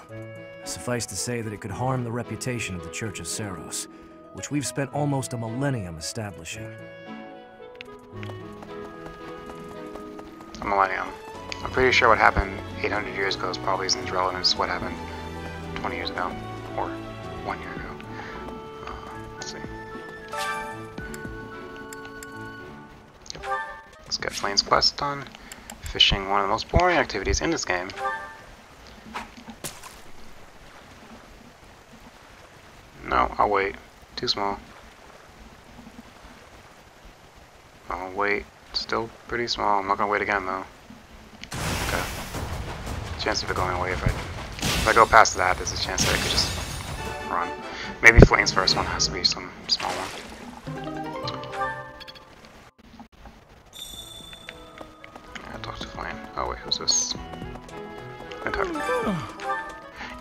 [SPEAKER 6] suffice to say that it could harm the reputation of the Church of Seiros, which we've spent almost a millennium establishing.
[SPEAKER 1] A millennium. I'm pretty sure what happened 800 years ago is probably as relevant as what happened 20 years ago, or 1 year ago. Let's see. Yep. Let's get Flame's quest done. Fishing, one of the most boring activities in this game. No, I'll wait. Too small. I'll wait. Still pretty small. I'm not gonna wait again though. Okay. Chance of it going away if I go past that, there's a chance that I could just run. Maybe Flame's first one has to be some small one. is this?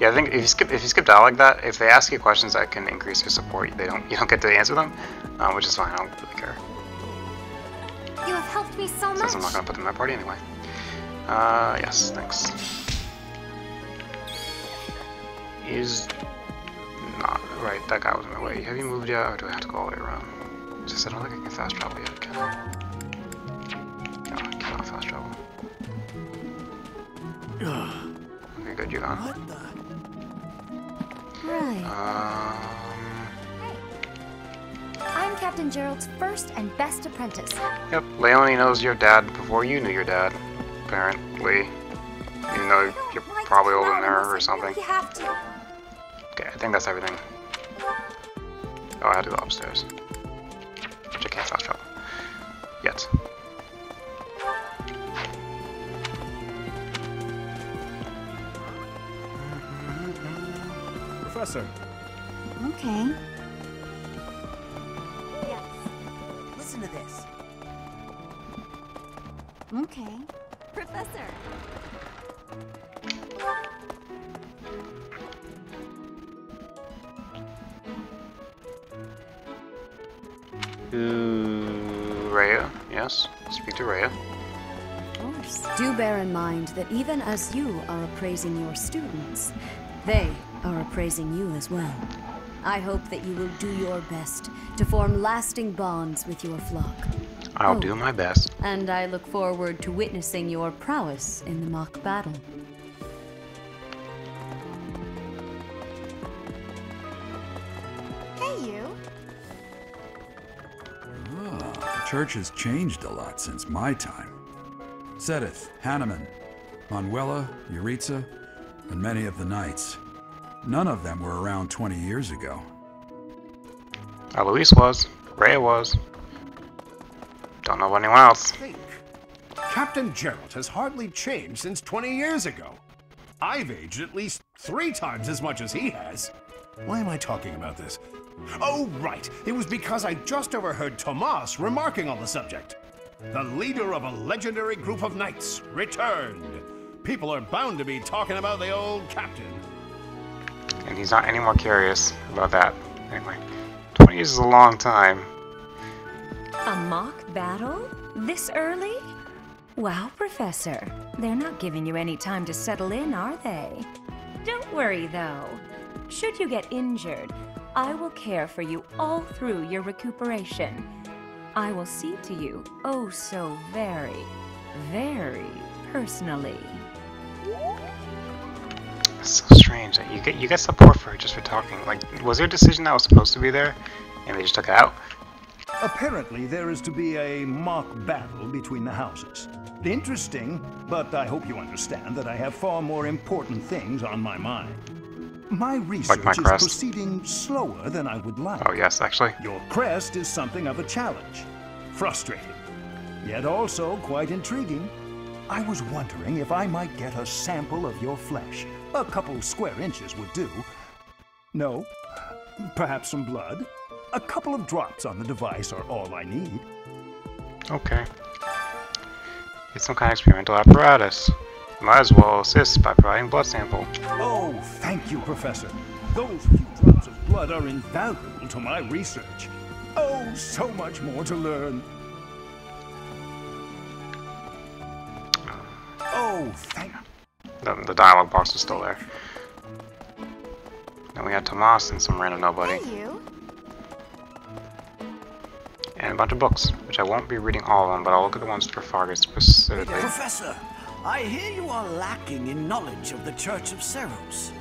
[SPEAKER 1] Yeah, I think if you skip out like that, if they ask you questions that can increase your support, you don't get to answer them, which is fine. I don't really care.
[SPEAKER 16] You have helped me so much.
[SPEAKER 1] Since I'm not gonna put them in my party anyway. Yes, thanks. He's not right. That guy was in my way. Have you moved yet, or do I have to go all the way around? Just I don't think I can fast travel yet. Can I? No, I cannot fast travel. Okay, good. You're gone.
[SPEAKER 3] What the? Right. I'm Captain Gerald's first and best apprentice.
[SPEAKER 1] Yep, Leonie knows your dad before you knew your dad, apparently. Even though you're probably older than her or something. Okay, I think that's everything. Oh, I have to go upstairs. Which I can't fast travel. Yet.
[SPEAKER 6] Professor.
[SPEAKER 23] Okay.
[SPEAKER 14] Yes. Listen to this.
[SPEAKER 23] Okay.
[SPEAKER 14] Professor.
[SPEAKER 1] Rhea, yes. Speak to Rhea.
[SPEAKER 2] Of course. Do bear in mind that even as you are appraising your students, they are appraising you as well. I hope that you will do your best to form lasting bonds with your flock.
[SPEAKER 1] I'll do my best.
[SPEAKER 2] And I look forward to witnessing your prowess in the mock battle.
[SPEAKER 16] Hey, you.
[SPEAKER 4] The church has changed a lot since my time. Sedith, Hanneman, Manuela, Yuritsa, and many of the knights. None of them were around 20 years ago.
[SPEAKER 1] Luis was. Rhea was. Don't know about anyone else.
[SPEAKER 8] Captain Gerald has hardly changed since 20 years ago. I've aged at least 3 times as much as he has. Why am I talking about this? Oh, right. It was because I just overheard Tomas remarking on the subject. The leader of a legendary group of knights returned. People are bound to be talking about the old captain.
[SPEAKER 1] And he's not any more curious about that. Anyway, 20 years is a long time.
[SPEAKER 9] A mock battle? This early? Wow, Professor. They're not giving you any time to settle in, are they? Don't worry, though. Should you get injured, I will care for you all through your recuperation. I will see to you oh so very, very personally.
[SPEAKER 1] It's so strange that you get support for just for talking. Like, was there a decision that was supposed to be there, and they just took it out?
[SPEAKER 15] Apparently, there is to be a mock battle between the houses. Interesting, but I hope you understand that I have far more important things on my mind. My research is proceeding slower than I would like.
[SPEAKER 1] Oh, yes, actually.
[SPEAKER 15] Your crest is something of a challenge. Frustrating, yet also quite intriguing. I was wondering if I might get a sample of your flesh. A couple square inches would do. No? Perhaps some blood? A couple of drops on the device are all I need.
[SPEAKER 1] Okay. It's some kind of experimental apparatus. Might as well assist by providing blood sample.
[SPEAKER 15] Oh, thank you, Professor. Those few drops of blood are invaluable to my research. Oh, so much more to learn. Oh, thank you.
[SPEAKER 1] The dialogue box is still there. Then we had Tomas and some random nobody.
[SPEAKER 16] Hey, you.
[SPEAKER 1] And a bunch of books, which I won't be reading all of them, but I'll look at the ones for Fargus specifically.
[SPEAKER 24] Professor, I hear you are lacking in knowledge of the Church of Seros.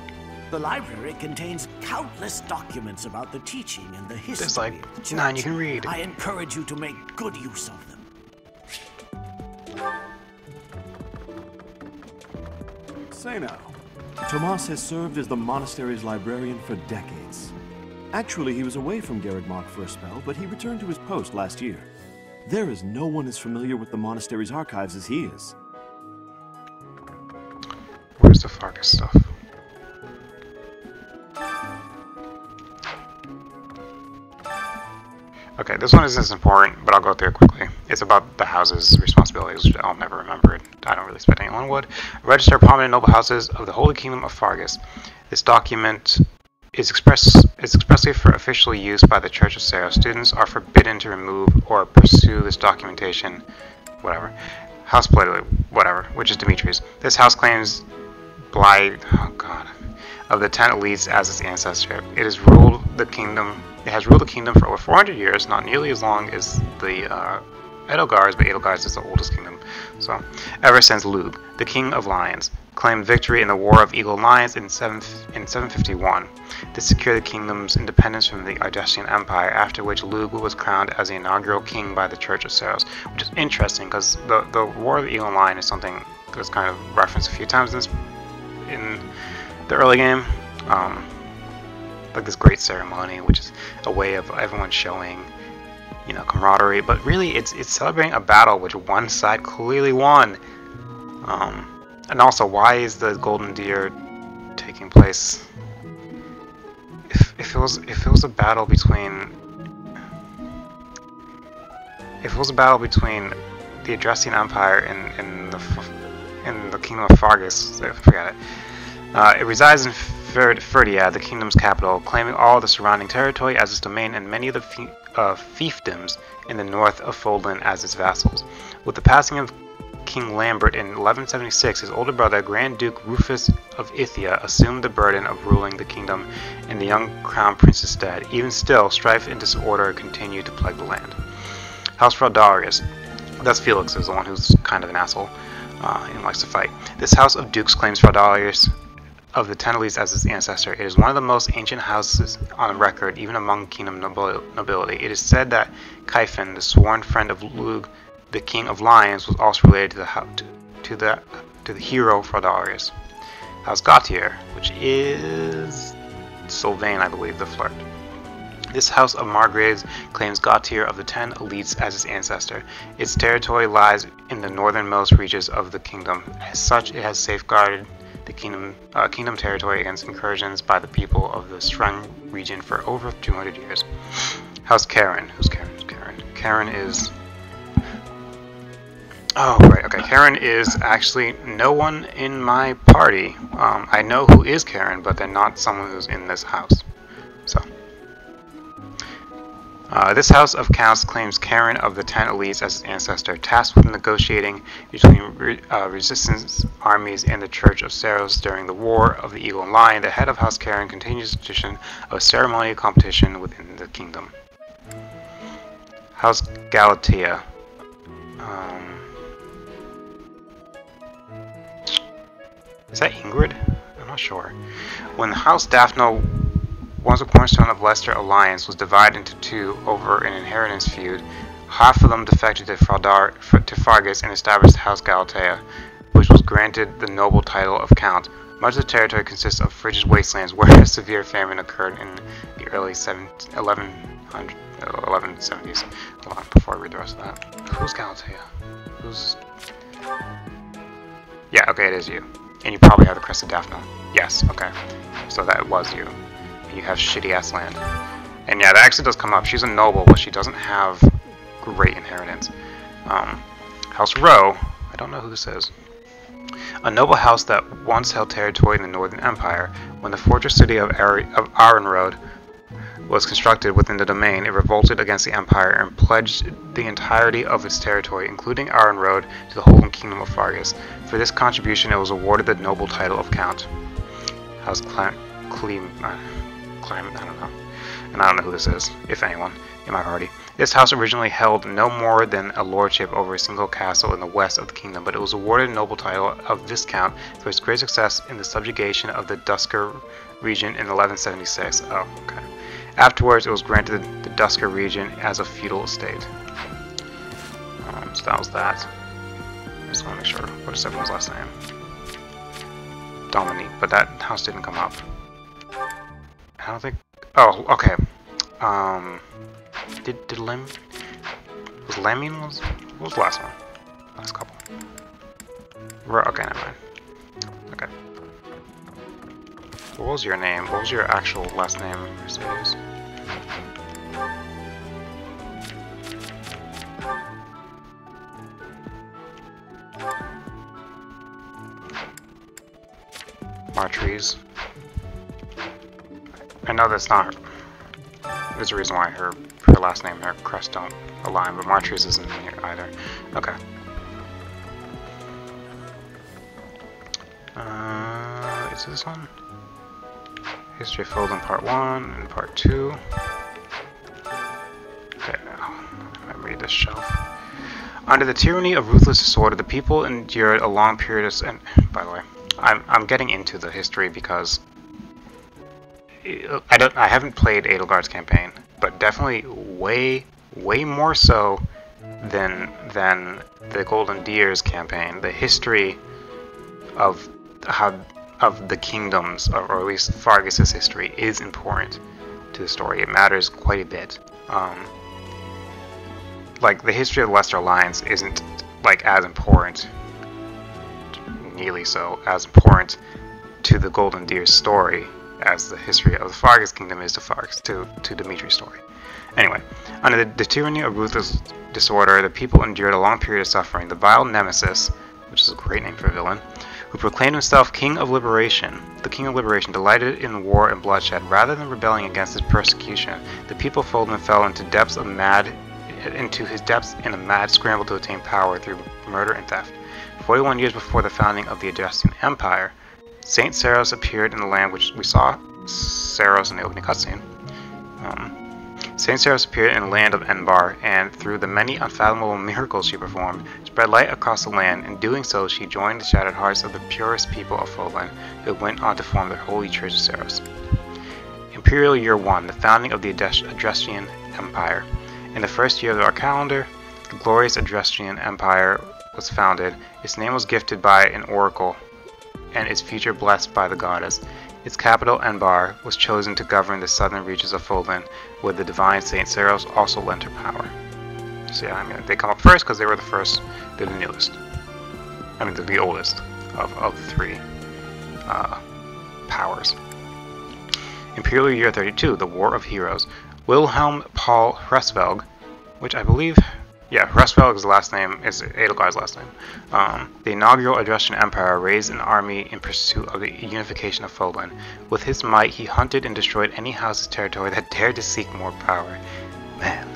[SPEAKER 24] The library contains countless documents about the teaching and the history
[SPEAKER 1] There's like
[SPEAKER 24] of the church.
[SPEAKER 1] 9 you can read.
[SPEAKER 24] I encourage you to make good use of them.
[SPEAKER 25] Say now, Tomas has served as the monastery's librarian for decades. Actually, he was away from Garrigmark for a spell, but he returned to his post last year. There is no one as familiar with the monastery's archives as he is.
[SPEAKER 1] Where's the Fargus stuff? Okay, this one isn't as important, but I'll go through it quickly. It's about the house's responsibilities, which I'll never remember it. I don't really expect anyone would. Register prominent noble houses of the Holy Kingdom of Fargus. This document is expressly for official use by the Church of Seros. Students are forbidden to remove or pursue this documentation, whatever. House Blade, whatever, which is Dimitri's. This house claims blight, oh god, of the 10 elites as its ancestor. It has ruled the kingdom. It has ruled the kingdom for over 400 years, not nearly as long as the Edelgard's, but Edelgard's is the oldest kingdom. So, ever since Lug, the King of Lions, claimed victory in the War of Eagle Lions in 751. This secured the kingdom's independence from the Ardestian Empire, after which Lug was crowned as the inaugural king by the Church of Seros, which is interesting because the War of the Eagle Lion is something that was kind of referenced a few times in the early game. Like this great ceremony, which is a way of everyone showing, you know, camaraderie, but really it's celebrating a battle which one side clearly won. And also, why is the Golden Deer taking place? If it was a battle between the Ardestian Empire and the Kingdom of Fargus, I forget it. It resides in Ferdia, the kingdom's capital, claiming all the surrounding territory as its domain and many of the fiefdoms in the north of Foldland as its vassals. With the passing of King Lambert in 1176, his older brother, Grand Duke Rufus of Ithia, assumed the burden of ruling the kingdom in the young crown prince's stead. Even still, strife and disorder continued to plague the land. House Fraudarius, that's Felix, is the one who's kind of an asshole and likes to fight. This house of dukes claims Fraudarius of the 10 elites as its ancestor. It is one of the most ancient houses on record, even among kingdom nobility. It is said that Kaifin, the sworn friend of Lug, the King of Lions, was also related to the hero Fraudarius. House Gautier, which is Sylvain, I believe, the flirt. This house of Margraves claims Gautier of the 10 elites as its ancestor. Its territory lies in the northernmost reaches of the kingdom. As such, it has safeguarded the kingdom territory against incursions by the people of the Streng region for over 200 years. House Karen. Who's Karen? Karen is... Oh, right, okay. Karen is actually no one in my party. I know who is Karen, but they're not someone who's in this house. So... this house of counts claims Karen of the 10 elites as its ancestor, tasked with negotiating between resistance armies and the Church of Seros during the War of the Eagle and Lion. The head of House Karen continues the tradition of ceremonial competition within the kingdom. House Galatea. Is that Ingrid? I'm not sure. When House Daphne, once a cornerstone of Leicester Alliance, was divided into two over an inheritance feud, half of them defected to Fargus and established House Galatea, which was granted the noble title of Count. Much of the territory consists of frigid wastelands where a severe famine occurred in the early 1170s. Hold on, before I read the rest of that. Who's Galatea? Who's... Yeah, okay, it is you. And you probably have the Crest of Daphne. Yes, okay. So that was you. You have shitty-ass land. And yeah, that actually does come up. She's a noble, but she doesn't have great inheritance. House Rowe, I don't know who this is. A noble house that once held territory in the Northern Empire. When the fortress city of Arenrode was constructed within the domain, it revolted against the Empire and pledged the entirety of its territory, including Arenrode, to the whole kingdom of Fargus. For this contribution, it was awarded the noble title of Count. House I don't know. And I don't know who this is, if anyone, in my party. This house originally held no more than a lordship over a single castle in the west of the kingdom, but it was awarded a noble title of Viscount for its great success in the subjugation of the Dusker region in 1176. Oh, okay. Afterwards, it was granted the Dusker region as a feudal estate. So that was that. I just want to make sure. What is everyone's last name? Dominique, but that house didn't come up. I don't think... Oh, okay. Did Lem... Was Lemmin was... What was the last one? Last couple. Okay, never mind. Okay. What was your name? What was your actual last name, Mercedes? Martries. I know that's not. There's a reason why her last name and her crest don't align, but Martries isn't in here either. Okay. Is this one? History of Folding Part 1 and Part 2. Okay, I read this shelf. Under the tyranny of ruthless disorder, the people endured a long period of... And by the way, I'm getting into the history because I haven't played Edelgard's campaign, but definitely way more so than the Golden Deer's campaign. The history of the kingdoms, or at least Fargus' history, is important to the story. It matters quite a bit. Like, the history of the Lesser Alliance isn't, like, as important, nearly so, as important to the Golden Deer's story as the history of the Fargus Kingdom is to Dimitri's story. Anyway, under the tyranny of ruthless disorder, the people endured a long period of suffering. The vile Nemesis, which is a great name for a villain, who proclaimed himself King of Liberation, the King of Liberation, delighted in war and bloodshed. Rather than rebelling against his persecution, the people of Foldland fell into his depths in a mad scramble to attain power through murder and theft. 41 years before the founding of the Adrestian Empire, Saint Saros appeared in the land, which we saw Saros in the opening cutscene. Saint Saros appeared in the land of Enbar, and through the many unfathomable miracles she performed, spread light across the land. In doing so, she joined the shattered hearts of the purest people of Foldland, who went on to form the Holy Church of Saros. Imperial Year 1, the founding of the Adrestian Empire. In the first year of our calendar, the glorious Adrestian Empire was founded. Its name was gifted by an oracle, and its future blessed by the goddess. Its capital, Enbar, was chosen to govern the southern reaches of Foldland, where the divine Saint Saros also lent her power. So yeah, I mean, they come up first because they were the first, they're the newest. I mean, they're the oldest of the three powers. Imperial Year 32, the War of Heroes. Wilhelm Paul Hresvelg, which I believe... Yeah, Hresvelg's last name is Edelgard's last name. The inaugural Adrestian Empire raised an army in pursuit of the unification of Foldland. With his might, he hunted and destroyed any house's territory that dared to seek more power. Man,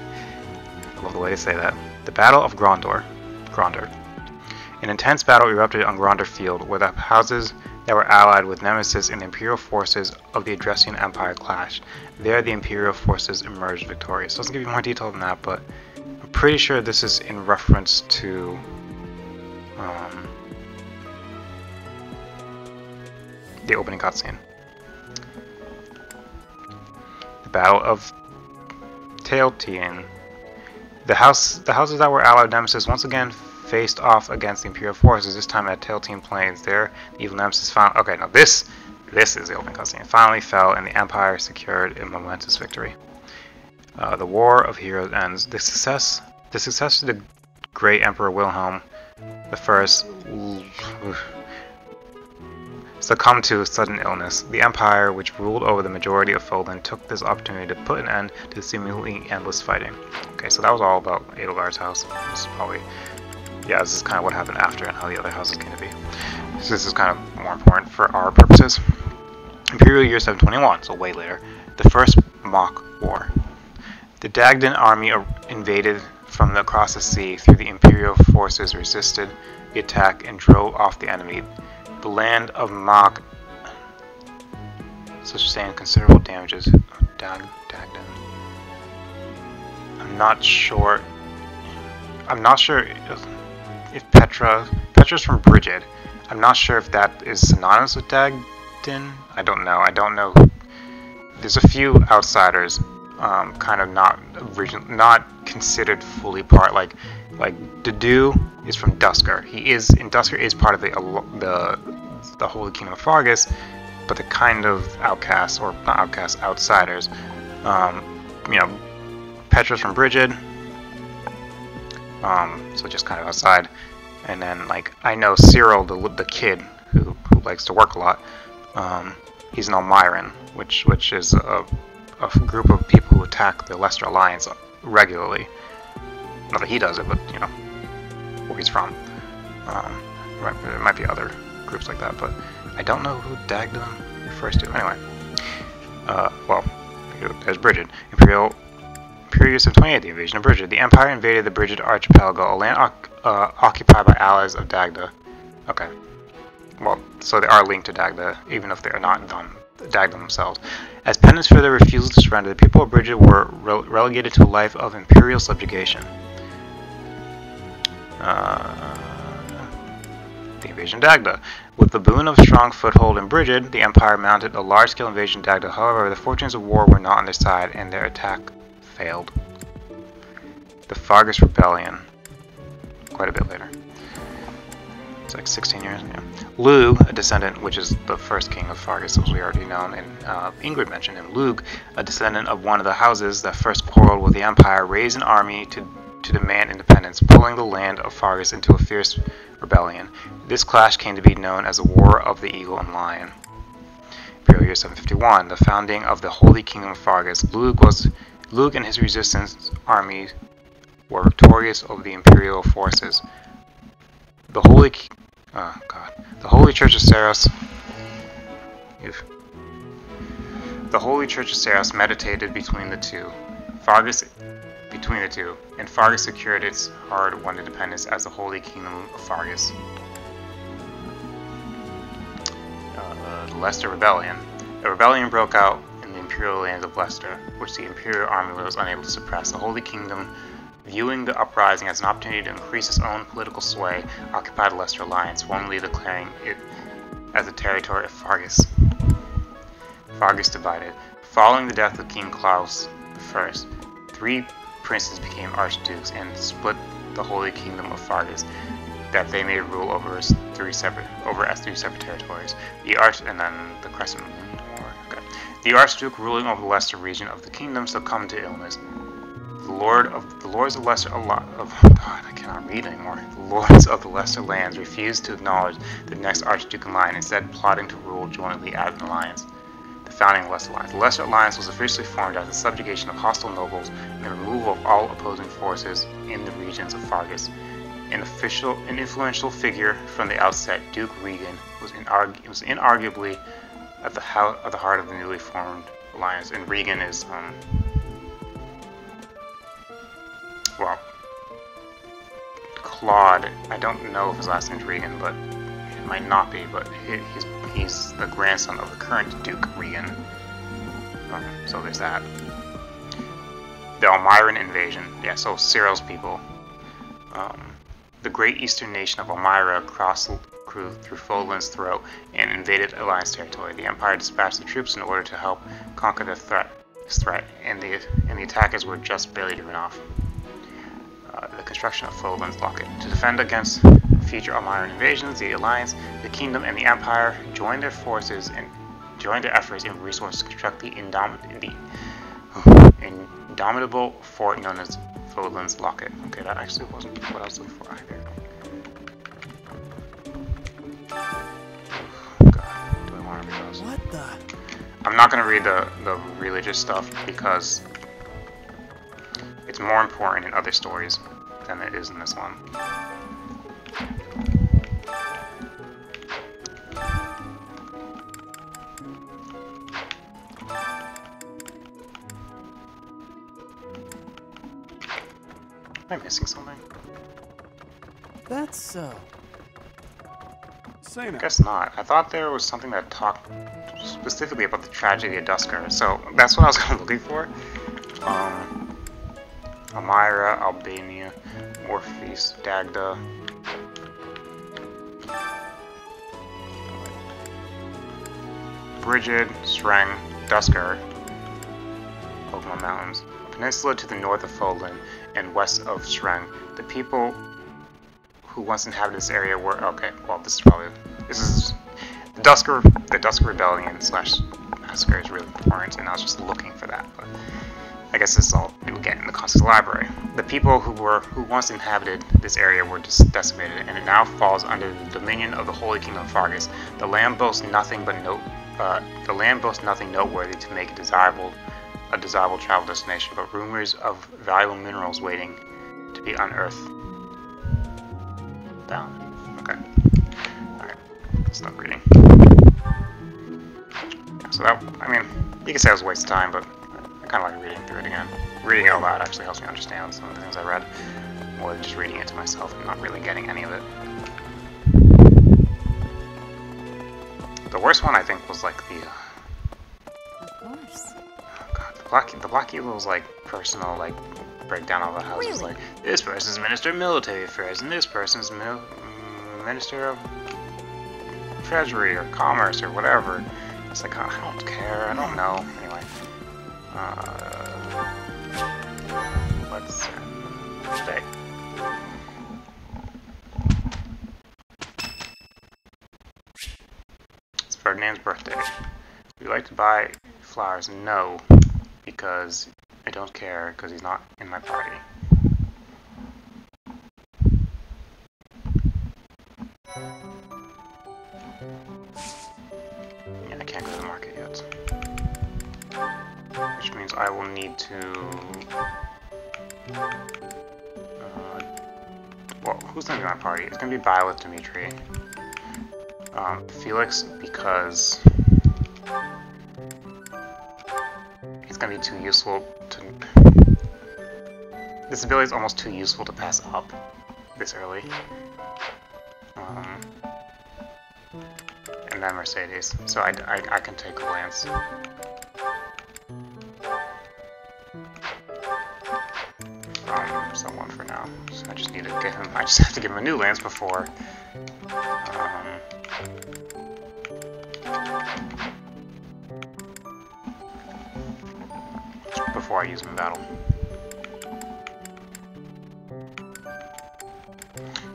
[SPEAKER 1] I love the way to say that. The Battle of Grondor. An intense battle erupted on Grondor Field, where the houses that were allied with Nemesis and the Imperial forces of the Adrestian Empire clashed. There, the Imperial forces emerged victorious. Doesn't give you more detail than that, but I'm pretty sure this is in reference to the opening cutscene. The Battle of Tailtean. The houses that were allied with Nemesis once again faced off against the Imperial forces, this time at Tailtean Plains. There, the evil Nemesis found... Okay, now this is the opening cutscene. Finally fell, and the Empire secured a momentous victory. The War of Heroes ends. The success of the great Emperor Wilhelm I succumbed to sudden illness. The Empire, which ruled over the majority of Foldland, took this opportunity to put an end to the seemingly endless fighting. Okay, so that was all about Edelgard's house. This is probably... Yeah, this is kind of what happened after and how the other houses came to be. So this is kind of more important for our purposes. Imperial Year 721, so way later. The First Mock War. The Dagdan army invaded from across the sea. Through the Imperial forces resisted the attack and drove off the enemy. The land of Mock sustained considerable damages. Dagdan. I'm not sure if Petra's from Brigid. I'm not sure if that is synonymous with Dagdan. I don't know. There's a few outsiders, kind of not considered fully part. Like Dedu is from Dusker. Dusker is part of the Holy Kingdom of Fargus, but the kind of outcasts, or not outcasts, outsiders. Petra's from Brigid. So just kind of outside. And then, like, I know Cyril, the kid who likes to work a lot. He's an Almiran, which is a group of people who attack the Lesser Alliance regularly. Not that he does it, but where he's from. There might be other groups like that, but I don't know who Dagda refers to. Anyway, well, there's Brigid. Imperial Year 728, the invasion of Brigid. The Empire invaded the Brigid Archipelago, a land occupied by allies of Dagda. Okay. Well, so they are linked to Dagda, even if they are not Dagda themselves. As penance for their refusal to surrender, the people of Brigid were relegated to a life of imperial subjugation. The invasion of Dagda. With the boon of a strong foothold in Brigid, the Empire mounted a large-scale invasion of Dagda. However, the fortunes of war were not on their side, and their attack failed. The Fargus Rebellion. Quite a bit later. It's like 16 years, yeah. Lug, a descendant, which is the first king of Fargus, as we already know, and Ingrid mentioned him. Lug, a descendant of one of the houses that first quarreled with the Empire, raised an army to demand independence, pulling the land of Fargus into a fierce rebellion. This clash came to be known as the War of the Eagle and Lion. Imperial Year 751, the founding of the Holy Kingdom of Fargus. Lug and his resistance army were victorious over the Imperial forces. The Holy Church of Saros. The Holy Church of Saros meditated between the two. And Fargus secured its hard-won independence as the Holy Kingdom of Fargus. The Leicester Rebellion. A rebellion broke out in the imperial lands of Leicester, which the Imperial army was unable to suppress. The Holy Kingdom, viewing the uprising as an opportunity to increase its own political sway, occupied the Leicester Alliance, formally declaring it as the territory of Fargus. Fargus divided. Following the death of King Claus I, 3 princes became archdukes and split the Holy Kingdom of Fargus, that they may rule over as 3 separate territories. And then the Crescent Moon War. Okay. The Archduke ruling over the Leicester region of the kingdom succumbed to illness. The Lords of Leicester I cannot read anymore. The Lords of the Leicester lands refused to acknowledge the next Archduke in line, instead plotting to rule jointly as an alliance. The founding of the Leicester Alliance. The Leicester Alliance was officially formed as the subjugation of hostile nobles and the removal of all opposing forces in the regions of Fargus. An influential figure from the outset, Duke Regan was inarguably at the heart of the newly formed alliance, and Regan is well, Claude. I don't know if his last name is Regan, but it might not be. But he's the grandson of the current Duke Regan. So there's that. The Almiran invasion. Yeah, so Cyril's people. The great eastern nation of Elmira crossed through Fodlan's throat and invaded Alliance territory. The Empire dispatched the troops in order to help conquer this threat, and the attackers were just barely driven off. The construction of Fodlan's Locket. To defend against future Elmiran invasions, the Alliance, the Kingdom, and the Empire joined their efforts and resources to construct the indomitable fort known as Fodlan's Locket. Okay, that actually wasn't what I was looking for either. God, do I want to read those?
[SPEAKER 12] What the?
[SPEAKER 1] I'm not going to read the religious stuff because it's more important in other stories than it is in this one. Am I missing something?
[SPEAKER 12] That's so.
[SPEAKER 1] I guess not. I thought there was something that talked specifically about the tragedy of Dusker, so that's what I was kind of looking for. Elmira, Albania, Orpheus, Dagda. Brigid, Sreng, Dusker, Pokemon Mountains. A peninsula to the north of Fodlan and west of Sreng. The people who once inhabited this area were the Dusker Rebellion / massacre is really important, and I was just looking for that, but I guess this is all we will get in the context of the library. The people who once inhabited this area were decimated, and it now falls under the dominion of the Holy Kingdom of Fargus. The land boasts nothing noteworthy to make a desirable travel destination, but rumors of valuable minerals waiting to be unearthed. Down. Okay. Alright. stop reading. Yeah, so that, I mean, you can say it was a waste of time, but I kind of like reading through it again. Reading it out loud actually helps me understand some of the things I read, more than just reading it to myself and not really getting any of it. The worst one, I think, was like the...
[SPEAKER 2] Of course.
[SPEAKER 1] Oh god, the Black Eagle's like personal, like, breakdown of the houses.
[SPEAKER 2] Really?
[SPEAKER 1] Like, this person's Minister of Military Affairs, and this person's Minister of Treasury or Commerce or whatever. It's like, I don't care, I don't know. Anyway. Let's stay. It's Ferdinand's birthday. Would you like to buy flowers? No, because I don't care, because he's not in my party. Yeah, I can't go to the market yet. Which means I will need to... well, who's going to be my party? It's going to be Violet, Dimitri. Felix, because... it's going to be too useful to... this ability is almost too useful to pass up this early. And then Mercedes, so I can take a Lance. From someone for now. So I just need to get him. I just have to give him a new Lance before. Before I use him in battle.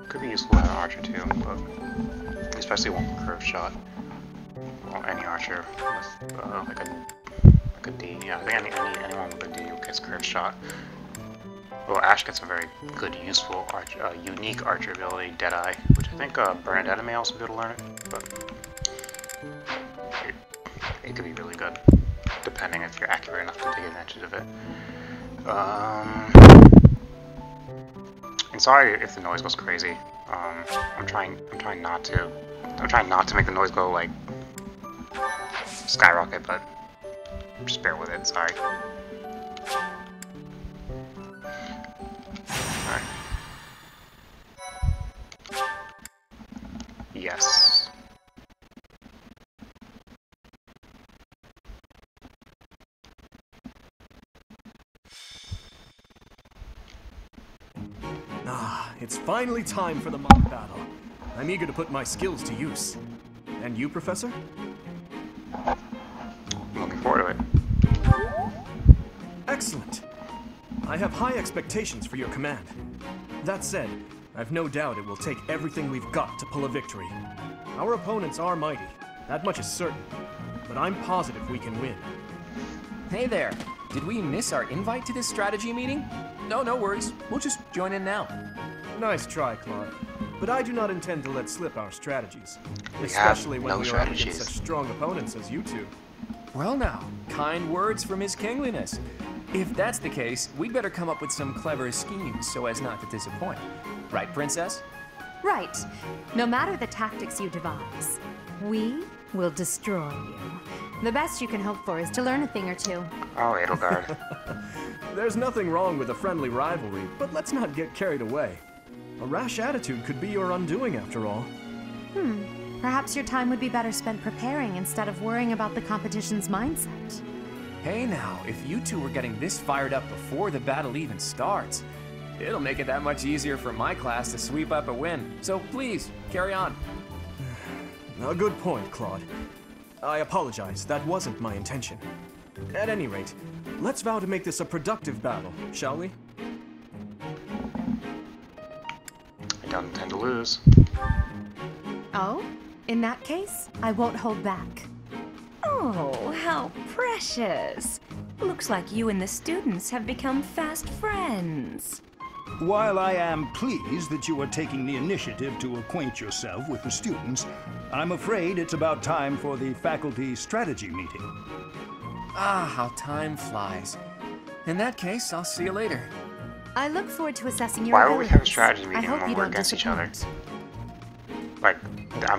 [SPEAKER 1] Could be useful to have an archer too, but especially one with curved shot. Well, any archer with like a D. Yeah, I think anyone with a D who gets curved shot. Well, Ash gets a very good, useful, unique archer ability, Deadeye, which I think Bernadetta may also be able to learn it, but it could be really good, depending if you're accurate enough to take advantage of it. And sorry if the noise goes crazy. I'm trying not to. I'm trying not to make the noise go like skyrocket, but just bear with it. Sorry. Alright. Yes.
[SPEAKER 6] It's finally time for the mock battle. I'm eager to put my skills to use. And you, Professor?
[SPEAKER 1] I'm looking forward to it.
[SPEAKER 6] Excellent. I have high expectations for your command. That said, I've no doubt it will take everything we've got to pull a victory. Our opponents are mighty, that much is certain. But I'm positive we can win.
[SPEAKER 21] Hey there. Did we miss our invite to this strategy meeting? No worries. We'll just join in now.
[SPEAKER 6] Nice try, Claude. But I do not intend to let slip our strategies. Especially when we are up against such strong opponents as you two.
[SPEAKER 21] Well now, kind words from His Kingliness. If that's the case, we'd better come up with some clever schemes so as not to disappoint. Right, Princess?
[SPEAKER 2] Right. No matter the tactics you devise, we will destroy you. The best you can hope for is to learn a thing or two.
[SPEAKER 1] Oh, Edelgard.
[SPEAKER 6] There's nothing wrong with a friendly rivalry, but let's not get carried away. A rash attitude could be your undoing, after all.
[SPEAKER 2] Perhaps your time would be better spent preparing instead of worrying about the competition's mindset.
[SPEAKER 21] Hey now, if you two were getting this fired up before the battle even starts, it'll make it that much easier for my class to sweep up a win. So please, carry on.
[SPEAKER 6] A good point, Claude. I apologize, that wasn't my intention. At any rate, let's vow to make this a productive battle, shall we?
[SPEAKER 1] I don't intend to lose.
[SPEAKER 2] Oh? In that case, I won't hold back.
[SPEAKER 9] Oh, how precious. Looks like you and the students have become fast friends.
[SPEAKER 15] While I am pleased that you are taking the initiative to acquaint yourself with the students, I'm afraid it's about time for the faculty strategy meeting.
[SPEAKER 21] Ah, how time flies. In that case, I'll see you later.
[SPEAKER 2] I look forward to assessing your
[SPEAKER 1] Why
[SPEAKER 2] abilities.
[SPEAKER 1] would we have a strategy meeting
[SPEAKER 2] I hope
[SPEAKER 1] when
[SPEAKER 2] you
[SPEAKER 1] we're
[SPEAKER 2] don't
[SPEAKER 1] against each other?
[SPEAKER 2] disappoint.
[SPEAKER 1] Like,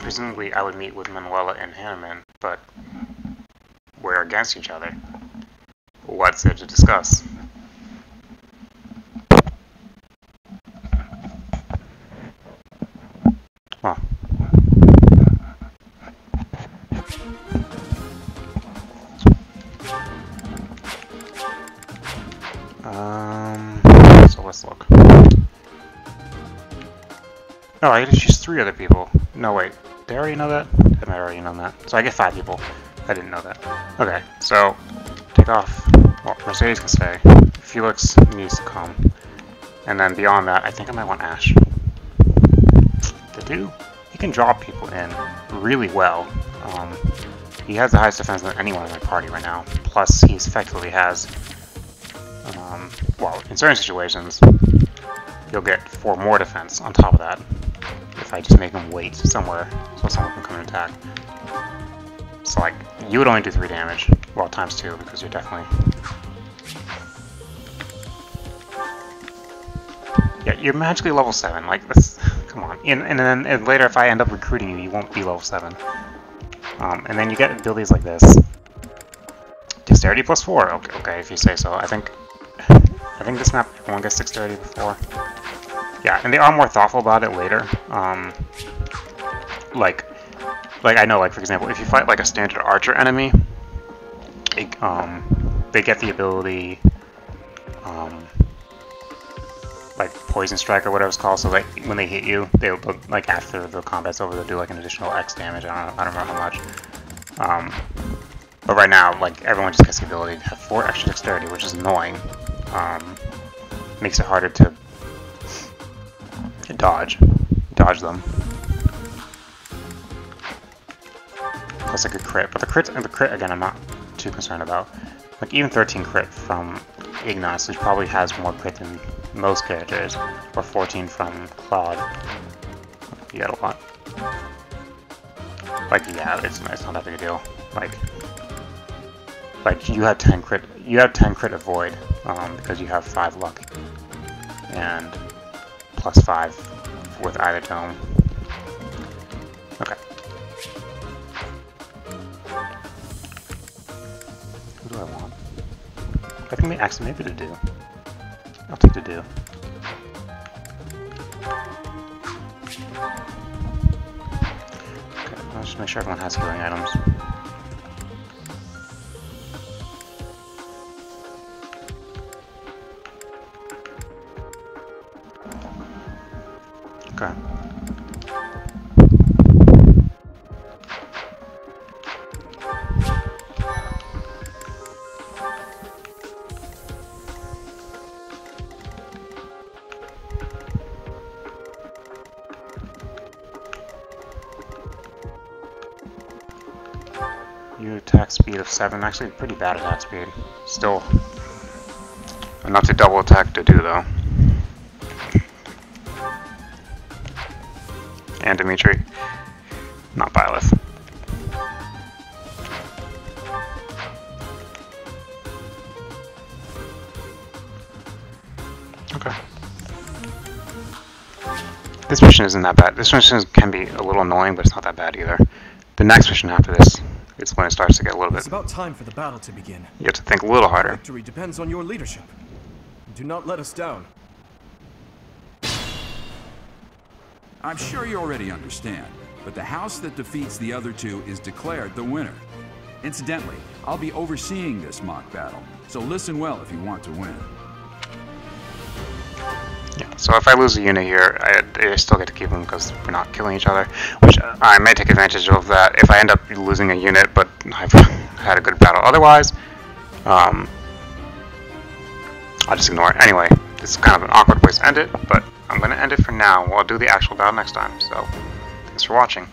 [SPEAKER 1] presumably I would meet with Manuela and Hanneman, but we're against each other. What's there to discuss? Well. So let's look. Oh, I gotta choose 3 other people. No, wait. Did I already know that? I might already known that. So I get 5 people. I didn't know that. Okay, so take off. Well, Mercedes can stay. Felix needs to come. And then beyond that, I think I might want Ash. He can draw people in really well. He has the highest defense than anyone in my party right now. Plus, he effectively has, well, in certain situations, you'll get 4 more defense on top of that. If I just make him wait somewhere so someone can come and attack. So, like, you would only do 3 damage. Well, times 2, because you're definitely... Yeah, you're magically level 7. Like, this... Come on. And then later, if I end up recruiting you, you won't be level 7. And then you get abilities like this. Dexterity plus 4. Okay, if you say so. I think this map, everyone gets dexterity before. Yeah, and they are more thoughtful about it later. Like I know, like, for example, if you fight, like, a standard archer enemy, they get the ability, like, Poison Strike or whatever it's called, so, like, when they hit you, they'll, like, after the combat's over, they'll do, like, an additional X damage. I don't remember how much. But right now, like, everyone just gets the ability to have 4 extra dexterity, which is annoying. Makes it harder to dodge them. Plus, I could crit, but the crit again, I'm not too concerned about. Like, even 13 crit from Ignace, who probably has more crit than most characters, or 14 from Claude. You get a lot. Like, yeah, it's not that big a deal. Like you have 10 crit. You have 10 crit avoid because you have 5 luck and plus 5 with either tome. Okay. Who do I want? I think actually maybe to do. I'll take the do. Okay, I'll just make sure everyone has healing items. Okay. You attack speed of 7, actually pretty bad attack speed. Still enough to double attack to do though. And Dimitri, not Byleth. Okay. This mission isn't that bad. This mission can be a little annoying, but it's not that bad either. The next mission after this is when it starts to get a little bit...
[SPEAKER 6] It's about time for the battle to begin.
[SPEAKER 1] You have to think a little harder.
[SPEAKER 6] Victory depends on your leadership. Do not let us down.
[SPEAKER 4] I'm sure you already understand, but the house that defeats the other 2 is declared the winner. Incidentally, I'll be overseeing this mock battle, so listen well if you want to win.
[SPEAKER 1] Yeah, so if I lose a unit here, I still get to keep them because we're not killing each other, which I may take advantage of that if I end up losing a unit, but I've had a good battle otherwise. I'll just ignore it. Anyway, this is kind of an awkward place to end it, but I'm going to end it for now. We'll do the actual battle next time, so thanks for watching.